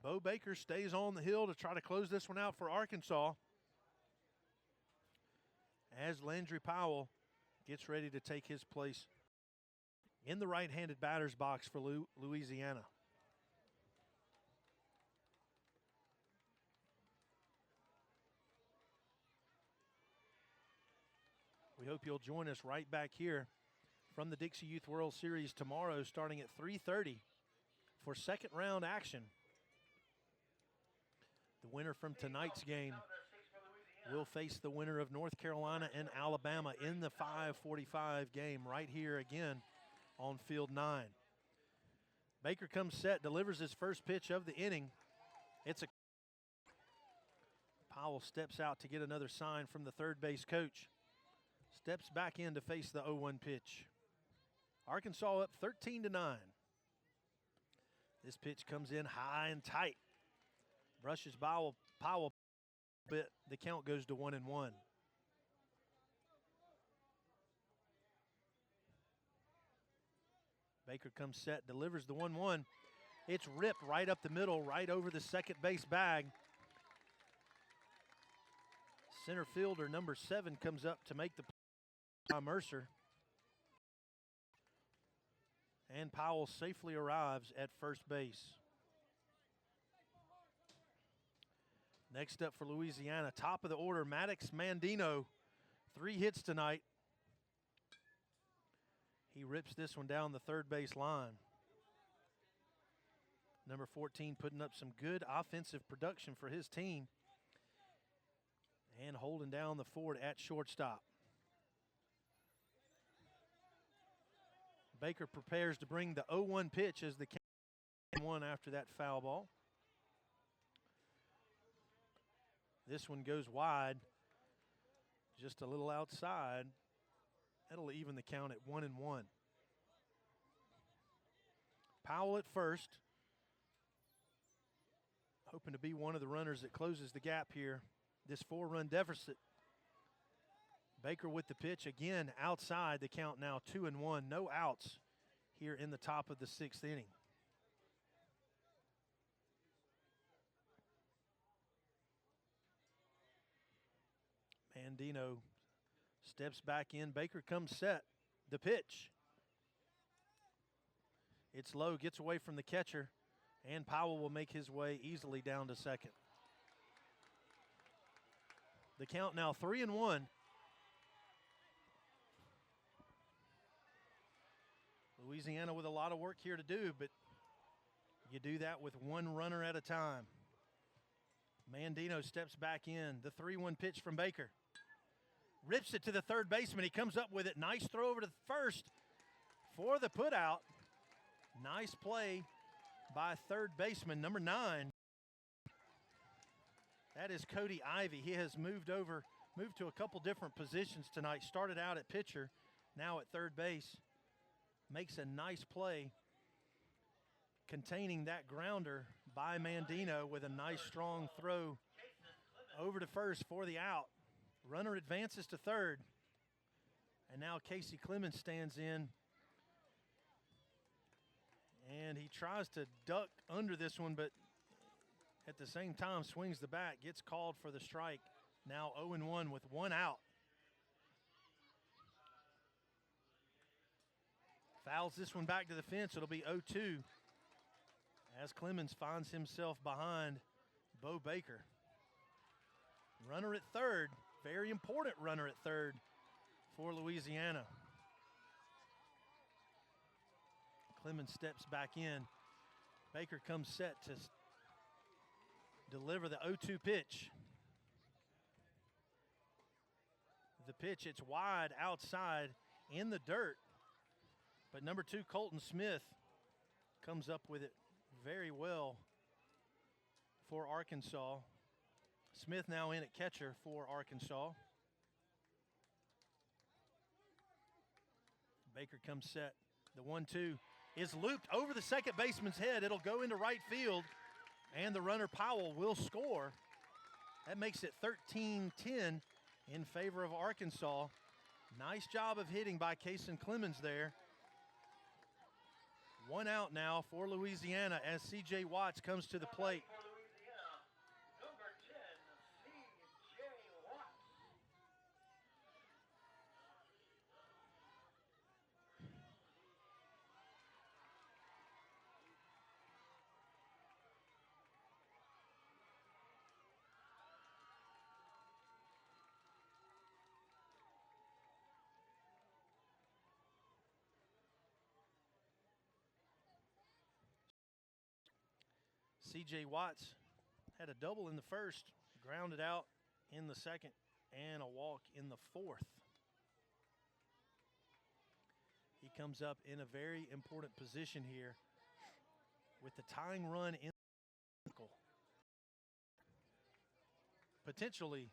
Bo Baker stays on the hill to try to close this one out for Arkansas, as Landry Powell gets ready to take his place in the right-handed batter's box for Louisiana. We hope you'll join us right back here from the Dixie Youth World Series tomorrow, starting at 3:30 for second round action. The winner from tonight's game will face the winner of North Carolina and Alabama in the 5:45 game right here again on Field 9. Baker comes set, delivers his first pitch of the inning. Powell steps out to get another sign from the third base coach. Steps back in to face the 0-1 pitch. Arkansas up 13-9. This pitch comes in high and tight. Brushes Powell a bit. The count goes to 1-1. Baker comes set, delivers the 1-1. It's ripped right up the middle, right over the second base bag. Center fielder number 7 comes up to make the play, Mercer. And Powell safely arrives at first base. Next up for Louisiana, top of the order, Maddox Mandino. 3 hits tonight. He rips this one down the third base line. Number 14 putting up some good offensive production for his team. And holding down the fort at shortstop. Baker prepares to bring the 0-1 pitch as the count 1 after that foul ball. This one goes wide, just a little outside. That'll even the count at 1-1. Powell at first, hoping to be one of the runners that closes the gap here. This 4-run deficit. Baker with the pitch again outside. The count now 2-1. No outs here in the top of the 6th inning. Mandino steps back in. Baker comes set. The pitch. It's low, gets away from the catcher, and Powell will make his way easily down to second. The count now 3-1. Louisiana with a lot of work here to do, but you do that with one runner at a time. Mandino steps back in. The 3-1 pitch from Baker. Rips it to the third baseman. He comes up with it. Nice throw over to first for the putout. Nice play by third baseman, number 9. That is Cody Ivey. He has moved to a couple different positions tonight. Started out at pitcher, now at third base. Makes a nice play containing that grounder by Mandino with a nice strong throw over to first for the out. Runner advances to third. And now Casey Clemens stands in. And he tries to duck under this one, but at the same time swings the bat, gets called for the strike. Now 0-1 with 1 out. Fouls this one back to the fence. It'll be 0-2 as Clemens finds himself behind Bo Baker. Runner at third. Very important runner at third for Louisiana. Clemens steps back in. Baker comes set to deliver the 0-2 pitch. The pitch, it's wide outside in the dirt. But number 2, Colton Smith, comes up with it very well for Arkansas. Smith now in at catcher for Arkansas. Baker comes set. The 1-2 is looped over the second baseman's head. It'll go into right field, and the runner Powell will score. That makes it 13-10 in favor of Arkansas. Nice job of hitting by Kason Clemens there. 1 out now for Louisiana as C.J. Watts comes to the plate. C.J. Watts had a double in the first, grounded out in the second, and a walk in the fourth. He comes up in a very important position here with the tying run in the potentially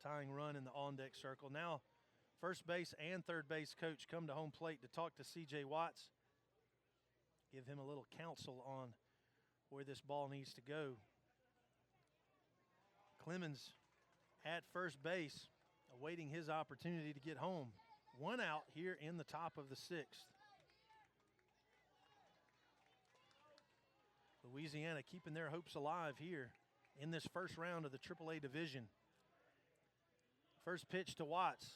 tying run in the on-deck circle. Now, first base and third base coach come to home plate to talk to C.J. Watts, give him a little counsel on where this ball needs to go. Clemens at first base, awaiting his opportunity to get home. One out here in the top of the sixth. Louisiana keeping their hopes alive here in this first round of the AAA division. First pitch to Watts.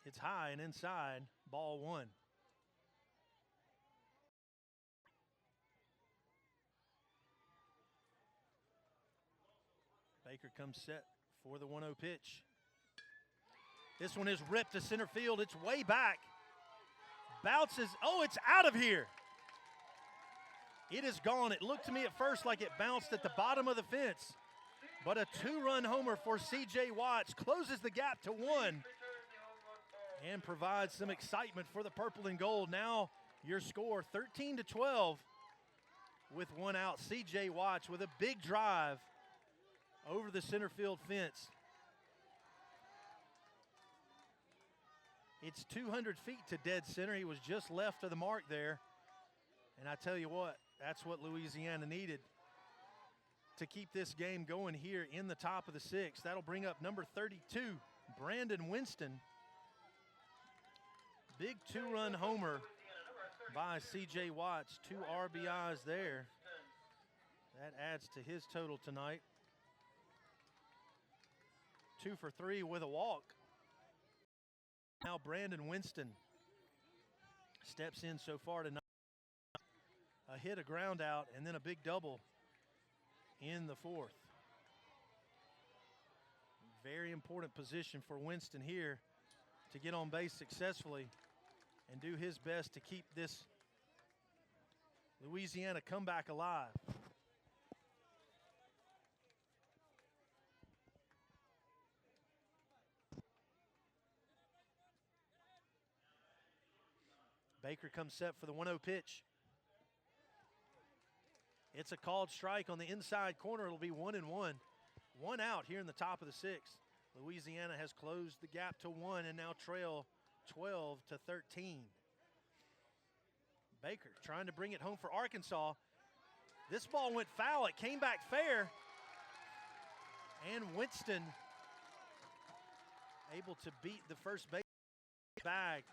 It's high and inside, ball one. Baker comes set for the 1-0 pitch. This one is ripped to center field. It's way back. Bounces. Oh, it's out of here. It is gone. It looked to me at first like it bounced at the bottom of the fence. But a two-run homer for C.J. Watts closes the gap to one and provides some excitement for the purple and gold. Now your score 13-12 with one out. C.J. Watts with a big drive over the center field fence. It's 200 feet to dead center. He was just left of the mark there. And I tell you what, that's what Louisiana needed to keep this game going here in the top of the sixth. That'll bring up number 32, Brandon Winston. Big two-run homer by C.J. Watts. 2 RBIs there. That adds to his total tonight. 2 for 3 with a walk. Now Brandon Winston steps in so far tonight. A hit, a ground out, and then a big double in the fourth. Very important position for Winston here to get on base successfully and do his best to keep this Louisiana comeback alive. Baker comes set for the 1-0 pitch. It's a called strike on the inside corner. It'll be 1-1. One out here in the top of the sixth. Louisiana has closed the gap to 1 and now trail 12-13. Baker trying to bring it home for Arkansas. This ball went foul. It came back fair. And Winston able to beat the first base bag.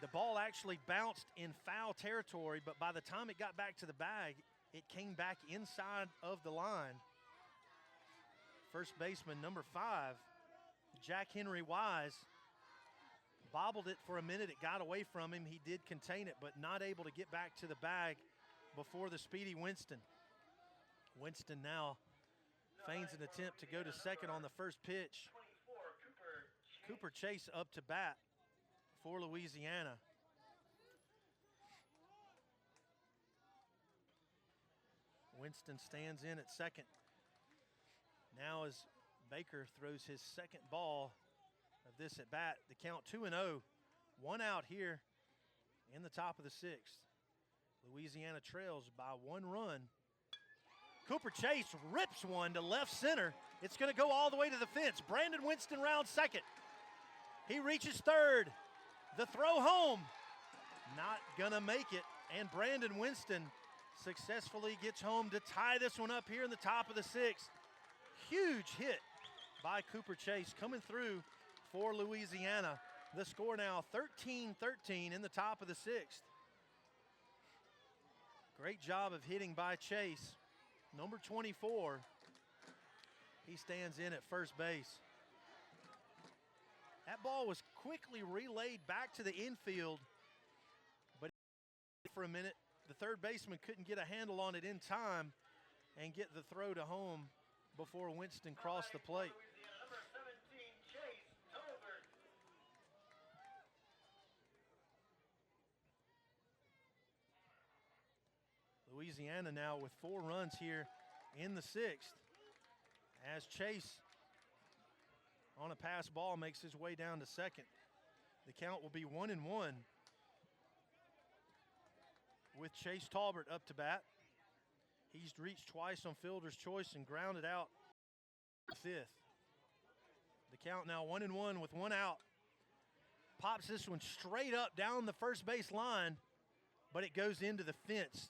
The ball actually bounced in foul territory, but by the time it got back to the bag, it came back inside of the line. First baseman number 5, Jack Henry Wise, bobbled it for a minute. It got away from him. He did contain it, but not able to get back to the bag before the speedy Winston. Winston now feigns an attempt to go to second on the first pitch. Cooper Chase up to bat for Louisiana. Winston stands in at second. Now as Baker throws his second ball of this at bat, the count 2-0. One out here in the top of the sixth. Louisiana trails by 1 run. Cooper Chase rips one to left center. It's going to go all the way to the fence. Brandon Winston rounds second. He reaches third. The throw home, not gonna make it. And Brandon Winston successfully gets home to tie this one up here in the top of the sixth. Huge hit by Cooper Chase coming through for Louisiana. The score now 13-13 in the top of the sixth. Great job of hitting by Chase. Number 24, he stands in at first base. That ball was quickly relayed back to the infield, but for a minute, the third baseman couldn't get a handle on it in time and get the throw to home before Winston crossed the plate. Number 17, Chase Tolbert. Louisiana now with 4 runs here in the sixth as Chase on a pass ball makes his way down to second. The count will be 1-1 with Chase Tolbert up to bat. He's reached twice on fielder's choice and grounded out fifth. The count now 1-1 with 1 out. Pops this one straight up down the first base line, but it goes into the fence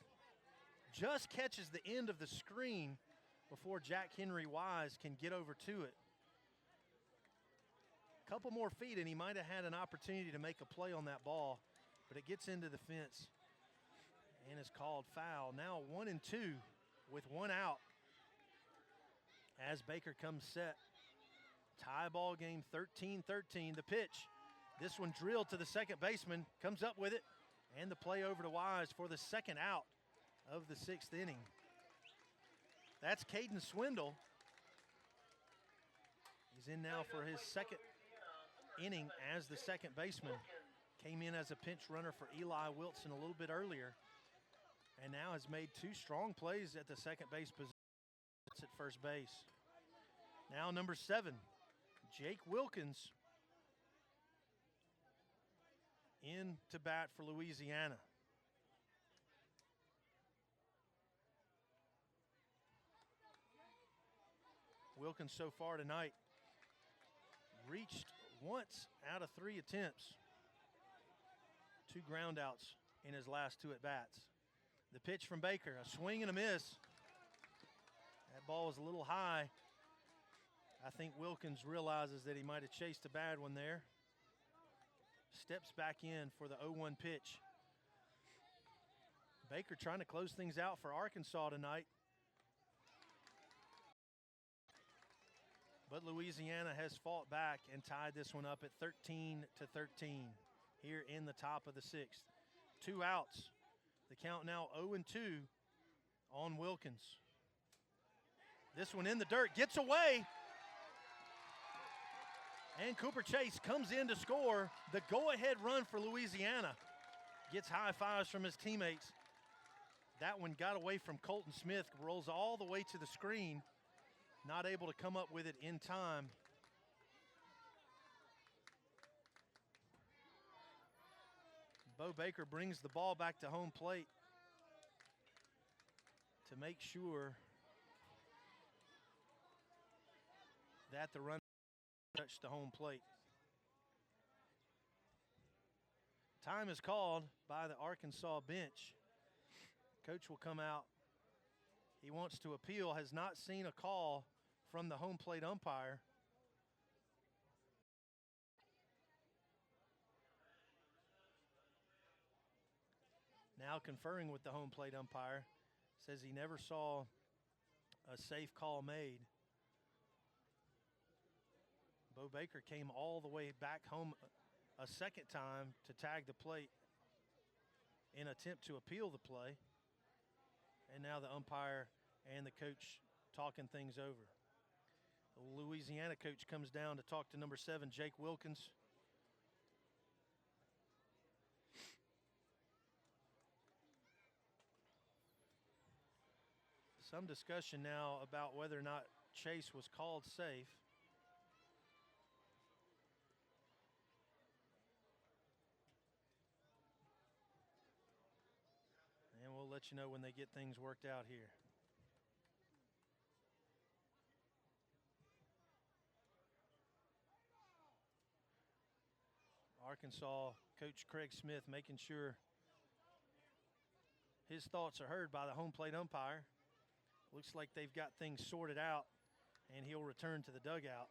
just catches the end of the screen before Jack Henry Wise can get over to it. A couple more feet and he might have had an opportunity to make a play on that ball, but it gets into the fence and is called foul. Now 1-2 with one out as Baker comes set. Tie ball game, 13-13. The pitch, this one drilled to the second baseman, comes up with it, and the play over to Wise for the second out of the sixth inning. That's Caden Swindle. He's in now for his second inning as the second baseman. Came in as a pinch runner for Eli Wilson a little bit earlier, and now has made two strong plays at the second base position at first base. Now number 7, Jake Wilkins in to bat for Louisiana. Wilkins so far tonight reached once out of 3 attempts. 2 groundouts in his last 2 at-bats. The pitch from Baker, a swing and a miss. That ball was a little high. I think Wilkins realizes that he might have chased a bad one there. Steps back in for the 0-1 pitch. Baker trying to close things out for Arkansas tonight. But Louisiana has fought back and tied this one up at 13-13 here in the top of the 6th. 2 outs. The count now 0-2 on Wilkins. This one in the dirt, gets away. And Cooper Chase comes in to score the go-ahead run for Louisiana. Gets high fives from his teammates. That one got away from Colton Smith, rolls all the way to the screen. Not able to come up with it in time. Bo Baker brings the ball back to home plate to make sure that the run touched the home plate. Time is called by the Arkansas bench. Coach will come out. He wants to appeal, has not seen a call from the home plate umpire. Now conferring with the home plate umpire, says he never saw a safe call made. Bo Baker came all the way back home a second time to tag the plate in attempt to appeal the play. And now the umpire and the coach talking things over. The Louisiana coach comes down to talk to number 7, Jake Wilkins. Some discussion now about whether or not Chase was called safe. And we'll let you know when they get things worked out here. Arkansas coach Craig Smith making sure his thoughts are heard by the home plate umpire. Looks like they've got things sorted out, and he'll return to the dugout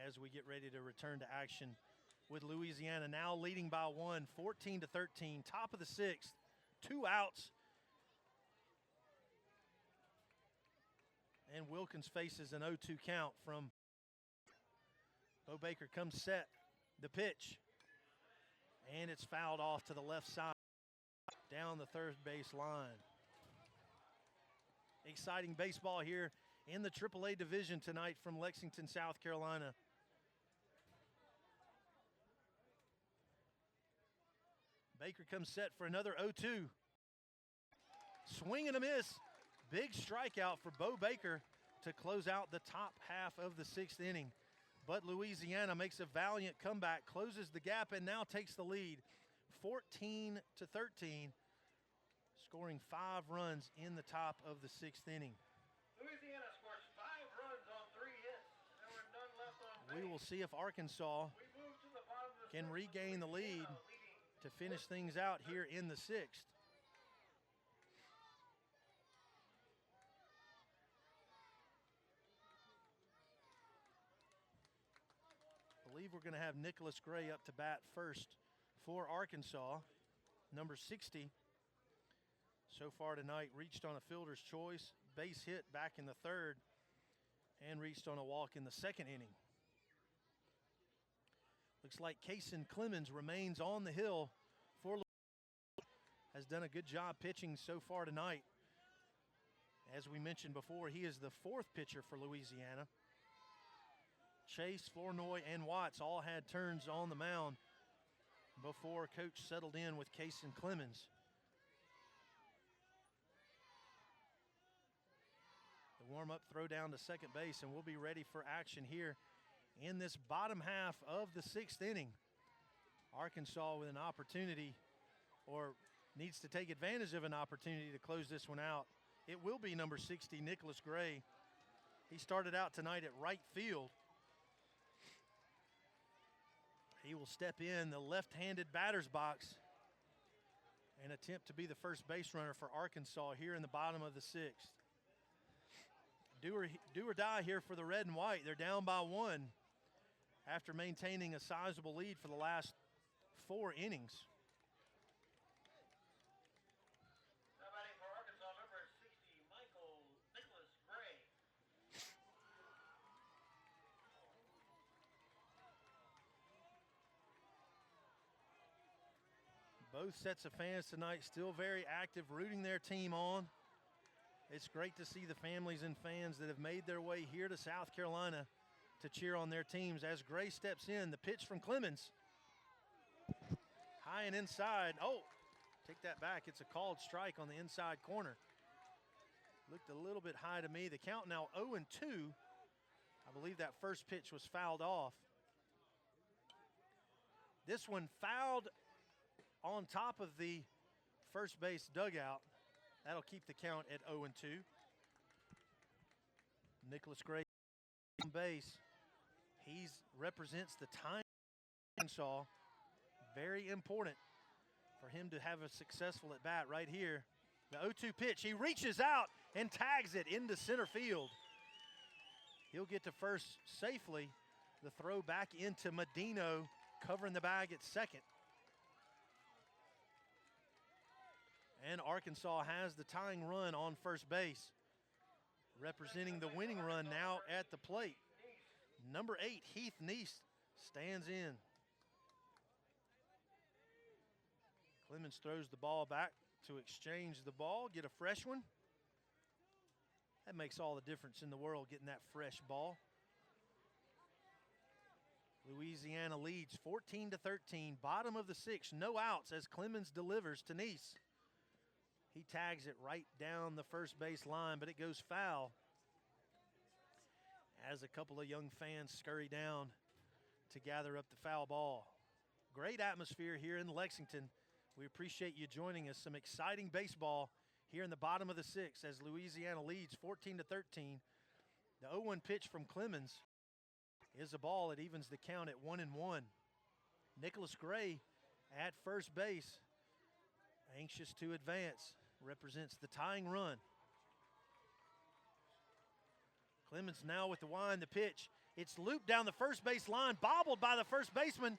as we get ready to return to action with Louisiana now leading by 1, 14-13, top of the 6th, 2 outs. And Wilkins faces an 0-2 count from Bo Baker. Comes set, the pitch, and it's fouled off to the left side down the third base line. Exciting baseball here in the AAA division tonight from Lexington, South Carolina. Baker comes set for another 0-2. Swing and a miss. Big strikeout for Bo Baker to close out the top half of the 6th inning. But Louisiana makes a valiant comeback, closes the gap, and now takes the lead 14-13, scoring 5 runs in the top of the 6th inning. Louisiana scores 5 runs on 3 hits. There were none left on base. We will see if Arkansas We move to the bottom of the can 6th, regain the lead Louisiana leading to finish things out here in the 6th. believe we're going to have Nicholas Gray up to bat first for Arkansas. Number 60 so far tonight reached on a fielder's choice, base hit back in the third, and reached on a walk in the second inning. Looks like Kason Clemens remains on the hill for Louisiana. Has done a good job pitching so far tonight. As we mentioned before, he is the fourth pitcher for Louisiana. Chase, Flournoy, and Watts all had turns on the mound before coach settled in with Kason Clemens. The warm-up throw down to second base, and we'll be ready for action here in this bottom half of the sixth inning. Arkansas with an opportunity, or needs to take advantage of an opportunity to close this one out. It will be number 60, Nicholas Gray. He started out tonight at right field. He will step in the left-handed batter's box and attempt to be the first base runner for Arkansas here in the bottom of the sixth. Do or die here for the red and white. They're down by one after maintaining a sizable lead for the last 4 innings. Now batting for Arkansas, number 60, Nicholas Gray. Both sets of fans tonight still very active, rooting their team on. It's great to see the families and fans that have made their way here to South Carolina to cheer on their teams. As Gray steps in, the pitch from Clemens. High and inside. Oh, take that back. It's a called strike on the inside corner. Looked a little bit high to me. The count now 0-2. I believe that first pitch was fouled off. This one fouled on top of the first base dugout. That'll keep the count at 0-2. Nicholas Gray on base. He represents the time of Arkansas. Very important for him to have a successful at bat right here. The 0-2 pitch. He reaches out and tags it into center field. He'll get to first safely. The throw back into Medino, covering the bag at second. And Arkansas has the tying run on first base. Representing the winning run now at the plate. Number 8, Heath Neese, stands in. Clemens throws the ball back to exchange the ball, get a fresh one. That makes all the difference in the world, getting that fresh ball. Louisiana leads 14-13, bottom of the sixth, no outs as Clemens delivers to Neese. He tags it right down the first base line, but it goes foul as a couple of young fans scurry down to gather up the foul ball. Great atmosphere here in Lexington. We appreciate you joining us. Some exciting baseball here in the bottom of the sixth as Louisiana leads 14-13. The 0-1 pitch from Clemens is a ball that evens the count at 1-1. Nicholas Gray at first base, anxious to advance, represents the tying run. Clemens now with the wind, the pitch. It's looped down the first base line, bobbled by the first baseman.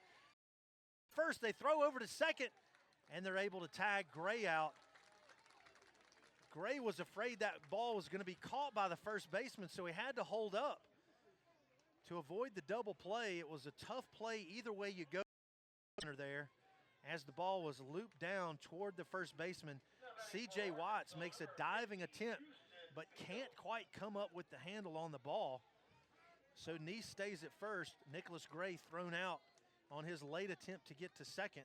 First, they throw over to second, and they're able to tag Gray out. Gray was afraid that ball was going to be caught by the first baseman, so he had to hold up. To avoid the double play, it was a tough play either way you go there, as the ball was looped down toward the first baseman. C.J. Watts makes a diving attempt, but can't quite come up with the handle on the ball. So Neese stays at first. Nicholas Gray thrown out on his late attempt to get to second.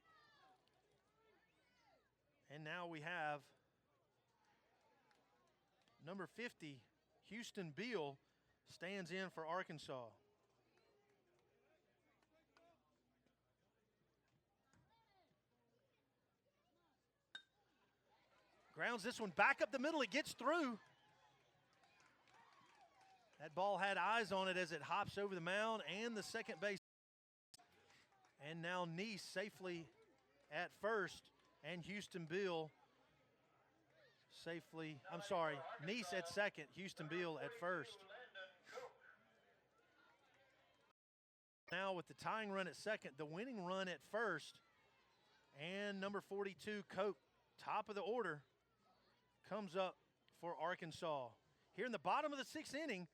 And now we have number 50, Houston Beal, stands in for Arkansas. Grounds this one back up the middle. It gets through. That ball had eyes on it as it hops over the mound and the second base. And now Neese safely at first, and Houston Beal safely, Neese at second, Houston Beal at first. now with the tying run at second, the winning run at first, and number 42, Coke, top of the order, comes up for Arkansas. Here in the bottom of the sixth inning,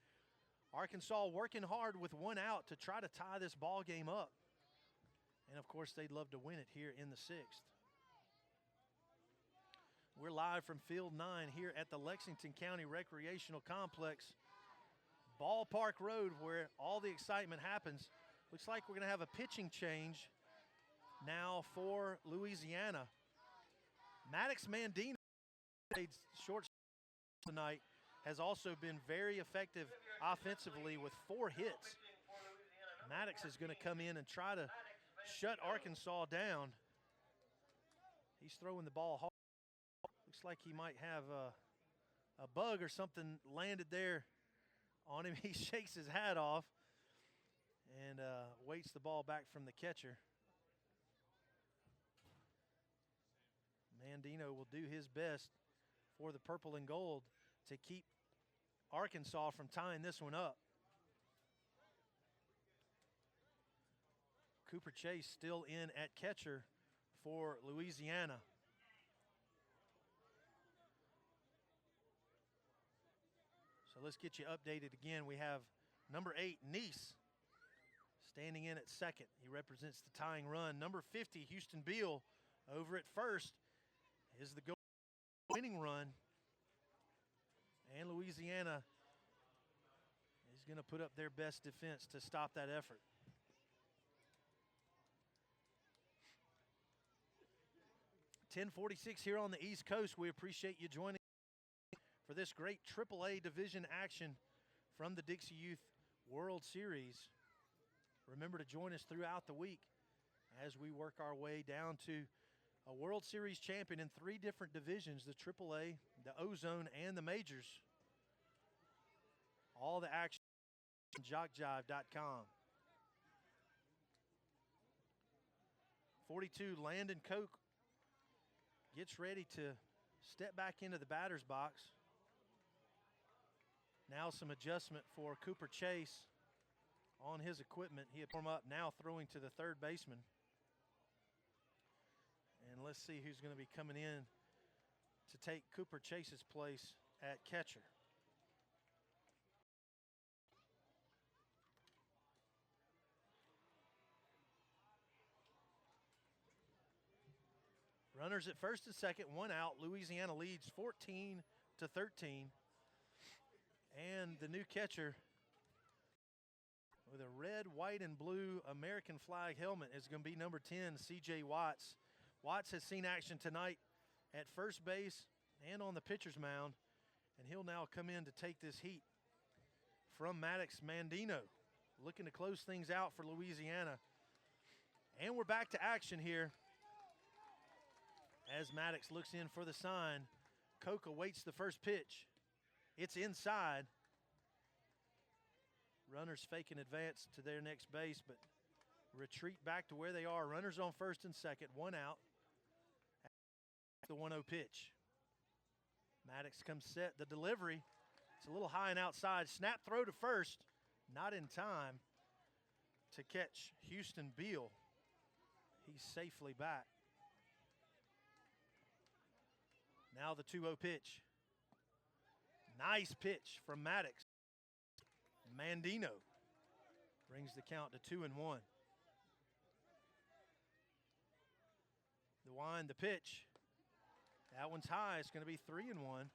Arkansas working hard with one out to try to tie this ball game up. And, of course, they'd love to win it here in the sixth. We're live from Field 9 here at the Lexington County Recreational Complex, Ballpark Road, where all the excitement happens. Looks like we're going to have a pitching change now for Louisiana. Maddox Mandino, played short tonight, has also been very effective offensively with 4 hits. Maddox is going to come in and try to shut Arkansas down. He's throwing the ball hard. Looks like he might have a bug or something landed there on him. He shakes his hat off and waits the ball back from the catcher. Mandino will do his best for the purple and gold to keep Arkansas from tying this one up. Cooper Chase still in at catcher for Louisiana. So let's get you updated again. We have number 8, Neese, standing in at second. He represents the tying run. Number 50, Houston Beal, over at first, is the winning run. And Louisiana is going to put up their best defense to stop that effort. .46 here on the East Coast. We appreciate you joining for this great AAA division action from the Dixie Youth World Series. Remember to join us throughout the week as we work our way down to a World Series champion in 3 different divisions, the AAA, the Ozone, and the Majors. All the action on JockJive.com. 42, Landon Coke gets ready to step back into the batter's box. Now some adjustment for Cooper Chase on his equipment. He had warm up, now throwing to the third baseman. And let's see who's going to be coming in to take Cooper Chase's place at catcher. Runners at first and second, 1 out. Louisiana leads 14-13. And the new catcher with a red, white, and blue American flag helmet is going to be number 10, C.J. Watts. Watts has seen action tonight at first base and on the pitcher's mound, and he'll now come in to take this heat from Maddox Mandino, looking to close things out for Louisiana. And we're back to action here as Maddox looks in for the sign. Coke awaits the first pitch. It's inside. Runners fake an advance to their next base, but retreat back to where they are. Runners on first and second, 1 out. The 1-0 pitch. Maddox comes set. The delivery, it's a little high and outside. Snap throw to first, not in time to catch Houston Beal. He's safely back. Now the 2-0 pitch. Nice pitch from Maddox. Mandino brings the count to 2-1. The wind, the pitch. That one's high. It's going to be 3-1.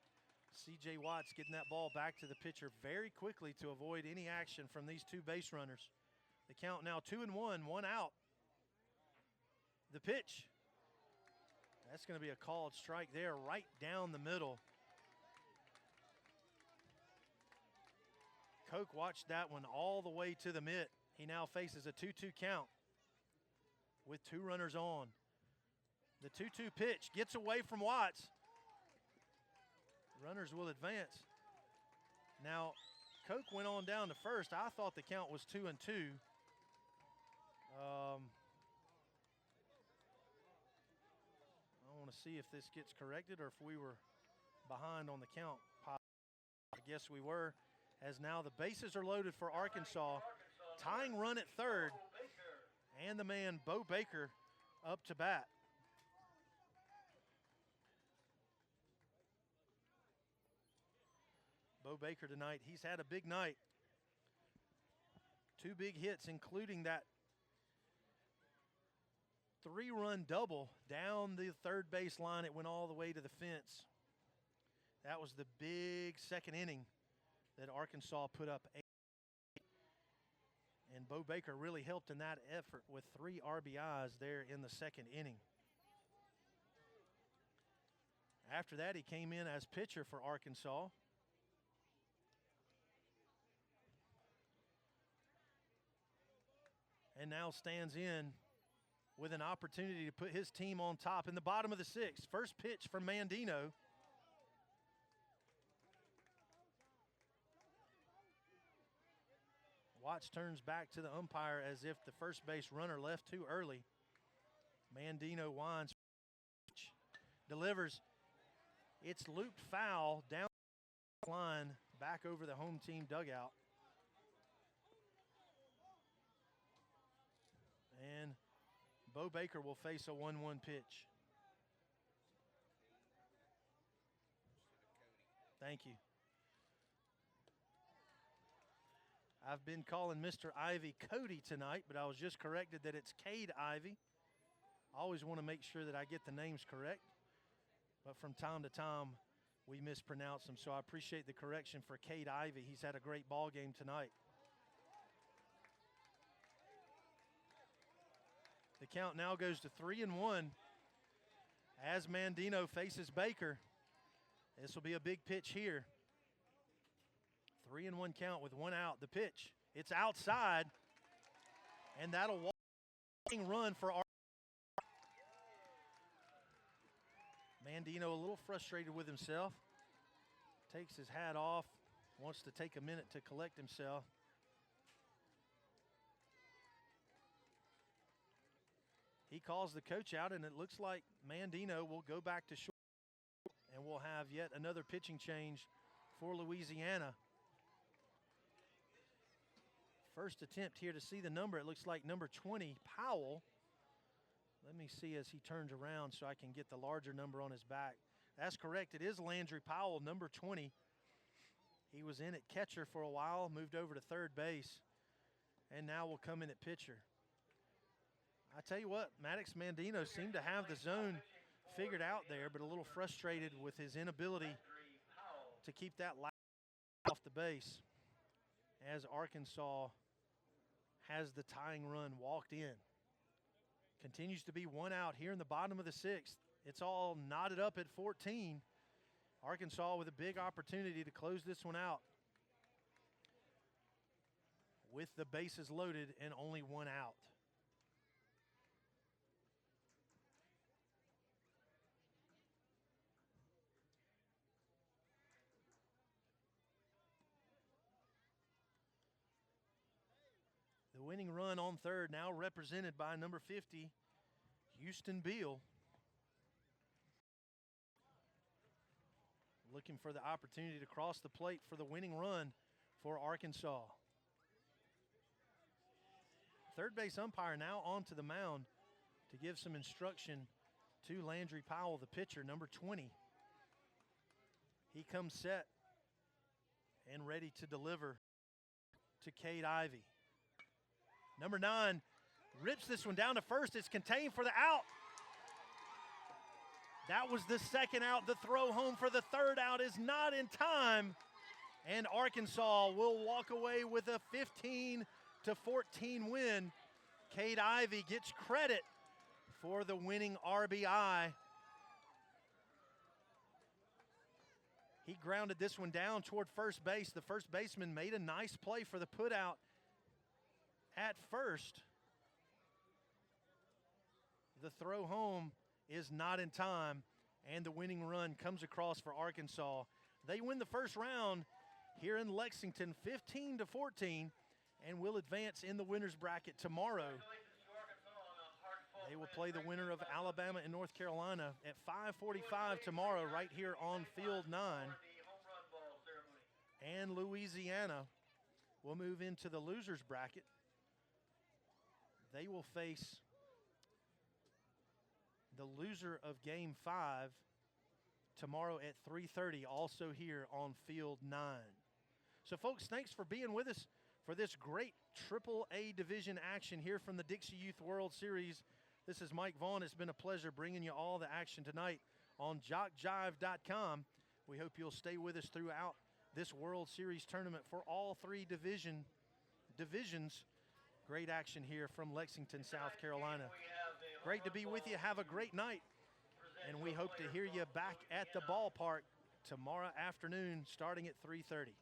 C.J. Watts getting that ball back to the pitcher very quickly to avoid any action from these 2 base runners. The count now 2-1, 1 out. The pitch. That's going to be a called strike there, right down the middle. Coke watched that one all the way to the mitt. He now faces a 2-2 count with 2 runners on. The 2-2 pitch gets away from Watts. Runners will advance. Now, Coke went on down to first. I thought the count was 2-2. I want to see if this gets corrected or if we were behind on the count. I guess we were, as now the bases are loaded for Arkansas. Tying run at third. and the man, Bo Baker, up to bat. Bo Baker tonight, he's had a big night. 2 big hits, including that 3-run double down the third base line. It went all the way to the fence. That was the big second inning that Arkansas put up 8. And Bo Baker really helped in that effort with 3 RBIs there in the second inning. After that, he came in as pitcher for Arkansas. And now stands in with an opportunity to put his team on top in the bottom of the 6th. First pitch from Mandino. Watts turns back to the umpire as if the first base runner left too early. Mandino winds, delivers. It's looped foul down the line, back over the home team dugout. And Bo Baker will face a 1-1 pitch. Thank you. I've been calling Mr. Ivy Cody tonight, but I was just corrected that it's Cade Ivy. I always want to make sure that I get the names correct, but from time to time we mispronounce them, so I appreciate the correction for Cade Ivy. He's had a great ball game tonight. The count now goes to 3-1 as Mandino faces Baker. This will be a big pitch here. 3-1 count with 1 out. The pitch, it's outside, and that'll walk run for our Mandino, a little frustrated with himself. Takes his hat off, wants to take a minute to collect himself. He calls the coach out, and it looks like Mandino will go back to short, and we'll have yet another pitching change for Louisiana. First attempt here to see the number. It looks like number 20, Powell. Let me see as he turns around so I can get the larger number on his back. That's correct. It is Landry Powell, number 20. He was in at catcher for a while, moved over to third base, and now will come in at pitcher. I tell you what, Maddox Mandino seemed to have the zone figured out there, but a little frustrated with his inability to keep that off the base as Arkansas has the tying run walked in. Continues to be 1 out here in the bottom of the 6th. It's all knotted up at 14. Arkansas with a big opportunity to close this one out with the bases loaded and only 1 out. The winning run on third now represented by number 50, Houston Beal. Looking for the opportunity to cross the plate for the winning run for Arkansas. Third base umpire now onto the mound to give some instruction to Landry Powell, the pitcher, number 20. He comes set and ready to deliver to Cade Ivy. Number 9 rips this one down to first. It's contained for the out. That was the second out. The throw home for the third out is not in time. And Arkansas will walk away with a 15-14 win. Cade Ivy gets credit for the winning RBI. He grounded this one down toward first base. The first baseman made a nice play for the putout at first. The throw home is not in time, and the winning run comes across for Arkansas. They win the first round here in Lexington, 15-14, and will advance in the winner's bracket tomorrow. They will play the winner of Alabama and North Carolina at 5:45 tomorrow right here on Field 9. And Louisiana will move into the loser's bracket They will face the loser of Game 5 tomorrow at 3:30, also here on Field 9. So, folks, thanks for being with us for this great AAA division action here from the Dixie Youth World Series. This is Mike Vaughn. It's been a pleasure bringing you all the action tonight on JockJive.com. We hope you'll stay with us throughout this World Series tournament for all three divisions. Great action here from Lexington, South Carolina. Great to be with you. Have a great night. And we hope to hear you back at the ballpark tomorrow afternoon starting at 3:30.